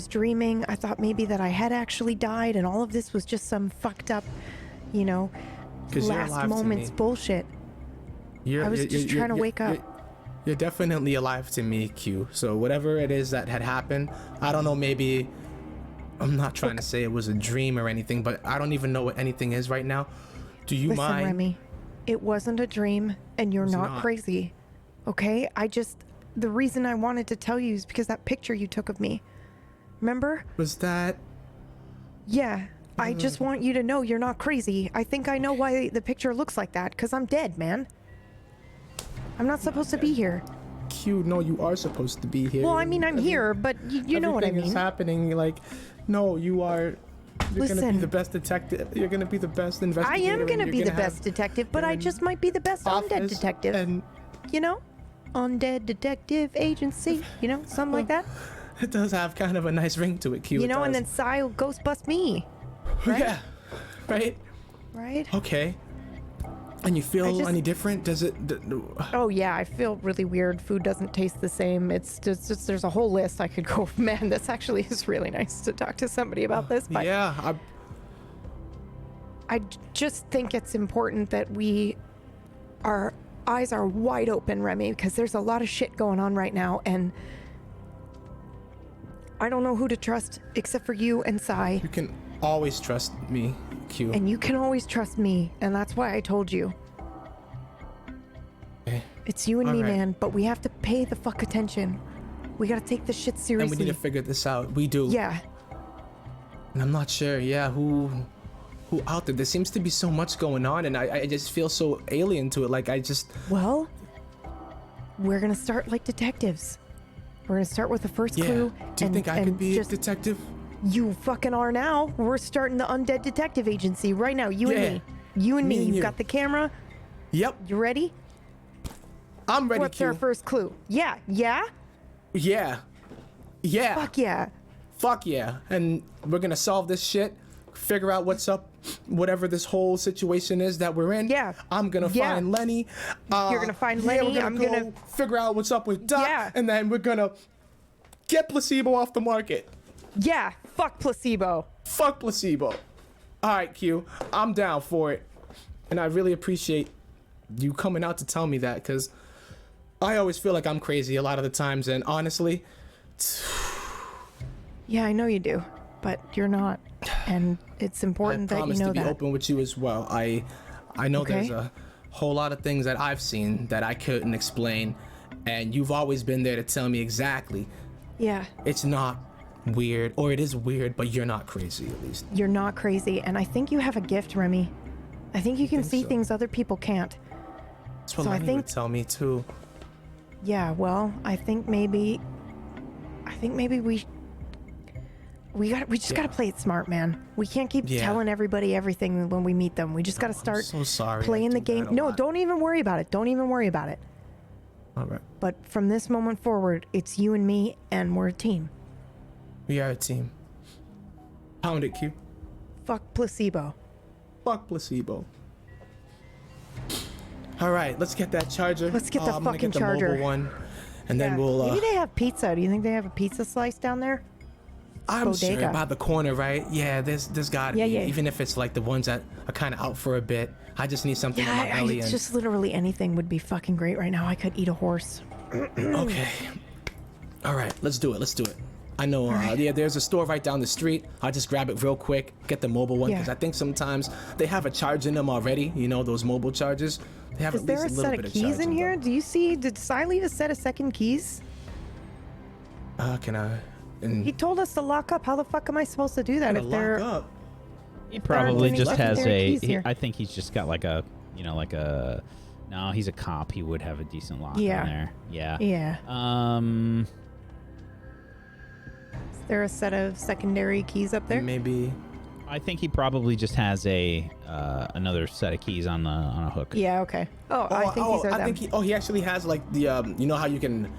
dreaming. I thought maybe that I had actually died, and all of this was just some fucked up, last moments bullshit. I was just trying to wake up. You're definitely alive to me, Q. So whatever it is that had happened, I don't know, maybe, I'm not trying to say it was a dream or anything, but I don't even know what anything is right now. Do you mind? Listen, Remy, it wasn't a dream, and you're not crazy, okay? The reason I wanted to tell you is because that picture you took of me. Remember? Was that? Yeah. I just want you to know you're not crazy. I think I know why the picture looks like that, because I'm dead, man. I'm not supposed to be here. Q, no, you are supposed to be here. Well, I mean, I'm here, but you know what I mean. Everything is happening, like, no, you are... You're gonna be the best detective. You're gonna be the best investigator. I am gonna be the best detective, but I just might be the best undead detective. And undead detective agency. Something like that. It does have kind of a nice ring to it, Q. And then Sai will ghost bust me. Right? Yeah. Right. Right. Okay. And you feel any different? Does it? Oh yeah, I feel really weird. Food doesn't taste the same. It's just there's a whole list I could go. Man, this actually is really nice to talk to somebody about this. But yeah, I just think it's important that our eyes are wide open, Remy, because there's a lot of shit going on right now, and I don't know who to trust except for you and Sai. You can always trust me, Q. And you can always trust me, and that's why I told you. Okay. It's you and me, man, but we have to pay the fuck attention. We gotta take this shit seriously. And we need to figure this out. We do. Yeah. And I'm not sure, who out there. There seems to be so much going on, and I just feel so alien to it. Well, we're gonna start like detectives. We're gonna start with the first clue. Do you think I could be a detective? You fucking are now. We're starting the undead detective agency right now. You and me. You and me. You've got the camera. Yep. You ready? I'm ready, What's Q. our first clue? Yeah. Yeah. Fuck yeah. Fuck yeah. And we're gonna solve this shit. Figure out what's up, whatever this whole situation is that we're in. Yeah. I'm gonna find Lenny. You're gonna find Lenny. I'm gonna figure out what's up with Doc. Yeah. And then we're gonna get Placebo off the market. Yeah. Fuck Placebo. Fuck Placebo. All right, Q. I'm down for it. And I really appreciate you coming out to tell me that, because I always feel like I'm crazy a lot of the times, and honestly... Yeah, I know you do, but you're not. And it's important that you know that. I promise to be open with you as well. I know there's a whole lot of things that I've seen that I couldn't explain, and you've always been there to tell me exactly. Yeah. It's not weird, or it is weird, but you're not crazy, at least. You're not crazy, and I think you have a gift, Remy. I think you can see things other people can't. That's what Lenny would tell me too. Yeah, well, I think maybe we just gotta play it smart, man. We can't keep telling everybody everything when we meet them. We just gotta start playing the game. No, don't even worry about it. Don't even worry about it. All right. But from this moment forward, it's you and me, and we're a team. We are a team. Pound it, Q. Fuck Placebo. Fuck Placebo. All right, let's get that charger. Let's get the I'm fucking gonna get the charger. mobile one, and then we'll. Maybe they have pizza. Do you think they have a pizza slice down there? I'm sure by the corner, right? Yeah, there's gotta be. Yeah. Even if it's like the ones that are kind of out for a bit. I just need something in my belly. It's just literally anything would be fucking great right now. I could eat a horse. Okay. All right, let's do it. I know, there's a store right down the street. I'll just grab it real quick, get the mobile one, because I think sometimes they have a charge in them already. You know, those mobile chargers. They have Is at there least a a little set bit of of keys charge in here? them. Do you see? Did Sai leave a set of second keys? Can I? He told us to lock up. How the fuck am I supposed to do that if they're... Lock up? He probably just has keys here. I think he's just got like a, no, he's a cop. He would have a decent lock in there. Yeah. Yeah. there a set of secondary keys up there? Maybe. I think he probably just has a another set of keys on a hook. Yeah, okay. Oh, I think these are them. He actually has like the you know how you can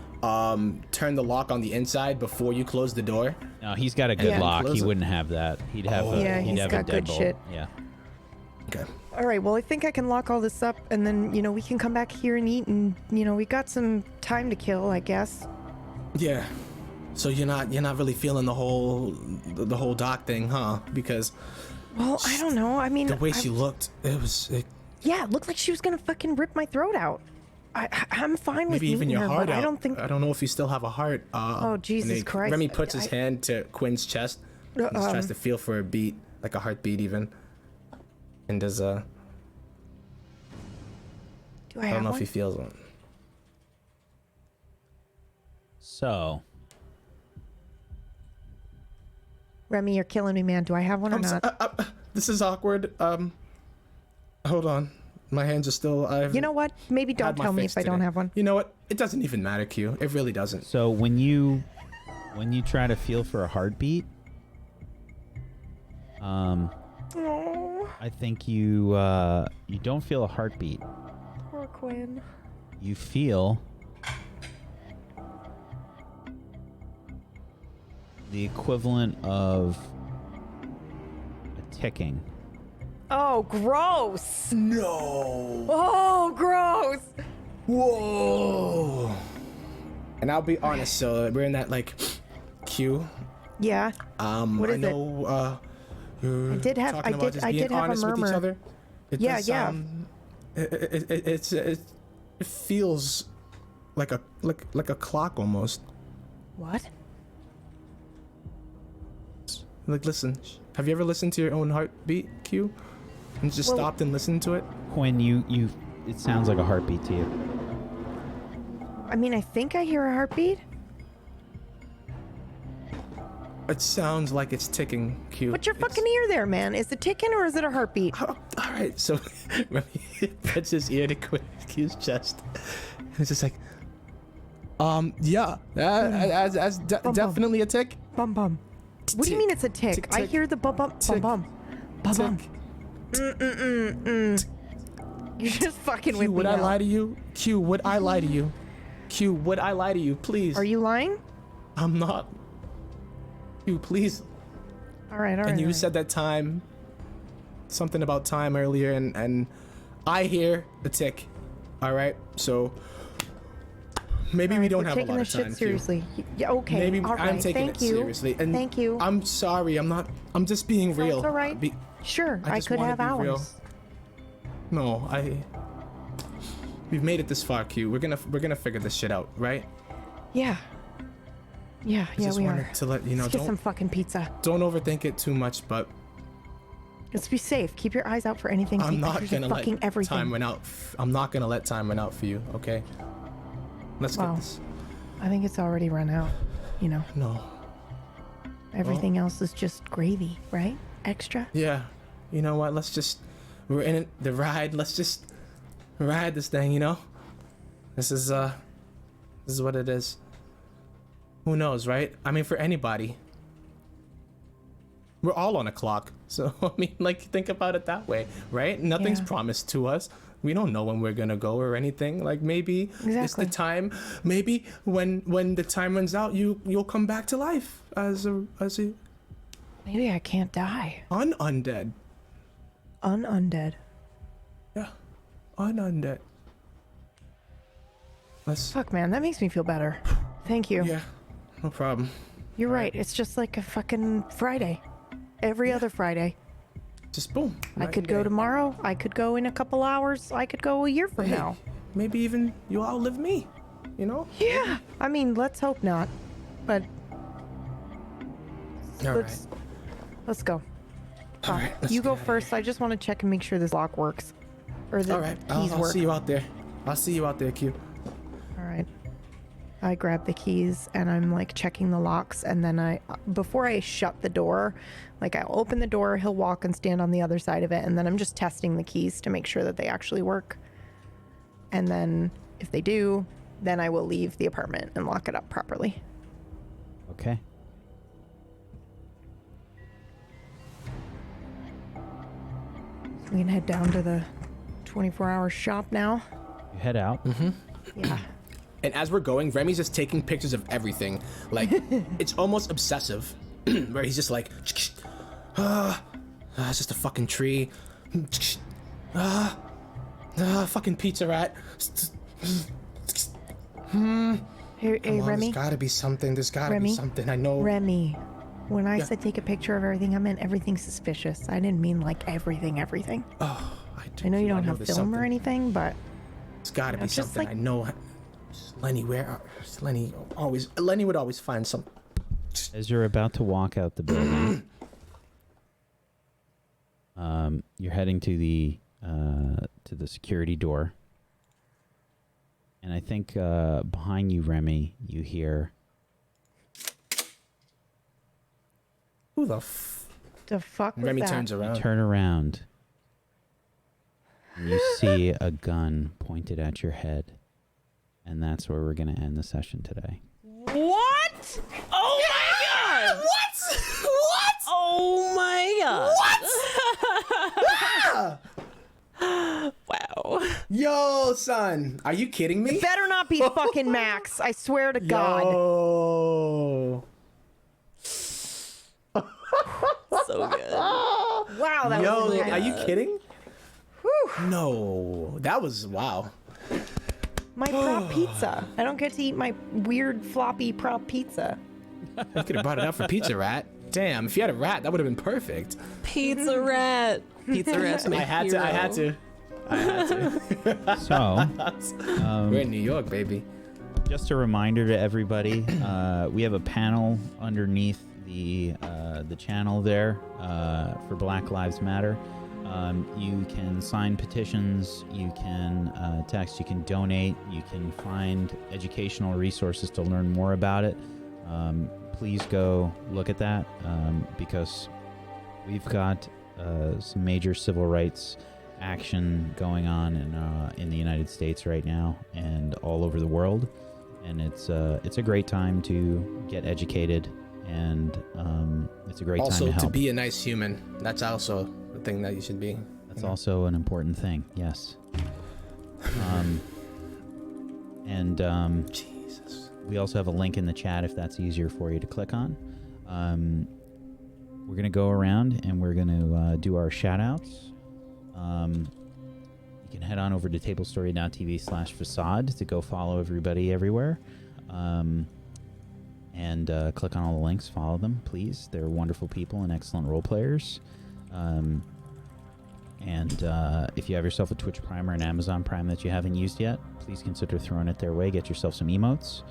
turn the lock on the inside before you close the door? No, he's got a good lock. He wouldn't have that. He'd have he's have got a good deadbolt. shit. Yeah. Okay. All right, well, I think I can lock all this up, and then, you know, we can come back here and eat, and, you know, we got some time to kill, I guess. Yeah. So you're not really feeling the whole doc thing, huh? Because well, I don't know. I mean, the way she looked, yeah, it looked like she was gonna fucking rip my throat out. I'm fine with maybe even meeting your her, heart but out. I don't think. I don't know if you still have a heart. Oh, Jesus Christ! Remy puts his hand to Quinn's chest. He just tries to feel for a beat, like a heartbeat, even. And does Do I don't know one? if he feels one. So, Remy, you're killing me, man. Do I have one or not? This is awkward. Hold on. My hands are still. You know what? Maybe don't tell me if I don't have one. You know what? It doesn't even matter, Q. It really doesn't. so when you try to feel for a heartbeat, Oh, I think you don't feel a heartbeat. poor Quinn. You feel the equivalent of a ticking. Oh, gross! No. Oh, gross! Whoa. And I'll be honest. So we're in that like Q. Yeah. What is I know. You're I did have talking about just being honest with each murmur. other. It Yeah, does, yeah. It feels like a clock almost. What? Like, listen. Have you ever listened to your own heartbeat, Q? And just Well- stopped and listened to it? Quinn, it sounds like a heartbeat to you. I mean, I think I hear a heartbeat. It sounds like it's ticking, Q. What's your fucking ear there, man? Is it ticking or is it a heartbeat? All right, so Remy puts his ear to Q's chest. And it's just like, yeah, that's definitely a tick. Bum bum. What do you mean it's a tick? Tick, I tick. hear the bum bum bum Tick. bum bum bum. Tick. You're just fucking with Q, me would I now. lie to you? Q, would I lie to you? Q, would I lie to you? Please. Are you lying? I'm not. Q, please. All right. And you all right. said that time, something about time earlier, and I hear the tick. All right, so maybe All we right, don't we're have a taking lot this of time. shit seriously. Yeah, okay. Maybe all right. I'm taking Thank it you. seriously. And Thank you. I'm sorry. I'm just being No, real. it's all right. Sure, I I just could wanna have be real. hours. No, we've made it this far, Q. We're gonna figure this shit out, right? Yeah. Yeah, I just we wanted are. to let you know. Let's get some fucking pizza. Don't overthink it too much, but Let's be safe. Keep your eyes out for anything. I'm Take not pictures of gonna fucking let everything. time run out. I'm not gonna let time run out for you, okay? Let's Wow. get this. I think it's already run out. You know, No. everything else is just gravy, right? Extra. Yeah. You know what? We're in it, the ride. Let's just ride this thing, you know? This is what it is. Who knows, right? I mean, for anybody. We're all on a clock. So, I mean, like, think about it that way, right? Nothing's Yeah. promised to us. We don't know when we're gonna go or anything. Like, maybe it's Exactly. the time. Maybe when the time runs out, you'll come back to life as a Maybe I can't die. undead. Undead. Yeah, undead. Let's. Fuck, man, that makes me feel better. Thank you. Yeah, no problem. You're right. It's just like a fucking Friday. Every other Friday. Just boom. I could go tomorrow. I could go in a couple hours. I could go a year from now. Maybe even you'll outlive me. You know? Yeah. I mean, let's hope not. But let's go. All right. let's You get go outta first. I just want to check and make sure this lock works. Or the here. All right. keys I'll work. see you out there. I'll see you out there, Q. All right. I grab the keys and I'm like checking the locks, and then before I shut the door, like I'll open the door, he'll walk and stand on the other side of it, and then I'm just testing the keys to make sure that they actually work. And then if they do, then I will leave the apartment and lock it up properly. Okay. We can head down to the 24-hour shop now. You head out. Yeah. And as we're going, Remy's just taking pictures of everything. Like, it's almost obsessive, where he's just like, it's just a fucking tree. Fucking pizza rat. Hey, Come on, Remy. there's gotta be something. There's gotta Remy? be something. I know. Remy, when I Yeah. said take a picture of everything, I meant everything suspicious. I didn't mean like everything. Oh, I know you don't have there's film or something. anything, but It's gotta be It's just something. like- I know. Lenny, Lenny would always find something. As you're about to walk out the building, you're heading to the security door, and I think behind you, Remy, you hear Who the fuck was Remy that? turns you around. turn around, and you see a gun pointed at your head, and that's where we're gonna end the session today. What? Oh my god! What? What? Oh my god! What? Wow. Yo, son, are you kidding me? Better not be fucking Max. I swear to God. Yo. So good. Wow, that Yo, was really are good. you kidding? No, that was wow. My prop pizza. I don't get to eat my weird floppy prop pizza. You could have brought it out for Pizza Rat. Damn, if you had a rat, that would have been perfect. Pizza rat. Pizza rat's my I had to. So, We're in New York, baby. just a reminder to everybody, we have a panel underneath the channel there for Black Lives Matter. You can sign petitions, you can text, you can donate, you can find educational resources to learn more about it. Please go look at that because we've got some major civil rights action going on in the United States right now and all over the world, and it's a great time to get educated, and it's a great time Also, to to help. be a nice human. That's also the thing that you should be. That's also an important thing. Yes. Jesus. We also have a link in the chat if that's easier for you to click on. We're going to go around and we're going to do our shout outs. You can head on over to tablestory.tv/facade to go follow everybody everywhere. And click on all the links, follow them, please. They're wonderful people and excellent role players. And if you have yourself a Twitch Prime or an Amazon Prime that you haven't used yet, please consider throwing it their way. Get yourself some emotes.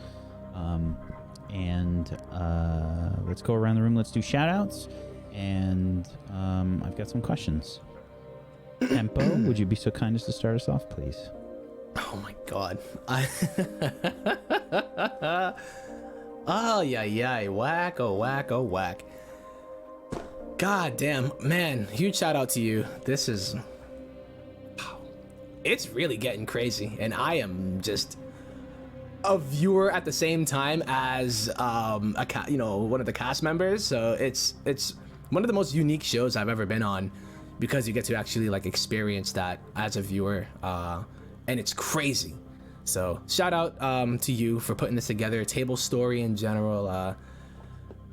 Let's go around the room. Let's do shout-outs. And I've got some questions. Tempo, would you be so kind as to start us off, please? Oh my God. Oh, yeah. Whack, oh, whack, oh, whack. God damn, man, huge shout out to you. This is, it's really getting crazy, and I am just a viewer at the same time as one of the cast members. So it's one of the most unique shows I've ever been on, because you get to actually like experience that as a viewer, and it's crazy. So shout out to you for putting this together. Tablestory in general.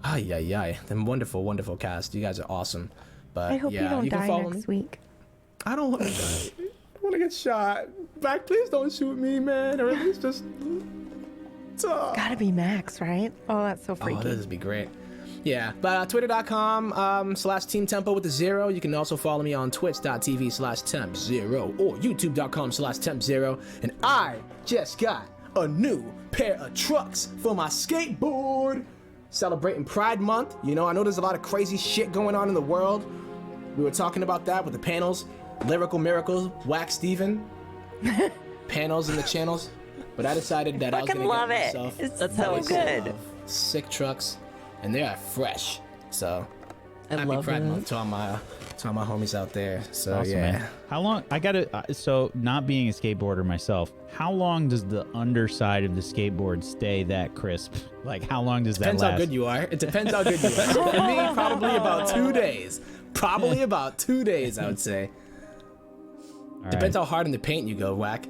The wonderful cast. You guys are awesome. But I hope yeah, you don't can die follow next me. week. I don't want to die. I want to get shot. Back, please don't shoot me, man. Or at least just. Gotta be Max, right? Oh, that's so freaky. Oh, this would be great. Yeah, but twitter.com/Team Tempo with the 0. You can also follow me on twitch.tv/Temp0 or youtube.com/Temp0. And I just got a new pair of trucks for my skateboard. Celebrating Pride Month. You know, I know there's a lot of crazy shit going on in the world. We were talking about that with the panels. Lyrical Miracles, Whack Steven. Panels in the channels. But I decided that I was Fucking gonna love get it. myself It's a so couple good. of sick trucks, and they are fresh. So I happy love Pride it. Month to all my homies out there. So Awesome, yeah. man. How long? I gotta. So, not being a skateboarder myself, how long does the underside of the skateboard stay that crisp? Like, how long does that Depends last? how good you are. It depends how good you are. So for me, probably about 2 days. Probably about 2 days, I would say. All Depends right. how hard in the paint you go, Whack.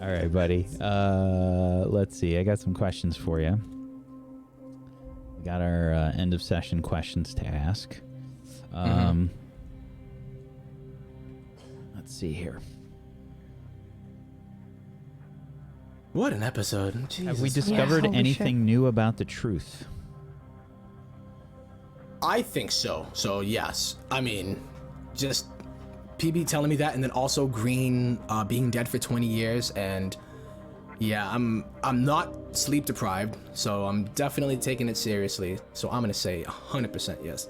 All right, buddy. Let's see. I got some questions for you. We got our end of session questions to ask. Let's see here. What an episode. Have we Jesus. discovered holy anything shit. new about the truth? I think so. So yes. I mean, just PB telling me that, and then also Green being dead for 20 years, and yeah, I'm not sleep deprived, so I'm definitely taking it seriously. So I'm gonna say 100% yes.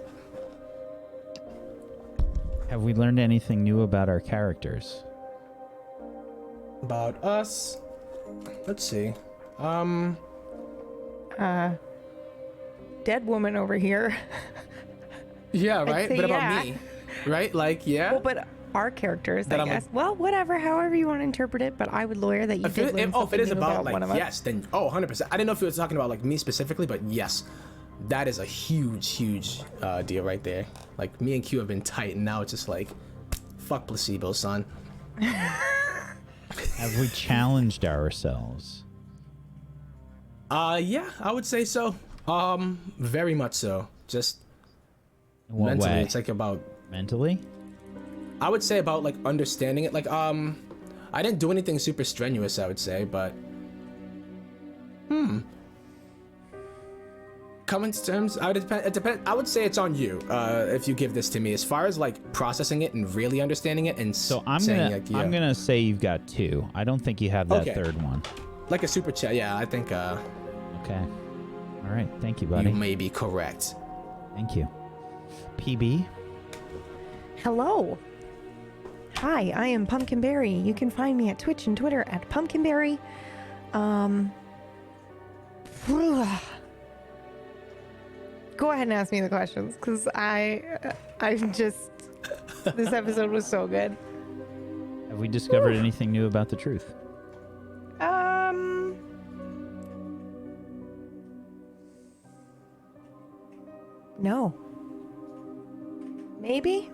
Have we learned anything new about our characters? About us, let's see. Dead woman over here. Yeah, right. say But about yeah. me, right? Like, yeah. Well, but our characters, That I I'm a- guess. Well, whatever, however you want to interpret it. But I would lawyer that you If did it, learn if it is something new about one like of us. yes, then 100%. I didn't know if you were talking about like me specifically, but yes, that is a huge deal right there. Like me and Q have been tight, and now it's just like, fuck placebo, son. Have we challenged ourselves? Yeah, I would say so. Very much so. Just In what mentally, way? it's like about. Mentally? I would say about like understanding it. Like I didn't do anything super strenuous, I would say, but coming to terms, it depend. I would say it's on you if you give this to me. As far as like processing it and really understanding it, and So I'm saying gonna like, yeah, I'm gonna say you've got 2. I don't think you have that Okay. third one. like a super chat. Yeah, I think Okay. All right. Thank you, buddy. you may be correct. Thank you. PB. Hello. Hi, I am Pumpkinberry. You can find me at Twitch and Twitter at Pumpkinberry. Go ahead and ask me the questions, because I'm just. This episode was so good. Have we discovered anything new about the truth? No. Maybe?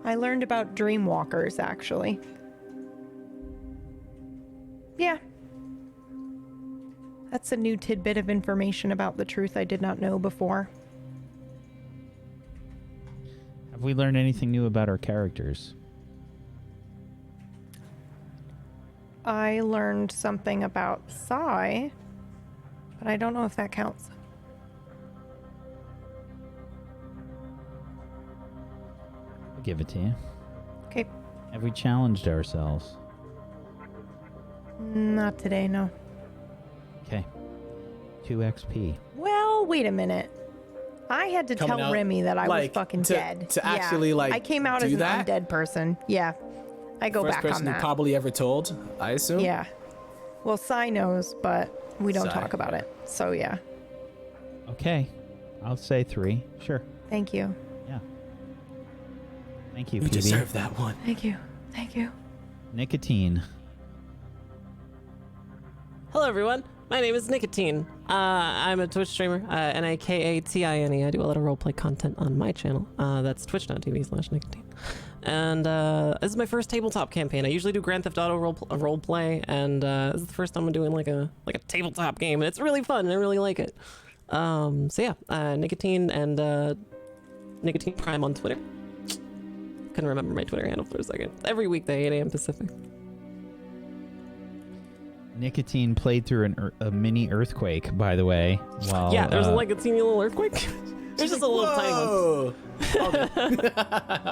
I learned about dreamwalkers, actually. Yeah. That's a new tidbit of information about the truth I did not know before. Have we learned anything new about our characters? I learned something about Psy, but I don't know if that counts. I'll give it to you. Okay. Have we challenged ourselves? Not today, no. Okay. 2 XP. Well, wait a minute. I had to Coming tell out, Remy that I was like, fucking to- dead. to Yeah. actually, like, I came out do as an that? undead person. Yeah. I go First back person on you that. probably ever told, I assume. Yeah. Well, Psy knows, but we don't Psy. talk about it. So, yeah. Okay. I'll say 3. Sure. Thank you. Yeah. Thank you, You PB. deserve that one. Thank you. Thank you. Nicotine. Hello, everyone. My name is Nicotine. I'm a Twitch streamer, Nikatine. I do a lot of roleplay content on my channel. That's twitch.tv/Nicotine. And this is my first tabletop campaign. I usually do Grand Theft Auto roleplay, and this is the first time I'm doing like a tabletop game, and it's really fun, and I really like it. So yeah, Nicotine and Nicotine Prime on Twitter. Couldn't remember my Twitter handle for a second. Every weekday, 8 a.m. Pacific. Nicotine played through a mini earthquake, by the way. While, Yeah, there's like a teeny little earthquake. There's just a little tiny one. Whoa.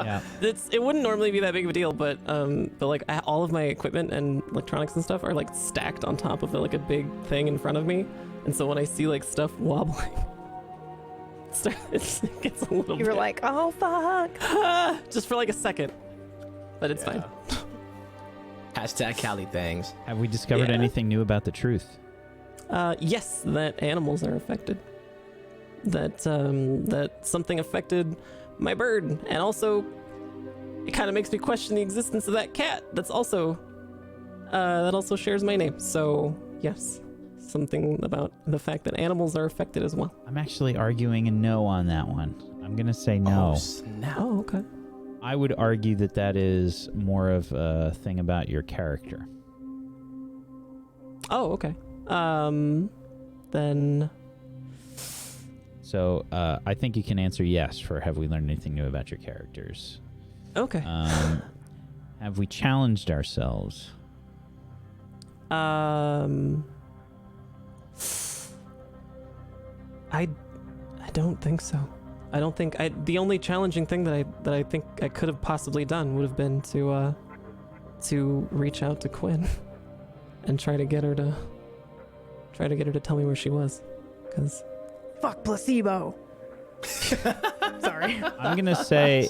Yeah. It wouldn't normally be that big of a deal, but like all of my equipment and electronics and stuff are like stacked on top of like a big thing in front of me, and so when I see like stuff wobbling, it gets a little. You were bit, like, oh, fuck. just for like a second, but it's fine. Hashtag Cali things. Have we discovered Yeah. anything new about the truth? Yes, that animals are affected. That something affected my bird, and also it kind of makes me question the existence of that cat. That also shares my name. So yes, something about the fact that animals are affected as well. I'm actually arguing a no on that one. I'm going to say no. Oh, snap. Oh, okay. I would argue that that is more of a thing about your character. Oh, okay. Then... So I think you can answer yes for have we learned anything new about your characters. Okay. Have we challenged ourselves? I don't think so. I don't think the only challenging thing that I think I could have possibly done would have been to reach out to Quinn and try to get her to tell me where she was, because Fuck placebo. Sorry. I'm gonna say,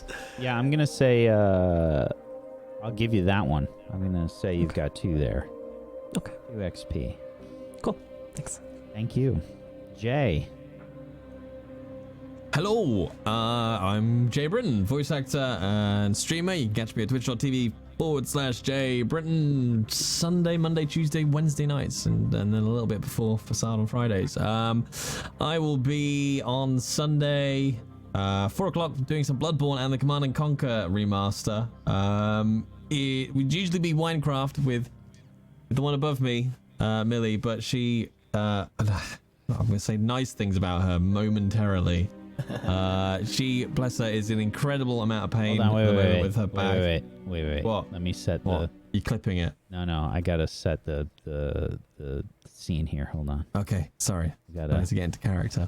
I'll give you that one. I'm gonna say you've got 2 there. Okay. 2 XP. Cool. Thanks. Thank you. Jay. Hello, I'm Jay Britton, voice actor and streamer. You can catch me at twitch.tv/Jay Britton Sunday, Monday, Tuesday, Wednesday nights, and then a little bit before Facade on Fridays. I will be on Sunday, 4 o'clock, doing some Bloodborne and the Command & Conquer remaster. It would usually be Winecraft with the one above me, Millie, but she, I'm going to say nice things about her momentarily. She, bless her, is in incredible amount of pain with her back. Wait. What? Let me set What? You clipping it? No, I gotta set the scene here. Hold on. Okay, sorry. I Need to get into character.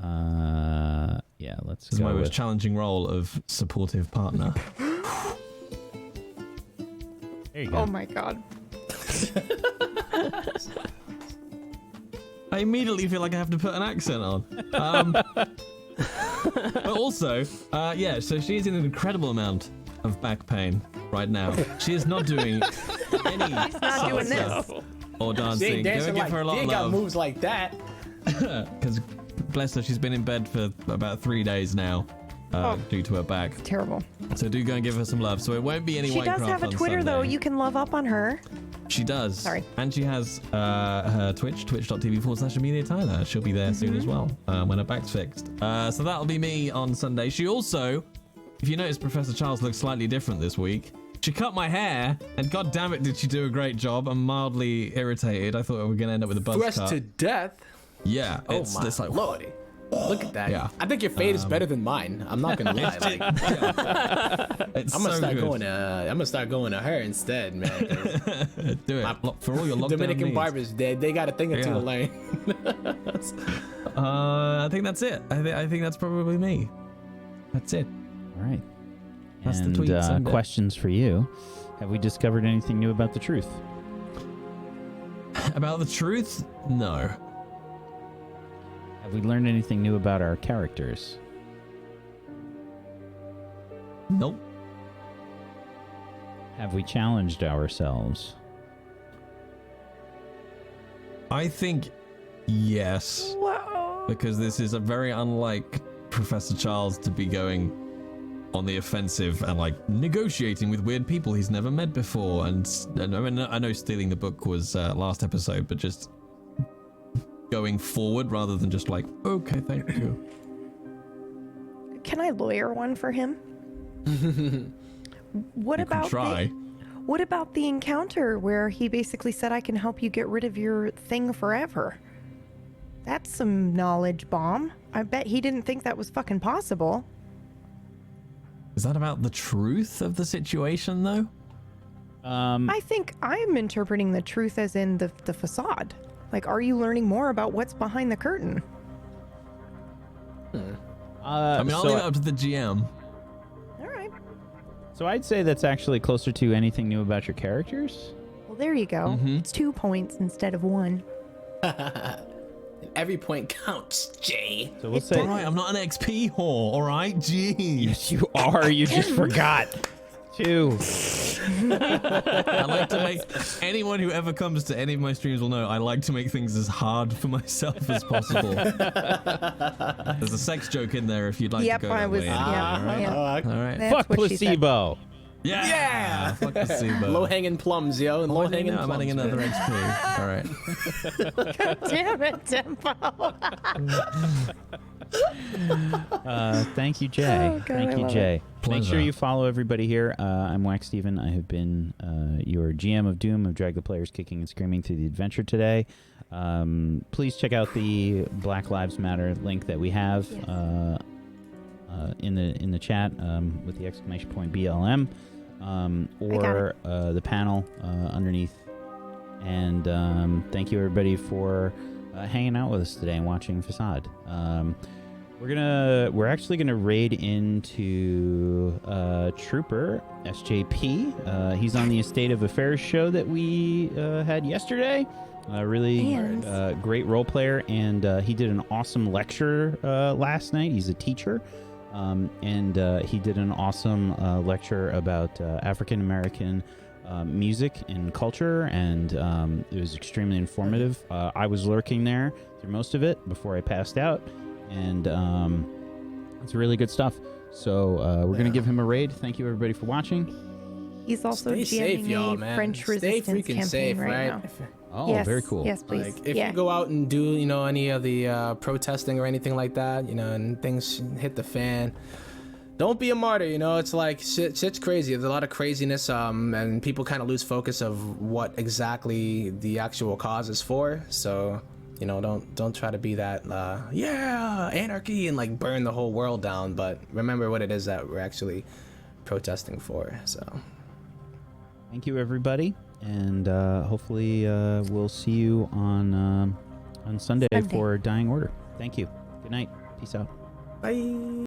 Yeah, let's This is go my most with... challenging role of supportive partner. There you go. Oh my god. I immediately feel like I have to put an accent on. But also, so she is in an incredible amount of back pain right now. She is not doing any not doing this. or She dancing. ain't dancing Go give like, her a lot she of ain't got love. moves like that. Because, bless her, she's been in bed for about 3 days now due to her back. Terrible. So do go and give her some love. So it won't be any She Minecraft does have a on Twitter Sunday. though. You can love up on her. She does. Sorry. And she has her Twitch, twitch.tv/Amelia Tyler. She'll be there soon as well when her back's fixed. So that'll be me on Sunday. She also, if you notice, Professor Charles looks slightly different this week. She cut my hair, and god damn it, did she do a great job. I'm mildly irritated. I thought we were going to end up with a buzz Fresh cut. to death. Yeah. Oh it's my like, lordy. Look at that. Yeah. I think your fade is better than mine. I'm not gonna lie. Like, it's I'm gonna so start good. going to. I'm gonna start going to her instead, man. 'cause Do it. For all your lockdown Dominican needs. barbers, they got a thing or two to learn. I think that's it. I think that's probably me. That's it. All right. That's the and, tweet Sunday. questions for you. Have we discovered anything new about the truth? About the truth? No. Have we learned anything new about our characters? Nope. Have we challenged ourselves? I think yes. Whoa. Because this is a very unlike Professor Charles to be going on the offensive and like negotiating with weird people he's never met before. And I mean, I know stealing the book was last episode, but just going forward rather than just like, okay, thank you. Can I lawyer one for him? What You can about try. What about the encounter where he basically said, I can help you get rid of your thing forever? That's some knowledge bomb. I bet he didn't think that was fucking possible. Is that about the truth of the situation though? I think I'm interpreting the truth as in the facade. Like, are you learning more about what's behind the curtain? I mean, I'll leave it up to the GM. All right. So I'd say that's actually closer to anything new about your characters. Well, there you go. Mhm. It's 2 points instead of 1. Every point counts, Jay. So we'll It say... does. Right, I'm not an XP whore, alright? Jeez. Yes, you are. You just forgot. 2. I like to make anyone who ever comes to any of my streams will know I like to make things as hard for myself as possible. There's a sex joke in there if you'd like Yep, to go I that was. way. Yeah, Alright. yeah. All right. That's Fuck what she said. placebo. Yeah! Fuck the SIBO. Low hanging plums, yo. And low hanging I'm adding plums. another XP. All right. God damn it, Tempo. Thank you, Jay. Oh, God, Thank I you, love Jay. it. Make sure Pleasure. you follow everybody here. I'm Wax Steven. I have been your GM of Doom, of Drag the Players Kicking and Screaming through the adventure today. Please check out the Black Lives Matter link that we have Yes. in the chat with the exclamation point BLM or the panel underneath. And thank you everybody for hanging out with us today and watching Facade. We're actually gonna raid into Trooper SJP. He's on the Estate of Affairs show that we had yesterday. Really great role player, and he did an awesome lecture last night. He's a teacher, and he did an awesome lecture about African American music and culture, and it was extremely informative. I was lurking there through most of it before I passed out, and it's really good stuff. So we're gonna give him a raid. Thank you everybody for watching. He's also Stay safe, GMing y'all, a man. French Stay resistance freaking campaign safe, right? now. Oh, Yes, very cool. Yes, please. Like, if yeah. you go out and do, you know, any of the protesting or anything like that, you know, and things hit the fan, don't be a martyr, you know. It's like shit's crazy. There's a lot of craziness, and people kind of lose focus of what exactly the actual cause is for. So, you know, don't try to be that anarchy and like burn the whole world down. But remember what it is that we're actually protesting for. So, Thank you everybody, and hopefully we'll see you on Sunday Sunday. for Dying Order. Thank you. Good night. Peace out. bye.